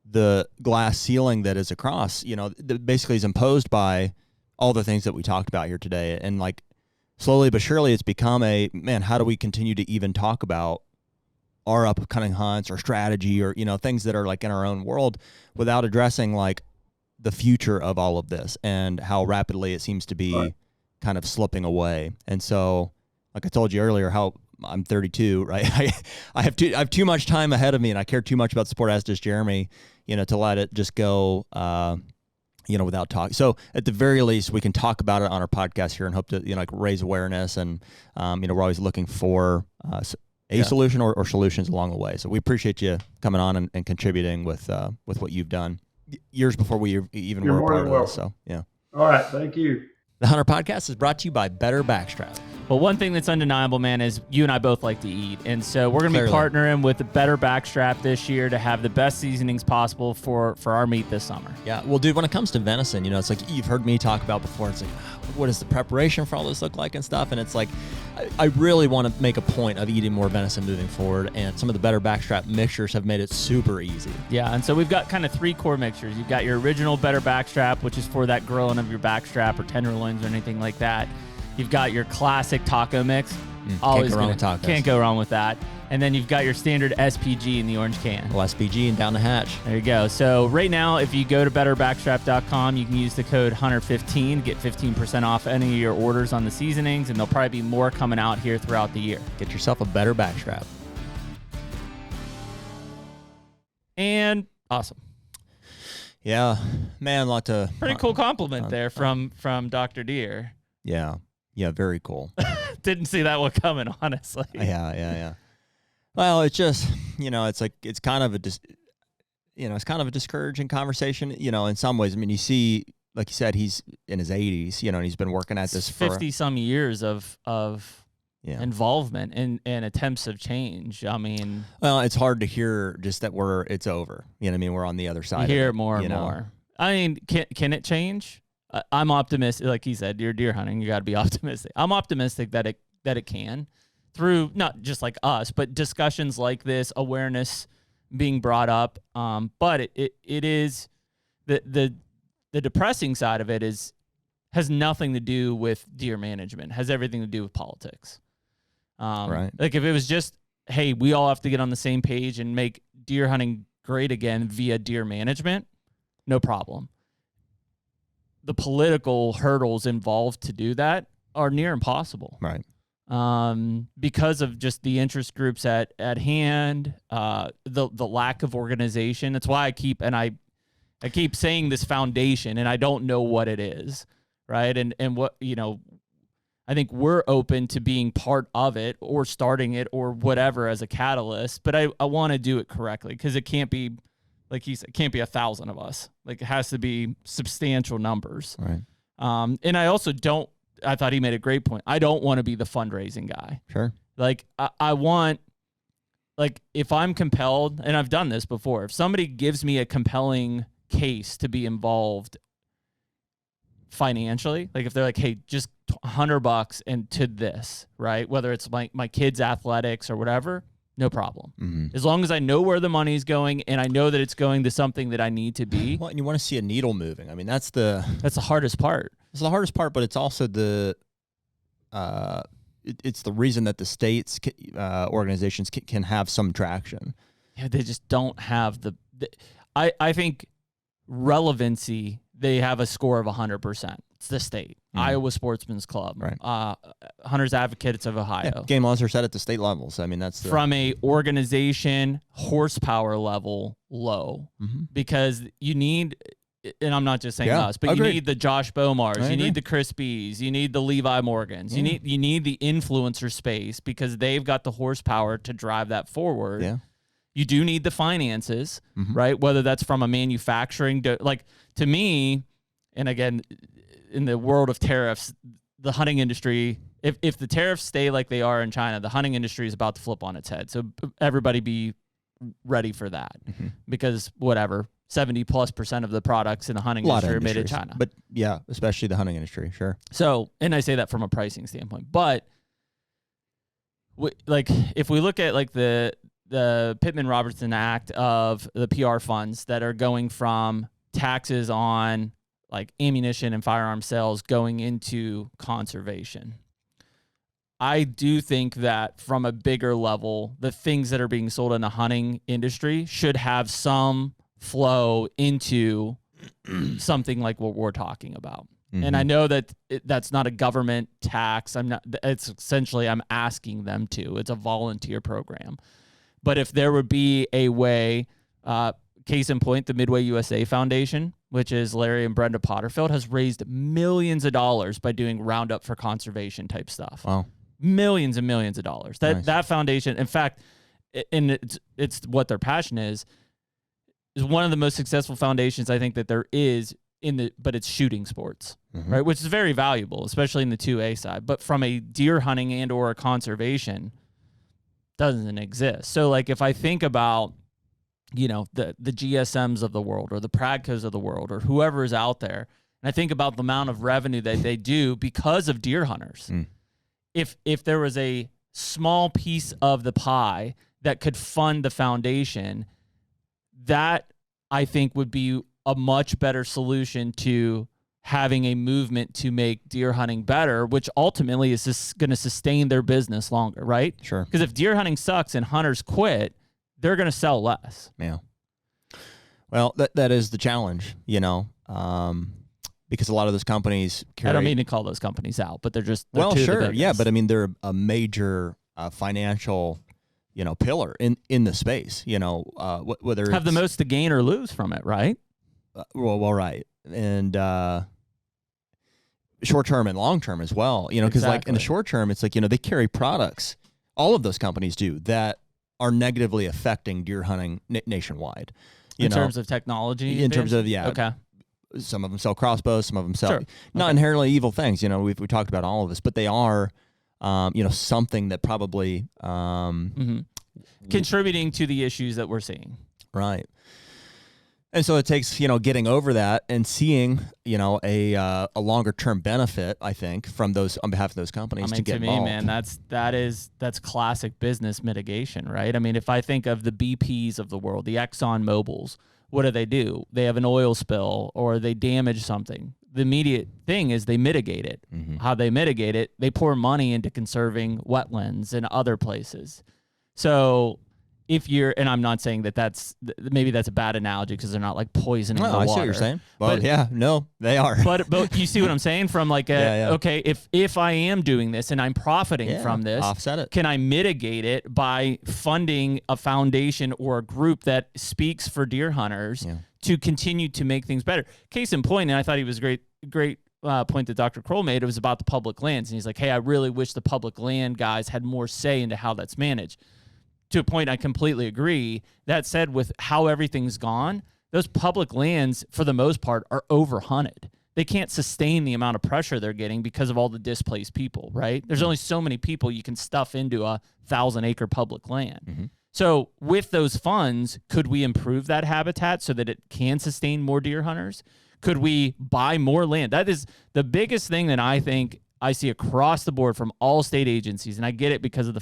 the glass ceiling that is across, that basically is imposed by all the things that we talked about here today. And like slowly but surely, it's become how do we continue to even talk about our upcoming hunts or strategy or, things that are like in our own world without addressing like the future of all of this and how rapidly it seems to be kind of slipping away. And so, like I told you earlier, how I'm 32, right? I have too much time ahead of me, and I care too much about the sport, as does Jeremy, to let it just go, without talking. So at the very least, we can talk about it on our podcast here and hope to, raise awareness. And, we're always looking for a solution or solutions along the way. So we appreciate you coming on and contributing with what you've done years before we even were a part of this. So, yeah. All right. Thank you. The HUNTR Podcast is brought to you by Better Backstrap. Well, one thing that's undeniable, man, is you and I both like to eat. And so we're going to be partnering with the Better Backstrap this year to have the best seasonings possible for our meat this summer. Yeah. Well, dude, when it comes to venison, it's like you've heard me talk about before. It's like, what does the preparation for all this look like and stuff? And it's like, I really want to make a point of eating more venison moving forward. And some of the Better Backstrap mixtures have made it super easy. Yeah. And so we've got kind of 3 core mixtures. You've got your original Better Backstrap, which is for that grilling of your backstrap or tenderloins or anything like that. You've got your classic taco mix. Can't go wrong with tacos. Can't go wrong with that. And then you've got your standard SPG in the orange can. Well, SPG and down the hatch. There you go. So right now, if you go to betterbackstrap.com, you can use the code HUNTR15, get 15% off any of your orders on the seasonings, and there'll probably be more coming out here throughout the year. Get yourself a Better Backstrap. And awesome. Yeah, man, pretty cool compliment there from Dr. Deer. Yeah, very cool. Didn't see that one coming, honestly. Yeah. Well, it's just, it's kind of a discouraging conversation, in some ways. I mean, you see, like you said, he's in his 80s, and he's been working at this for 50 some years of involvement and attempts of change. I mean, well, it's hard to hear just that it's over. We're on the other side. You hear it more and more. I mean, can it change? I'm optimistic. Like he said, you're deer hunting. You got to be optimistic. I'm optimistic that it can, through not just like us, but discussions like this, awareness being brought up. But it is the depressing side of it has nothing to do with deer management. Has everything to do with politics. Right. Like if it was just, hey, we all have to get on the same page and make deer hunting great again via deer management, no problem. The political hurdles involved to do that are near impossible. Right. Because of just the interest groups at hand, the lack of organization. That's why I keep saying this foundation, and I don't know what it is, right? And what, I think we're open to being part of it or starting it or whatever as a catalyst, but I want to do it correctly, because it can't be, like he said, it can't be 1,000 of us. Like, it has to be substantial numbers. Right. And I also don't, I thought he made a great point. I don't want to be the fundraising guy. Sure. Like, I want, like, if I'm compelled, and I've done this before, if somebody gives me a compelling case to be involved financially, like if they're like, hey, just $100 and to this, right? Whether it's my kids' athletics or whatever, no problem. Mm-hmm. As long as I know where the money's going and I know that it's going to something that I need to be. Well, and you want to see a needle moving. I mean, that's the hardest part. It's the hardest part, but it's also it's the reason that the states organizations can have some traction. Yeah, they just don't have I think relevancy, they have a score of 100%. It's the state. Iowa Sportsman's Club. Right. Hunters Advocates of Ohio. Yeah, game laws are set at the state levels. I mean, that's from a organization horsepower level low, because you need, and I'm not just saying us, but you need the Josh Bomars, you need the Chris B's, you need the Levi Morgans, you need the influencer space, because they've got the horsepower to drive that forward. Yeah. You do need the finances, right? Whether that's from a manufacturing, to me, and again, in the world of tariffs, the hunting industry, if the tariffs stay like they are in China, the hunting industry is about to flip on its head. So everybody be ready for that, because whatever, 70+% of the products in the hunting industry are made in China. But yeah, especially the hunting industry, sure. So, and I say that from a pricing standpoint, but like if we look at like the Pittman-Robertson Act of the PR funds that are going from taxes on like ammunition and firearm sales going into conservation, I do think that from a bigger level, the things that are being sold in the hunting industry should have some flow into something like what we're talking about. And I know that that's not a government tax. It's essentially, I'm asking them to. It's a volunteer program. But if there would be a way, case in point, the Midway USA Foundation, which is Larry and Brenda Potterfield, has raised millions of dollars by doing Roundup for conservation type stuff. Wow. Millions and millions of dollars. That foundation, in fact, and it's what their passion is one of the most successful foundations I think that there is but it's shooting sports, right? Which is very valuable, especially in the 2A side. But from a deer hunting and or a conservation, doesn't exist. So like if I think about, the GSMs of the world or the Pradcos of the world or whoever is out there, and I think about the amount of revenue that they do because of deer hunters. If there was a small piece of the pie that could fund the foundation, that I think would be a much better solution to having a movement to make deer hunting better, which ultimately is just going to sustain their business longer, right? Sure. Because if deer hunting sucks and hunters quit, they're going to sell less. Yeah. Well, that is the challenge, because a lot of those companies I don't mean to call those companies out, but they're sure. Yeah, but I mean, they're a major financial, pillar in the space, whether have the most to gain or lose from it, right? Right. And short term and long term as well, because like in the short term, it's like, they carry products, all of those companies do, that are negatively affecting deer hunting nationwide. In terms of technology? In terms of, Okay. Some of them sell crossbows, some of them sell not inherently evil things. We talked about all of this, but they are, something that probably contributing to the issues that we're seeing. Right. And so it takes, getting over that and seeing, a longer term benefit, I think, from those on behalf of those companies to get involved. To me, man, that's classic business mitigation, right? I mean, if I think of the BPs of the world, the Exxon Mobils, what do? They have an oil spill or they damage something. The immediate thing is they mitigate it. How they mitigate it, they pour money into conserving wetlands and other places. So if you're, and I'm not saying that maybe that's a bad analogy because they're not like poisoning the water. I see what you're saying. Well, yeah, no, they are. But you see what I'm saying from like, okay, if I am doing this and I'm profiting from this, offset it. Can I mitigate it by funding a foundation or a group that speaks for deer hunters to continue to make things better? Case in point, and I thought he was great point that Dr. Kroll made, it was about the public lands. And he's like, hey, I really wish the public land guys had more say into how that's managed. To a point, I completely agree. That said, with how everything's gone, those public lands, for the most part, are overhunted. They can't sustain the amount of pressure they're getting because of all the displaced people, right? There's only so many people you can stuff into a 1,000-acre public land. Mm-hmm. So with those funds, could we improve that habitat so that it can sustain more deer hunters? Could we buy more land? That is the biggest thing that I think I see across the board from all state agencies, and I get it because of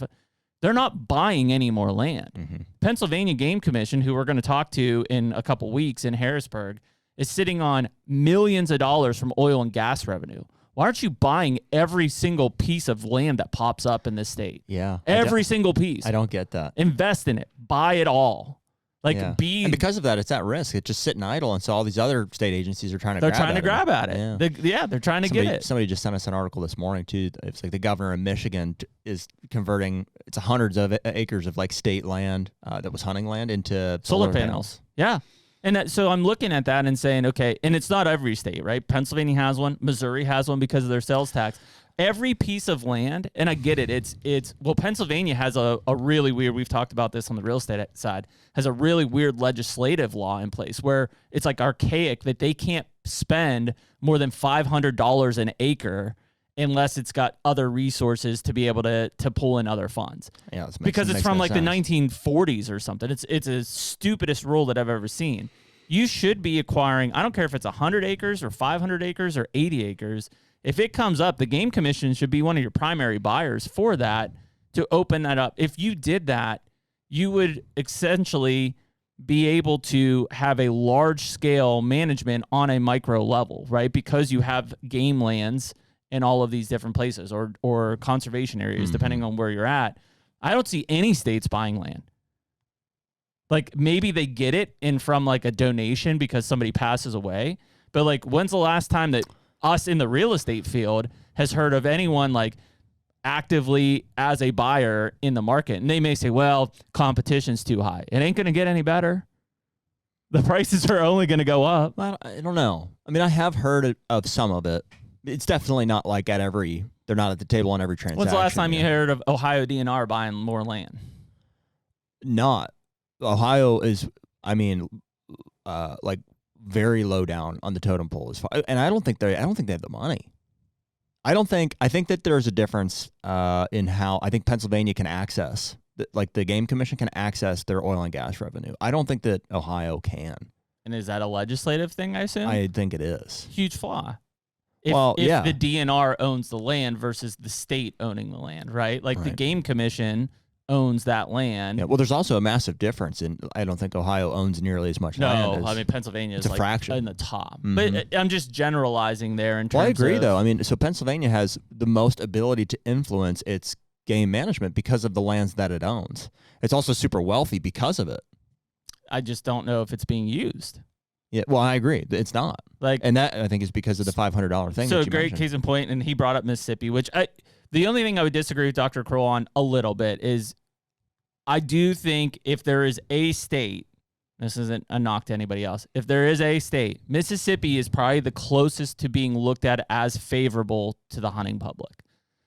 they're not buying any more land. Mm-hmm. Pennsylvania Game Commission, who we're going to talk to in a couple weeks in Harrisburg, is sitting on millions of dollars from oil and gas revenue. Why aren't you buying every single piece of land that pops up in this state? Yeah. Every single piece. I don't get that. Invest in it. Buy it all. And because of that, it's at risk. It's just sitting idle, and so all these other state agencies are trying to grab at it. They're trying to get it. Somebody just sent us an article this morning, too. It's like the governor of Michigan is converting, it's hundreds of acres of like state land that was hunting land into solar panels. Yeah. And so I'm looking at that and saying, okay, and it's not every state, right? Pennsylvania has one. Missouri has one because of their sales tax. Every piece of land, and I get it, well, Pennsylvania has a really weird, we've talked about this on the real estate side, has a really weird legislative law in place where it's like archaic that they can't spend more than $500 an acre unless it's got other resources to be able to pull in other funds. Yeah, because it's from like the 1940s or something. It's the stupidest rule that I've ever seen. You should be acquiring, I don't care if it's 100 acres or 500 acres or 80 acres. If it comes up, the Game Commission should be one of your primary buyers for that to open that up. If you did that, you would essentially be able to have a large-scale management on a micro level, right? Because you have game lands in all of these different places or conservation areas, depending on where you're at. I don't see any states buying land. Like, maybe they get it in from, like, a donation because somebody passes away. But, like, when's the last time that us in the real estate field has heard of anyone like actively as a buyer in the market? And they may say, well, competition's too high. It ain't going to get any better. The prices are only going to go up. I don't know. I mean, I have heard of some of it. It's definitely not like they're not at the table on every transaction. When's the last time you heard of Ohio DNR buying more land? Not. Ohio is, like, very low down on the totem pole, and I don't think they have the money. I think that there's a difference in how I think Pennsylvania can access, like the Game Commission can access their oil and gas revenue. I don't think that Ohio can. And is that a legislative thing? I assume. I think it is. Huge flaw. If the DNR owns the land versus the state owning the land, right? Like the Game Commission owns that land. Yeah, well, there's also a massive difference in. I don't think Ohio owns nearly as much land. No, I mean Pennsylvania is a fraction in the top. Mm-hmm. But I'm just generalizing there in terms. Well, I agree though. I mean, so Pennsylvania has the most ability to influence its game management because of the lands that it owns. It's also super wealthy because of it. I just don't know if it's being used. Yeah, well, I agree. It's not. And that I think is because of the $500 thing. So that you great mentioned. Case in point, and he brought up Mississippi, which the only thing I would disagree with Dr. Kroll on a little bit is I do think if there is a state, this isn't a knock to anybody else, if there is a state, Mississippi is probably the closest to being looked at as favorable to the hunting public.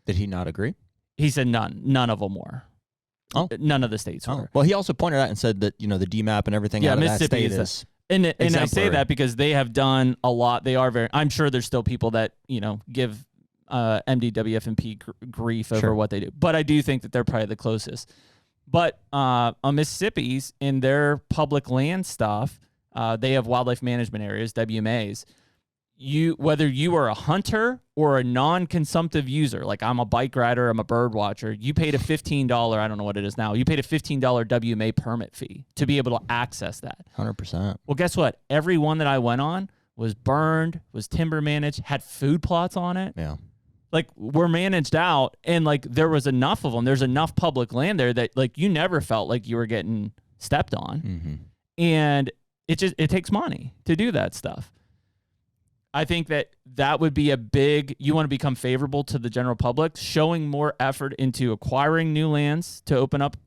Did he not agree? He said none of them were. Oh. None of the states were. Well, he also pointed out and said that, the DMAP and everything out of Mississippi that state is and I say that because they have done a lot. They are I'm sure there's still people that, give MDWF&P grief over what they do. But I do think that they're probably the closest. But on Mississippi's, in their public land stuff, they have wildlife management areas, WMAs. Whether you are a hunter or a non-consumptive user, like I'm a bike rider, I'm a bird watcher, you paid a $15, I don't know what it is now, you paid a $15 WMA permit fee to be able to access that. 100%. Well, guess what? Every one that I went on was burned, was timber managed, had food plots on it. Yeah. like were managed out, and like there was enough of them. There's enough public land there that like you never felt like you were getting stepped on. Mm-hmm. And it takes money to do that stuff. I think that would be a big, you want to become favorable to the general public, showing more effort into acquiring new lands to open up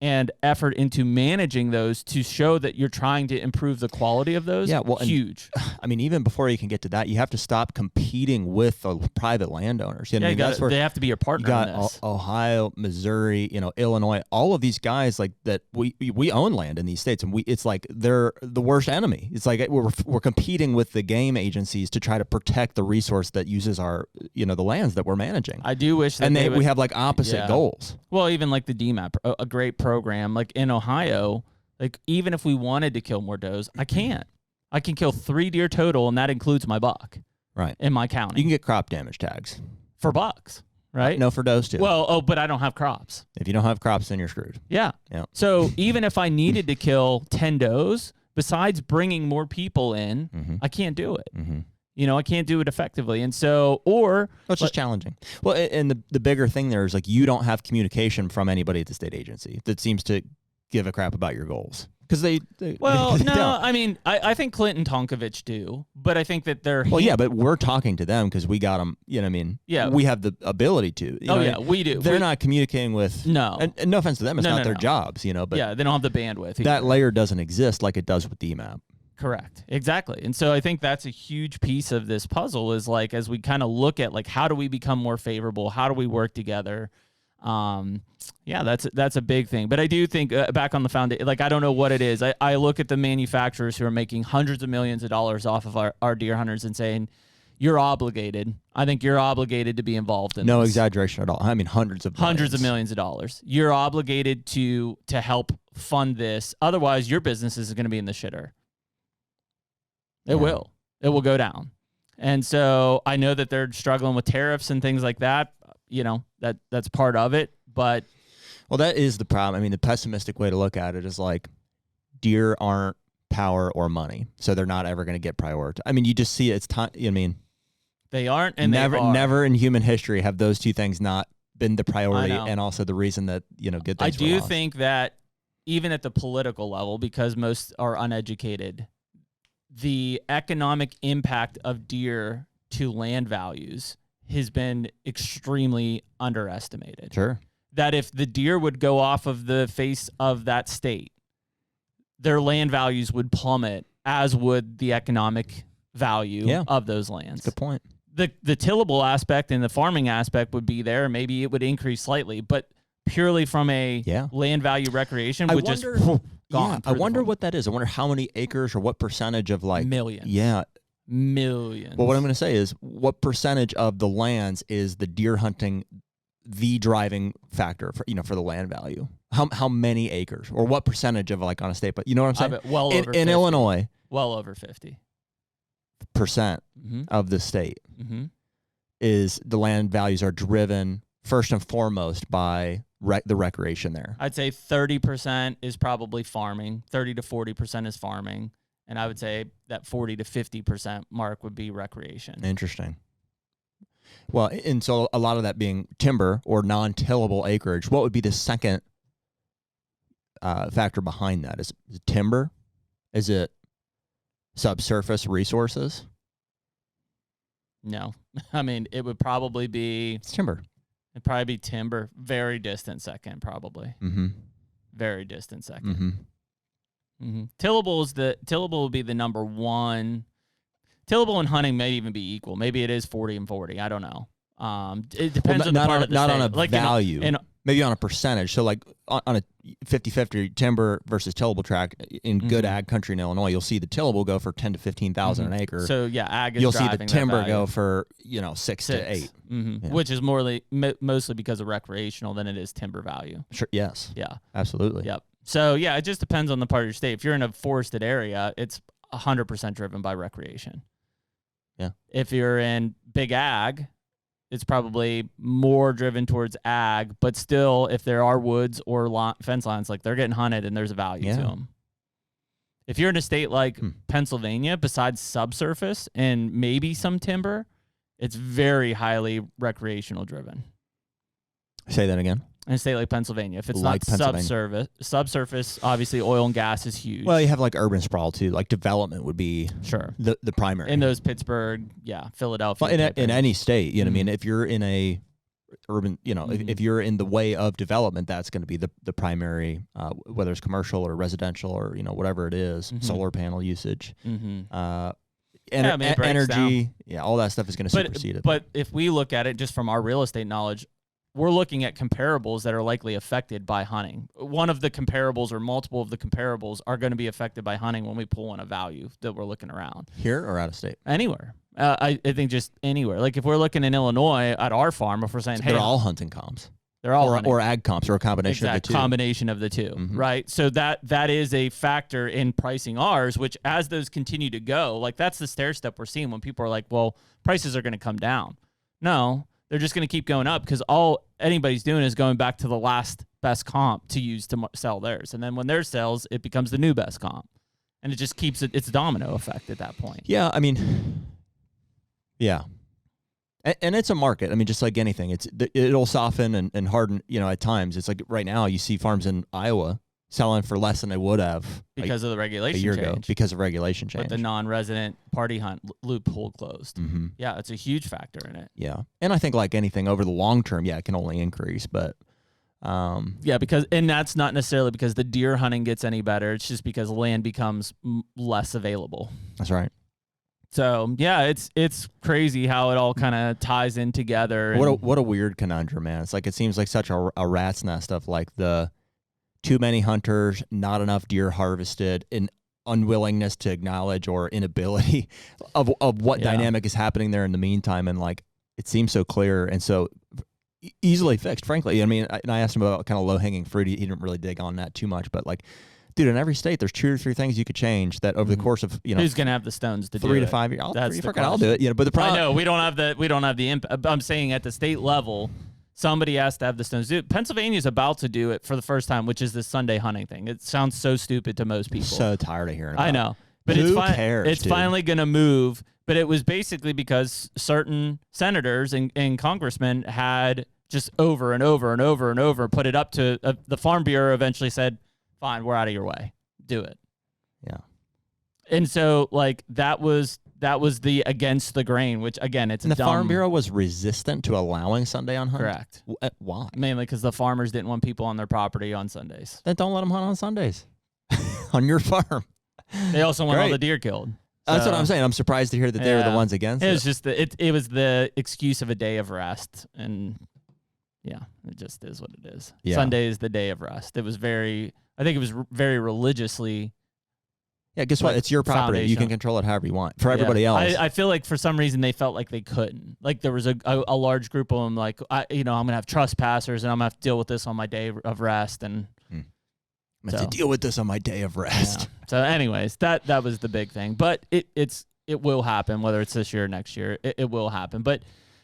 and effort into managing those to show that you're trying to improve the quality of those. Yeah, well, huge. I mean, even before you can get to that, you have to stop competing with the private landowners. You know, they have to be your partner. You got in this. Ohio, Missouri, Illinois, all of these guys like that. We own land in these states, and it's like they're the worst enemy. It's like we're competing with the game agencies to try to protect the resource that uses our the lands that we're managing. I do wish that we have like opposite goals. Well, even like the DMAP, a great program, like in Ohio, like even if we wanted to kill more does, I can't. I can kill 3 deer total, and that includes my buck. Right. In my county. You can get crop damage tags. For bucks, right? No, for does too. Well, but I don't have crops. If you don't have crops, then you're screwed. Yeah. So even if I needed to kill 10 does, besides bringing more people in, I can't do it. I can't do it effectively. And so, it's just challenging. Well, and the bigger thing there is like you don't have communication from anybody at the state agency that seems to give a crap about your goals. Because they no, don't. I mean, I think Clinton Tonkovich do, but I think that they're... Well, yeah, but we're talking to them because we got them, you know what I mean? Yeah. We have the ability to. We do. They're not communicating with... No. And no offense to them, it's not their jobs, but... Yeah, they don't have the bandwidth either. That layer doesn't exist like it does with DMAP. Correct. Exactly. And so I think that's a huge piece of this puzzle is like, as we kind of look at like, how do we become more favorable? How do we work together? That's a big thing. But I do think back on the foundation, like, I don't know what it is. I look at the manufacturers who are making hundreds of millions of dollars off of our deer hunters and saying, you're obligated. I think you're obligated to be involved in No this. exaggeration at all. I mean, hundreds of millions of dollars. You're obligated to help fund this. Otherwise, your business is going to be in the shitter. It will go down. And so I know that they're struggling with tariffs and things like that. That's part of it. But that is the problem. I mean, the pessimistic way to look at it is like deer aren't power or money, so they're not ever going to get prioritized. I mean, you just see it's time. They aren't, and never in human history have those two things not been the priority, and also the reason that good things. I do think that even at the political level, because most are uneducated, the economic impact of deer to land values has been extremely underestimated. Sure. That if the deer would go off of the face of that state, their land values would plummet, as would the economic value of those lands. Good point. The tillable aspect and the farming aspect would be there. Maybe it would increase slightly, but purely from a land value recreation would just gone. I wonder what that is. I wonder how many acres or what percentage of like millions. Yeah. Millions. Well, what I'm going to say is what percentage of the lands is the deer hunting the driving factor for the land value? How many acres or what percentage of like on a state? But you know what I'm saying? Well over 50. In Illinois, well over 50% of the state is the land values are driven first and foremost by the recreation there. I'd say 30% is probably farming, 30 to 40% is farming, and I would say that 40 to 50% mark would be recreation. Interesting. Well, and so a lot of that being timber or non-tillable acreage, what would be the second factor behind that? Is it timber? Is it subsurface resources? No. I mean, it would probably be... It's timber. It'd probably be timber. Very distant second, probably. Very distant second. Tillable would be the number one. Tillable and hunting may even be equal. Maybe it is 40 and 40. I don't know. It depends on the part of the state. Not on a value. Maybe on a percentage. So like on a 50-50 timber versus tillable tract in good ag country in Illinois, you'll see the tillable go for 10 to 15,000 an acre. So yeah, ag is you'll driving see the timber that go for 6 to 8, which is mostly because of recreational than it is timber value. Sure. Yes. Yeah. Absolutely. Yep. So yeah, it just depends on the part of your state. If you're in a forested area, it's 100% driven by recreation. Yeah. If you're in big ag, it's probably more driven towards ag, but still, if there are woods or fence lines, like they're getting hunted and there's a value to them. If you're in a state like Pennsylvania, besides subsurface and maybe some timber, It's very highly recreational driven. Say that again. In a state like Pennsylvania, if it's Like not subsurface, obviously oil and gas is huge. Well, you have like urban sprawl too. Like development would be sure the primary in those Pittsburgh, Philadelphia. Well, in any state, you know what I mean? Mhm. If you're in a urban, you know, if you're in the way of development, that's going to be the primary, whether it's commercial or residential or, you know, whatever it is, solar panel usage, energy, all that stuff is going to supersede it. But if we look at it just from our real estate knowledge, we're looking at comparables that are likely affected by hunting. One of the comparables or multiple of the comparables are going to be affected by hunting when we pull in a value that we're looking around. Here or out of state? Anywhere. I think just anywhere. Like if we're looking in Illinois at our farm, if we're saying, hey, they're all hunting comps. They're all hunting. Or ag comps or a combination of the two. Combination of the two, right? So that is a factor in pricing ours, which as those continue to go, like that's the stair step we're seeing when people are like, well, prices are going to come down. No, they're just going to keep going up because all anybody's doing is going back to the last best comp to use to sell theirs. And then when theirs sells, it becomes the new best comp. And it just keeps it's a domino effect at that point. Yeah, I mean, yeah. And it's a market. I mean, just like anything, it'll soften and harden, you know, at times. It's like right now you see farms in Iowa selling for less than they would have because of the regulation a year change. ago because of regulation change. But the non-resident party hunt loophole closed. Yeah, it's a huge factor in it. Yeah, and I think like anything over the long term, it can only increase. But and that's not necessarily because the deer hunting gets any better. It's just because land becomes less available. That's right. So yeah, it's crazy how it all kind of ties in together. What a weird conundrum, man. It's like it seems like such a rat's nest of like the too many hunters, not enough deer harvested, and unwillingness to acknowledge or inability of what dynamic is happening there in the meantime. And like it seems so clear and so easily fixed, frankly. I mean, I asked him about kind of low hanging fruit. He didn't really dig on that too much, but like, dude, in every state, there's 2 or 3 things you could change that over the course of, you know, who's gonna have the stones to 3 do to 5 years. I'll do it. You know, but the I problem. know we don't have the impact. I'm saying at the state level, somebody has to have the stones to do it. Pennsylvania's about to do it for the first time, which is the Sunday hunting thing. It sounds so stupid to most people. So tired of hearing about it. I know. But Who cares, it's finally going to move. But it was basically because certain senators and congressmen had just over and over and over and over put it up to the Farm Bureau eventually said, fine, we're out of your way. Do it. Yeah. And so like that was the against the grain, which again, it's and the Farm Bureau was resistant to allowing Sunday on hunt. Correct. Why? Mainly because the farmers didn't want people on their property on Sundays. Then don't let them hunt on Sundays on your farm. They also want all the deer killed. That's what I'm saying. I'm surprised to hear that they were the ones against it. It was just it was the excuse of a day of rest, and it just is what it is. Yeah. Sunday is the day of rest. I think it was very religiously. Yeah, guess what? It's your property. You can control it however you want. For everybody else, I feel like for some reason they felt like they couldn't. Like there was a large group of them. Like I'm gonna have trespassers, and I'm gonna have to deal with this on my day of rest, and I'm gonna have to deal with this on my day of rest. Yeah. So, anyways, that was the big thing. But it will happen, whether it's this year or next year. It will happen. But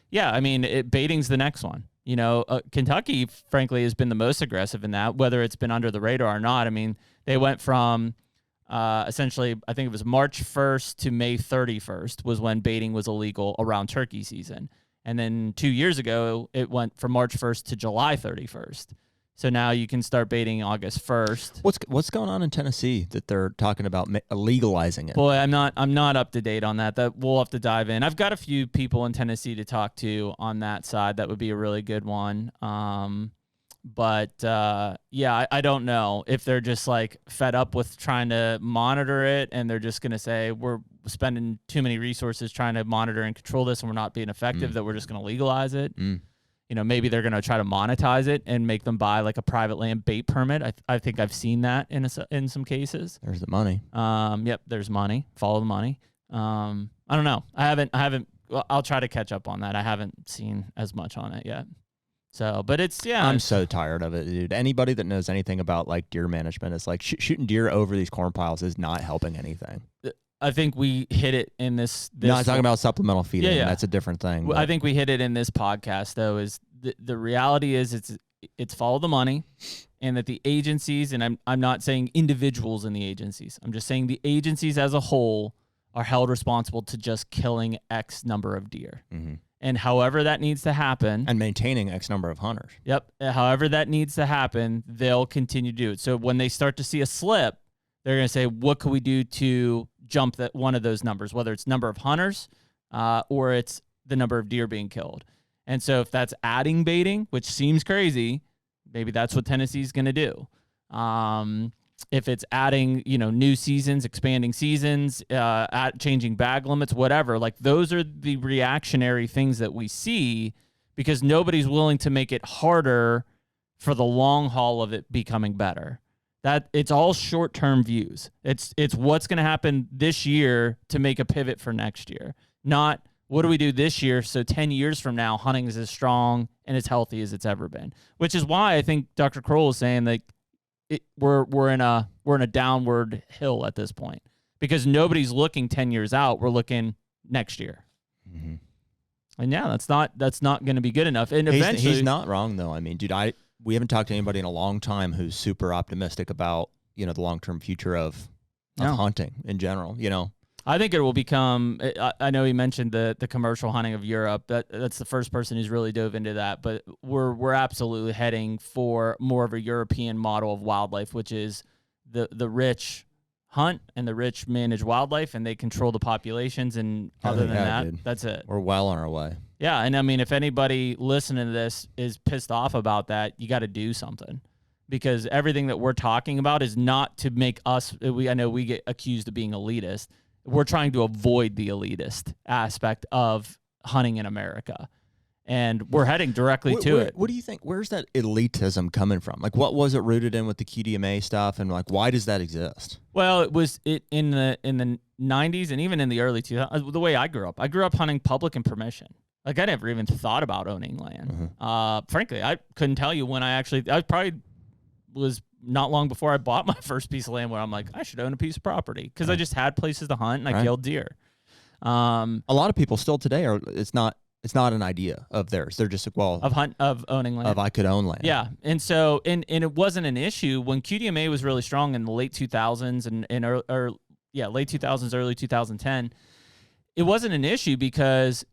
yeah, I mean, baiting's the next one. You know, Kentucky, frankly, has been the most aggressive in that, whether it's been under the radar or not. I mean, they went from essentially, I think it was March 1st to May 31st was when baiting was illegal around turkey season. And then 2 years ago, it went from March 1st to July 31st. So now you can start baiting August 1st. What's going on in Tennessee that they're talking about legalizing it? Boy, I'm not up to date on that. That we'll have to dive in. I've got a few people in Tennessee to talk to on that side. That would be a really good one. But I don't know if they're just like fed up with trying to monitor it, and they're just gonna say we're spending too many resources trying to monitor and control this, and we're not being effective. That we're just gonna legalize it. You know, maybe they're going to try to monetize it and make them buy like a private land bait permit. I think I've seen that in some cases. There's the money. Yep, there's money. Follow the money. I don't know. I haven't. Well, I'll try to catch up on that. I haven't seen as much on it yet. So, but I'm so tired of it, dude. Anybody that knows anything about like deer management is like shooting deer over these corn piles is not helping anything. I think we hit it in this. No, I'm talking about supplemental feeding. Yeah. That's a different thing. I think we hit it in this podcast, though, is the reality is it's follow the money, and that the agencies, and I'm not saying individuals in the agencies, I'm just saying the agencies as a whole are held responsible to just killing X number of deer. And however that needs to happen. And maintaining X number of hunters. Yep. However that needs to happen, they'll continue to do it. So when they start to see a slip, they're going to say, what can we do to jump that one of those numbers, whether it's number of hunters or it's the number of deer being killed. And so if that's adding baiting, which seems crazy, maybe that's what Tennessee's going to do. If it's adding, new seasons, expanding seasons, changing bag limits, whatever, like those are the reactionary things that we see because nobody's willing to make it harder for the long haul of it becoming better. That it's all short-term views. It's what's going to happen this year to make a pivot for next year, not what do we do this year so 10 years from now hunting is as strong and as healthy as it's ever been, which is why I think Dr. Kroll is saying that we're in a downward hill at this point because nobody's looking 10 years out. We're looking next year. Mm-hmm. And yeah, that's not going to be good enough. And eventually he's not wrong though. I mean, dude, we haven't talked to anybody in a long time who's super optimistic about, the long-term future of hunting in general, I think it will become. I know he mentioned the commercial hunting of Europe. That's the first person who's really dove into that. But we're absolutely heading for more of a European model of wildlife, which is the rich hunt and the rich manage wildlife, and they control the populations. And other than that, dude, that's it. We're well on our way. Yeah, and I mean, if anybody listening to this is pissed off about that, you got to do something. Because everything that we're talking about is not to make us. I know we get accused of being elitist. We're trying to avoid the elitist aspect of hunting in America. And we're heading directly to it. What do you think? Where's that elitism coming from? Like, what was it rooted in with the QDMA stuff? And, like, why does that exist? Well, it was in the 90s and even in the early 2000s. The way I grew up hunting public and permission. Like, I never even thought about owning land. Mm-hmm. Frankly, I couldn't tell you when I probably was not long before I bought my first piece of land where I'm like, I should own a piece of property because I just had places to hunt and I killed deer. A lot of people still today it's not an idea of theirs. They're just like, of owning land. I could own land. Yeah. And so, and it wasn't an issue when QDMA was really strong in the late 2000s late 2000s, early 2010. It wasn't an issue because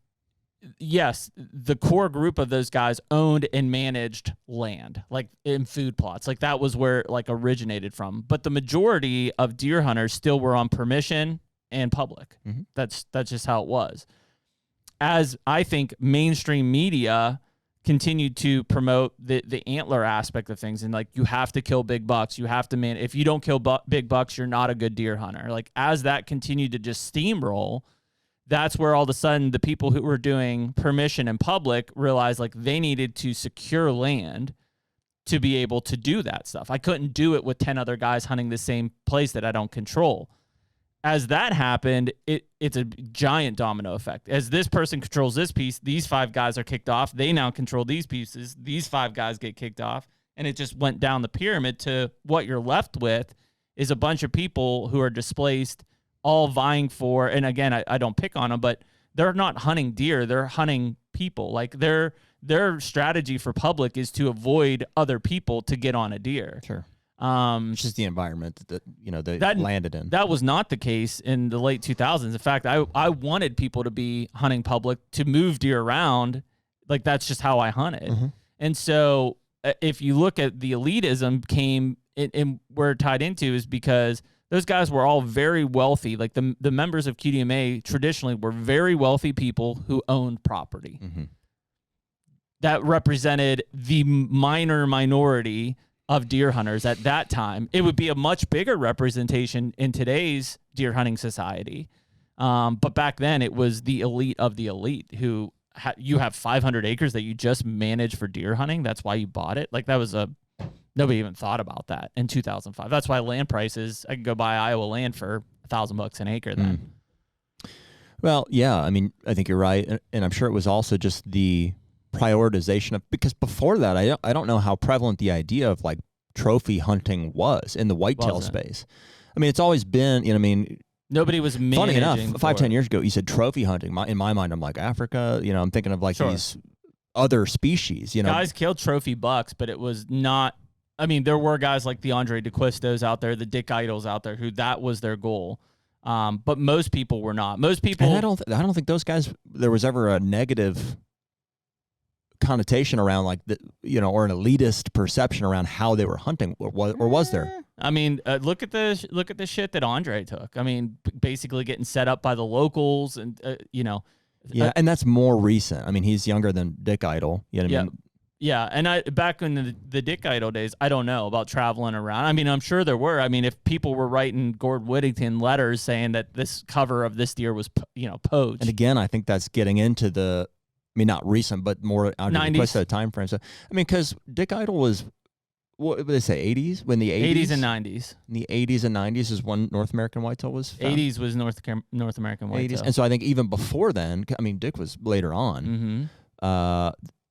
yes, the core group of those guys owned and managed land, like in food plots. Like that was where it like originated from. But the majority of deer hunters still were on permission and public. Mm-hmm. That's just how it was. As I think mainstream media continued to promote the antler aspect of things and like you have to kill big bucks, you have to if you don't kill big bucks, you're not a good deer hunter. Like as that continued to just steamroll, that's where all of a sudden the people who were doing permission in public realized like they needed to secure land to be able to do that stuff. I couldn't do it with 10 other guys hunting the same place that I don't control. As that happened, it's a giant domino effect. As this person controls this piece, these 5 guys are kicked off. They now control these pieces. These 5 guys get kicked off. And it just went down the pyramid to what you're left with is a bunch of people who are displaced, all vying for, and again, I don't pick on them, but they're not hunting deer, they're hunting people. Like their strategy for public is to avoid other people to get on a deer. Sure. It's just the environment that they landed in. That was not the case in the late 2000s. In fact, I wanted people to be hunting public to move deer around. Like that's just how I hunted. Mm-hmm. And so if you look at the elitism came in where it tied into is because those guys were all very wealthy. Like the members of QDMA traditionally were very wealthy people who owned property. Mm-hmm. That represented the minor minority of deer hunters at that time. It would be a much bigger representation in today's deer hunting society. But back then it was the elite of the elite who you have 500 acres that you just manage for deer hunting. That's why you bought it. Like that was nobody even thought about that in 2005. That's why land prices, I could go buy Iowa land for $1,000 an acre then. Well, yeah, I mean, I think you're right. And I'm sure it was also just the prioritization of, because before that, I don't know how prevalent the idea of like trophy hunting was in the whitetail space. I mean, it's always been, nobody was managing. Funny enough, 5-10 years ago, you said trophy hunting. In my mind, I'm like Africa, I'm thinking of like these other species, Guys killed trophy bucks, but it was not, there were guys like the Andre DeQuistos out there, the Dick Idols out there, who that was their goal. But most people were not. Most people. And I don't think those guys, there was ever a negative connotation around like or an elitist perception around how they were hunting, or was there? I mean, look at the shit that Andre took. I mean, basically getting set up by the locals, and Yeah, and that's more recent. I mean, he's younger than Dick Idle. You know what I mean? Yeah, and back in the Dick Idle days, I don't know about traveling around. I mean, I'm sure there were. I mean, if people were writing Gord Whittington letters saying that this cover of this deer was, poached. And again, I think that's getting into the, I mean, not recent, but more out of the time frame. So, I mean, because Dick Idle was, what did they say, 80s? When the 80s? 80s and 90s. In the 80s and 90s is when North American whitetail was found. 80s was North American whitetail. 80s. And so I think even before then, I mean, Dick was later on.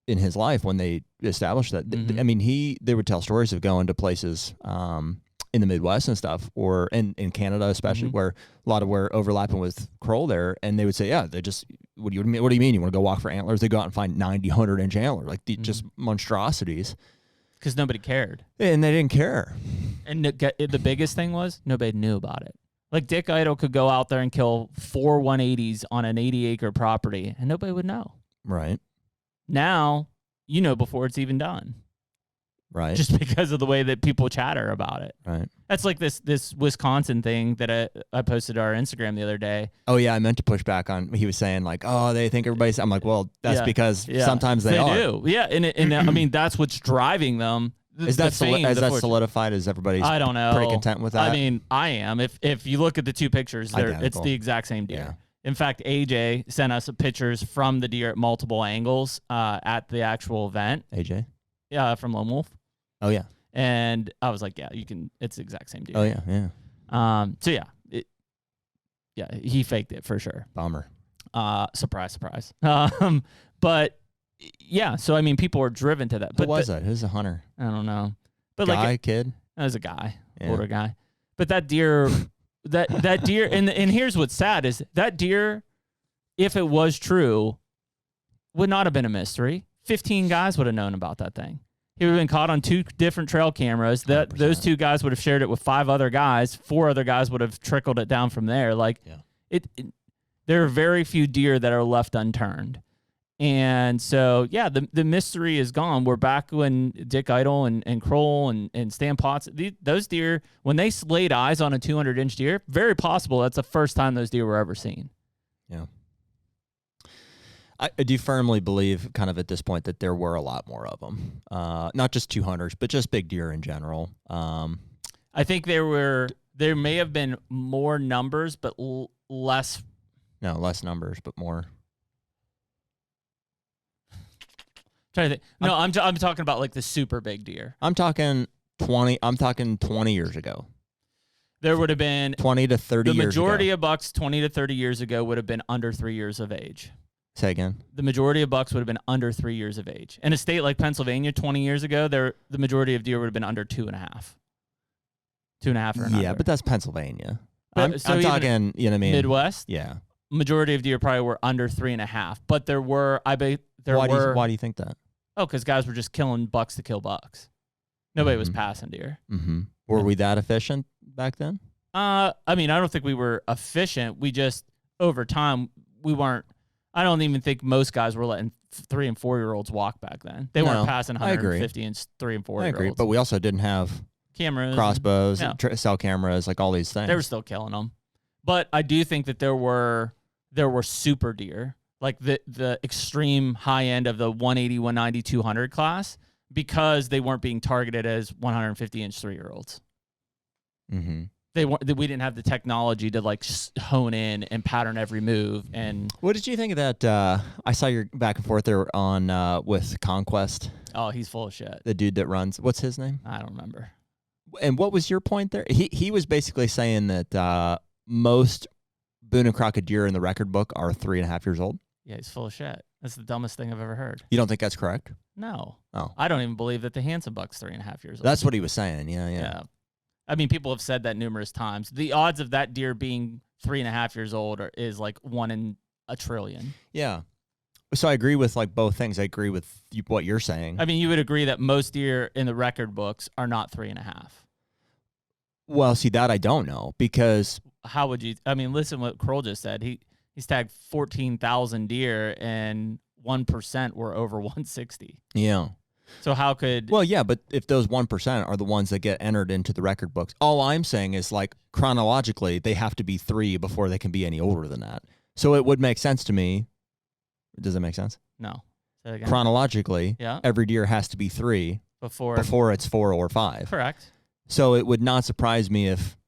In his life when they established that. I mean, they would tell stories of going to places in the Midwest and stuff, or in Canada especially, where a lot of where overlapping with Kroll there, and they would say, yeah, they just, what do you mean? You want to go walk for antlers? They go out and find 90, 100-inch antlers, like just monstrosities. Because nobody cared. And they didn't care. And the biggest thing was nobody knew about it. Like Dick Idle could go out there and kill 4 180s on an 80-acre property, and nobody would know. Right. Now, before it's even done. Right. Just because of the way that people chatter about it. Right. That's like this Wisconsin thing that I posted to our Instagram the other day. Oh, yeah. I meant to push back on, he was saying like, oh, they think everybody's, I'm like, well, that's because sometimes they are. Do. Yeah. And I mean, that's what's driving them. Is that solidified? Is everybody I don't know. pretty content with that? I mean, I am. If you look at the two pictures, it's the exact same deer. Yeah. In fact, AJ sent us pictures from the deer at multiple angles at the actual event. AJ? Yeah, from Lone Wolf. Oh, yeah. And I was like, yeah, you can. It's the exact same deer. Oh, yeah, yeah. So, yeah. He faked it for sure. Bummer. Surprise. But, yeah, so, I mean, people were driven to that. Who was that? Who's a hunter? I don't know. But Kid? That was a guy, older guy. But that deer... That deer, and here's what's sad is that deer, if it was true, would not have been a mystery. 15 guys would have known about that thing. He would have been caught on 2 different trail cameras. Those 2 guys would have shared it with 5 other guys. 4 other guys would have trickled it down from there. Like there are very few deer that are left unturned. And so, yeah, the mystery is gone. We're back when Dick Idle and Kroll and Stan Potts, those deer, when they laid eyes on a 200-inch deer, very possible that's the first time those deer were ever seen. Yeah. I do firmly believe kind of at this point that there were a lot more of them. Not just 200s, but just big deer in general. I think there may have been more numbers, but less. No, less numbers, but more. Trying to think. No, I'm talking about like the super big deer. I'm talking 20 years ago. There would have been 20 to 30 years ago. The majority of bucks 20 to 30 years ago would have been under 3 years of age. Say again. The majority of bucks would have been under 3 years of age. In a state like Pennsylvania 20 years ago, the majority of deer would have been under 2.5. 2.5 or under. Yeah, but that's Pennsylvania. But, I'm talking, you know what I mean? Midwest? Yeah. Majority of deer probably were under 3.5. But there were, why do you think that? Oh, because guys were just killing bucks to kill bucks. Nobody was passing deer. Mm-hmm. Were we that efficient back then? I mean, I don't think we were efficient. We just, over time, we weren't. I don't even think most guys were letting 3 and 4 year olds walk back then. They weren't passing 150 and 3 and 4 year olds. I agree, but we also didn't have cameras, crossbows, cell cameras, like all these things. They were still killing them. But I do think that there were super deer, like the extreme high end of the 180, 190, 200 class, because they weren't being targeted as 150-inch 3-year-olds. Mm-hmm. We didn't have the technology to like hone in and pattern every move. And what did you think of that? I saw your back and forth there on with Conquest. Oh, he's full of shit. The dude that runs. What's his name? I don't remember. And what was your point there? He was basically saying that most Boone and Crockett deer in the record book are 3.5 years old. Yeah, he's full of shit. That's the dumbest thing I've ever heard. You don't think that's correct? No. Oh. I don't even believe that the Hanson buck's 3.5 years old. That's what he was saying. Yeah. I mean, people have said that numerous times. The odds of that deer being 3.5 years old is like 1 in a trillion. Yeah. So I agree with like both things. I agree with what you're saying. I mean, you would agree that most deer in the record books are not 3.5. Well, see, that I don't know because How would you? I mean, listen what Kroll just said. He's tagged 14,000 deer and 1% were over 160. yeah. So how could? Well, yeah, but if those 1% are the ones that get entered into the record books, all I'm saying is like chronologically, they have to be 3 before they can be any older than that. So it would make sense to me. Does that make sense? No. Say that again. Chronologically, Yeah. every deer has to be 3 Before it's 4 or 5. Correct. So it would not surprise me if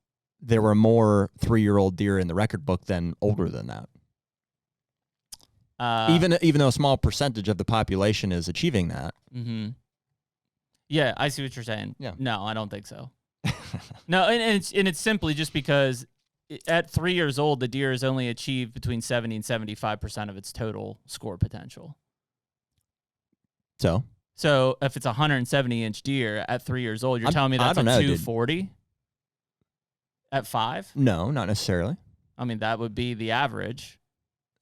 there were more 3-year-old deer in the record book than older than that. Even though a small percentage of the population is achieving that. Mm-hmm. Yeah, I see what you're saying. Yeah. No, I don't think so. No, and it's simply just because at 3 years old, the deer has only achieved between 70 and 75% of its total score potential. So if it's a 170-inch deer at 3 years old, you're telling me that's I don't a know, 240 at 5? No, not necessarily. I mean, that would be the average.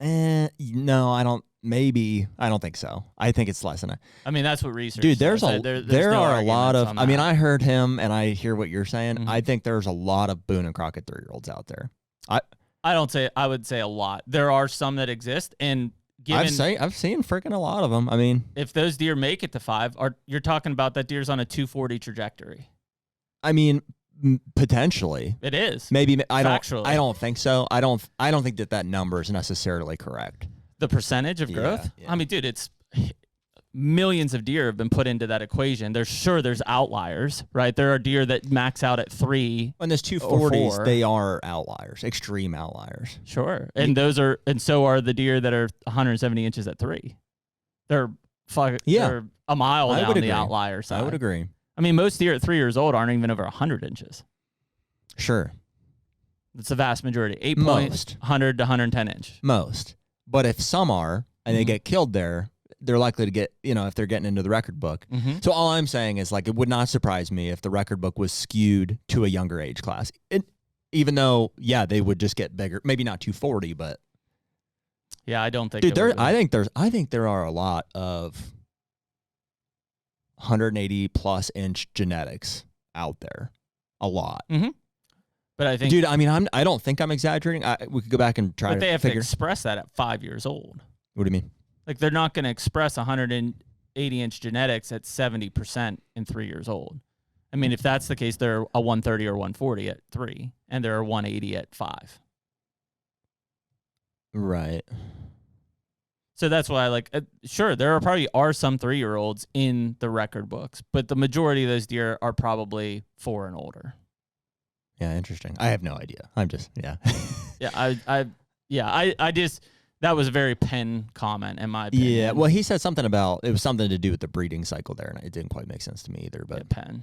No, I don't. Maybe I don't think so. I think it's less than that. I mean, that's what research. Dude, says. there no are a lot of. on I mean, that. I heard him, and I hear what you're saying. Mhm. I think there's a lot of Boone and Crockett 3-year-olds out there. I would say a lot. There are some that exist, and I've seen freaking a lot of them. I mean, if those deer make it to 5, you're talking about that deer's on a 240 trajectory. I mean, potentially. It is. Maybe I Factually. don't think so. I don't think that number is necessarily correct. The percentage of growth? Yeah. I mean, dude, it's millions of deer have been put into that equation. There's outliers, right? There are deer that max out at 3. When there's 240s, they are outliers, extreme outliers. Sure. And so are the deer that are 170 inches at 3. They're a mile I down would the agree. outlier side. I would agree. I mean, most deer at 3 years old aren't even over 100 inches. Sure. It's the vast majority. 8 Most. points, 100 to 110 inch. Most. But if some are, and they Mhm. get killed there, they're likely to get, if they're getting into the record book. Mm-hmm. So all I'm saying is, like, it would not surprise me if the record book was skewed to a younger age class. Even though, they would just get bigger. Maybe not 240, but Yeah, I don't think. dude, I think there are a lot of 180 plus inch genetics out there. A lot. Mm-hmm. But I think, Dude, I mean, I don't think I'm exaggerating. We could go back and try but to they have figure. to express that at 5 years old. What do you mean? Like, they're not going to express 180-inch genetics at 70% in 3 years old. I mean, if that's the case, they're a 130 or 140 at 3, and they're a 180 at 5. Right. So that's why, sure, there probably are some 3-year-olds in the record books, but the majority of those deer are probably 4 and older. Yeah, interesting. I have no idea. I'm just, I just, that was a very Penn comment in my opinion. Yeah, well, he said something about, it was something to do with the breeding cycle there, and it didn't quite make sense to me either, but Penn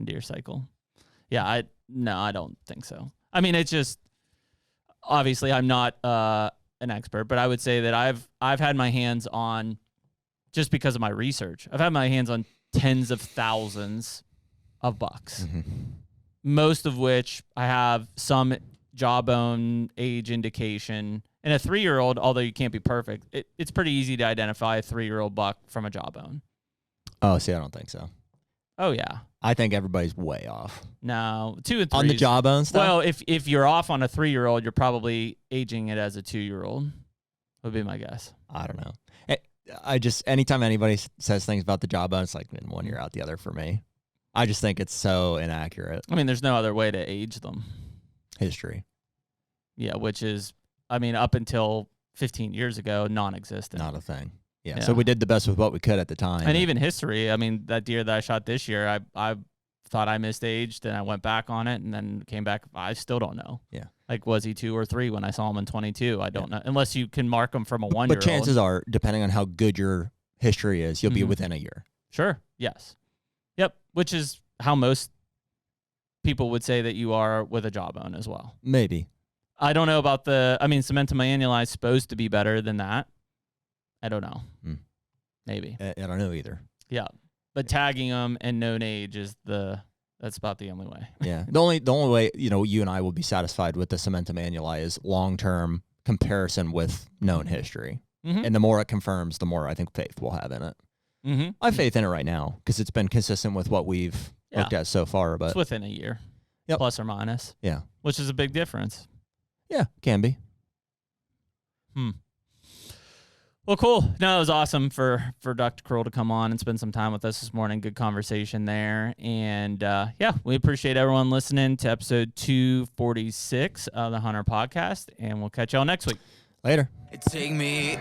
deer cycle. Yeah, I don't think so. I mean, it's just, obviously I'm not an expert, but I would say that I've had my hands on, just because of my research, I've had my hands on tens of thousands of bucks. Mm-hmm. Most of which I have some jawbone age indication. And a 3-year-old, although you can't be perfect, it's pretty easy to identify a 3-year-old buck from a jawbone. Oh, see, I don't think so. Oh, yeah. I think everybody's way off. No, 2 and 3. On the jawbone stuff? Well, if you're off on a 3-year-old, you're probably aging it as a 2-year-old, would be my guess. I don't know. I just, anytime anybody says things about the jawbone, it's like in one year out the other for me. I just think it's so inaccurate. I mean, there's no other way to age them. History. Yeah, which is, I mean, up until 15 years ago, non-existent. Not a thing. Yeah. So we did the best with what we could at the time. And even history, I mean, that deer that I shot this year, I thought I misaged, and I went back on it, and then came back. I still don't know. Yeah. Like, was he 2 or 3 when I saw him in 22? I don't know. Unless you can mark him from a 1-year-old. But chances are, depending on how good your history is, you'll be within a year. Sure. Yes. Yep. Which is how most people would say that you are with a jawbone as well. Maybe. I don't know about cementum annuli is supposed to be better than that. I don't know. Maybe. I don't know either. Yeah. But tagging them and known age that's about the only way. Yeah. The only way, you and I will be satisfied with the cementum annuli is long-term comparison with known history. Mm-hmm. And the more it confirms, the more I think faith we'll have in it. Mm-hmm. I have faith in it right now because it's been consistent with what we've looked at so far. But it's within a year. plus or minus. Yeah. Which is a big difference. Yeah, can be. Well, cool. No, it was awesome for Dr. Kroll to come on and spend some time with us this morning. Good conversation there. And we appreciate everyone listening to episode 246 of the HUNTR Podcast. And we'll catch y'all next week. Later. Take me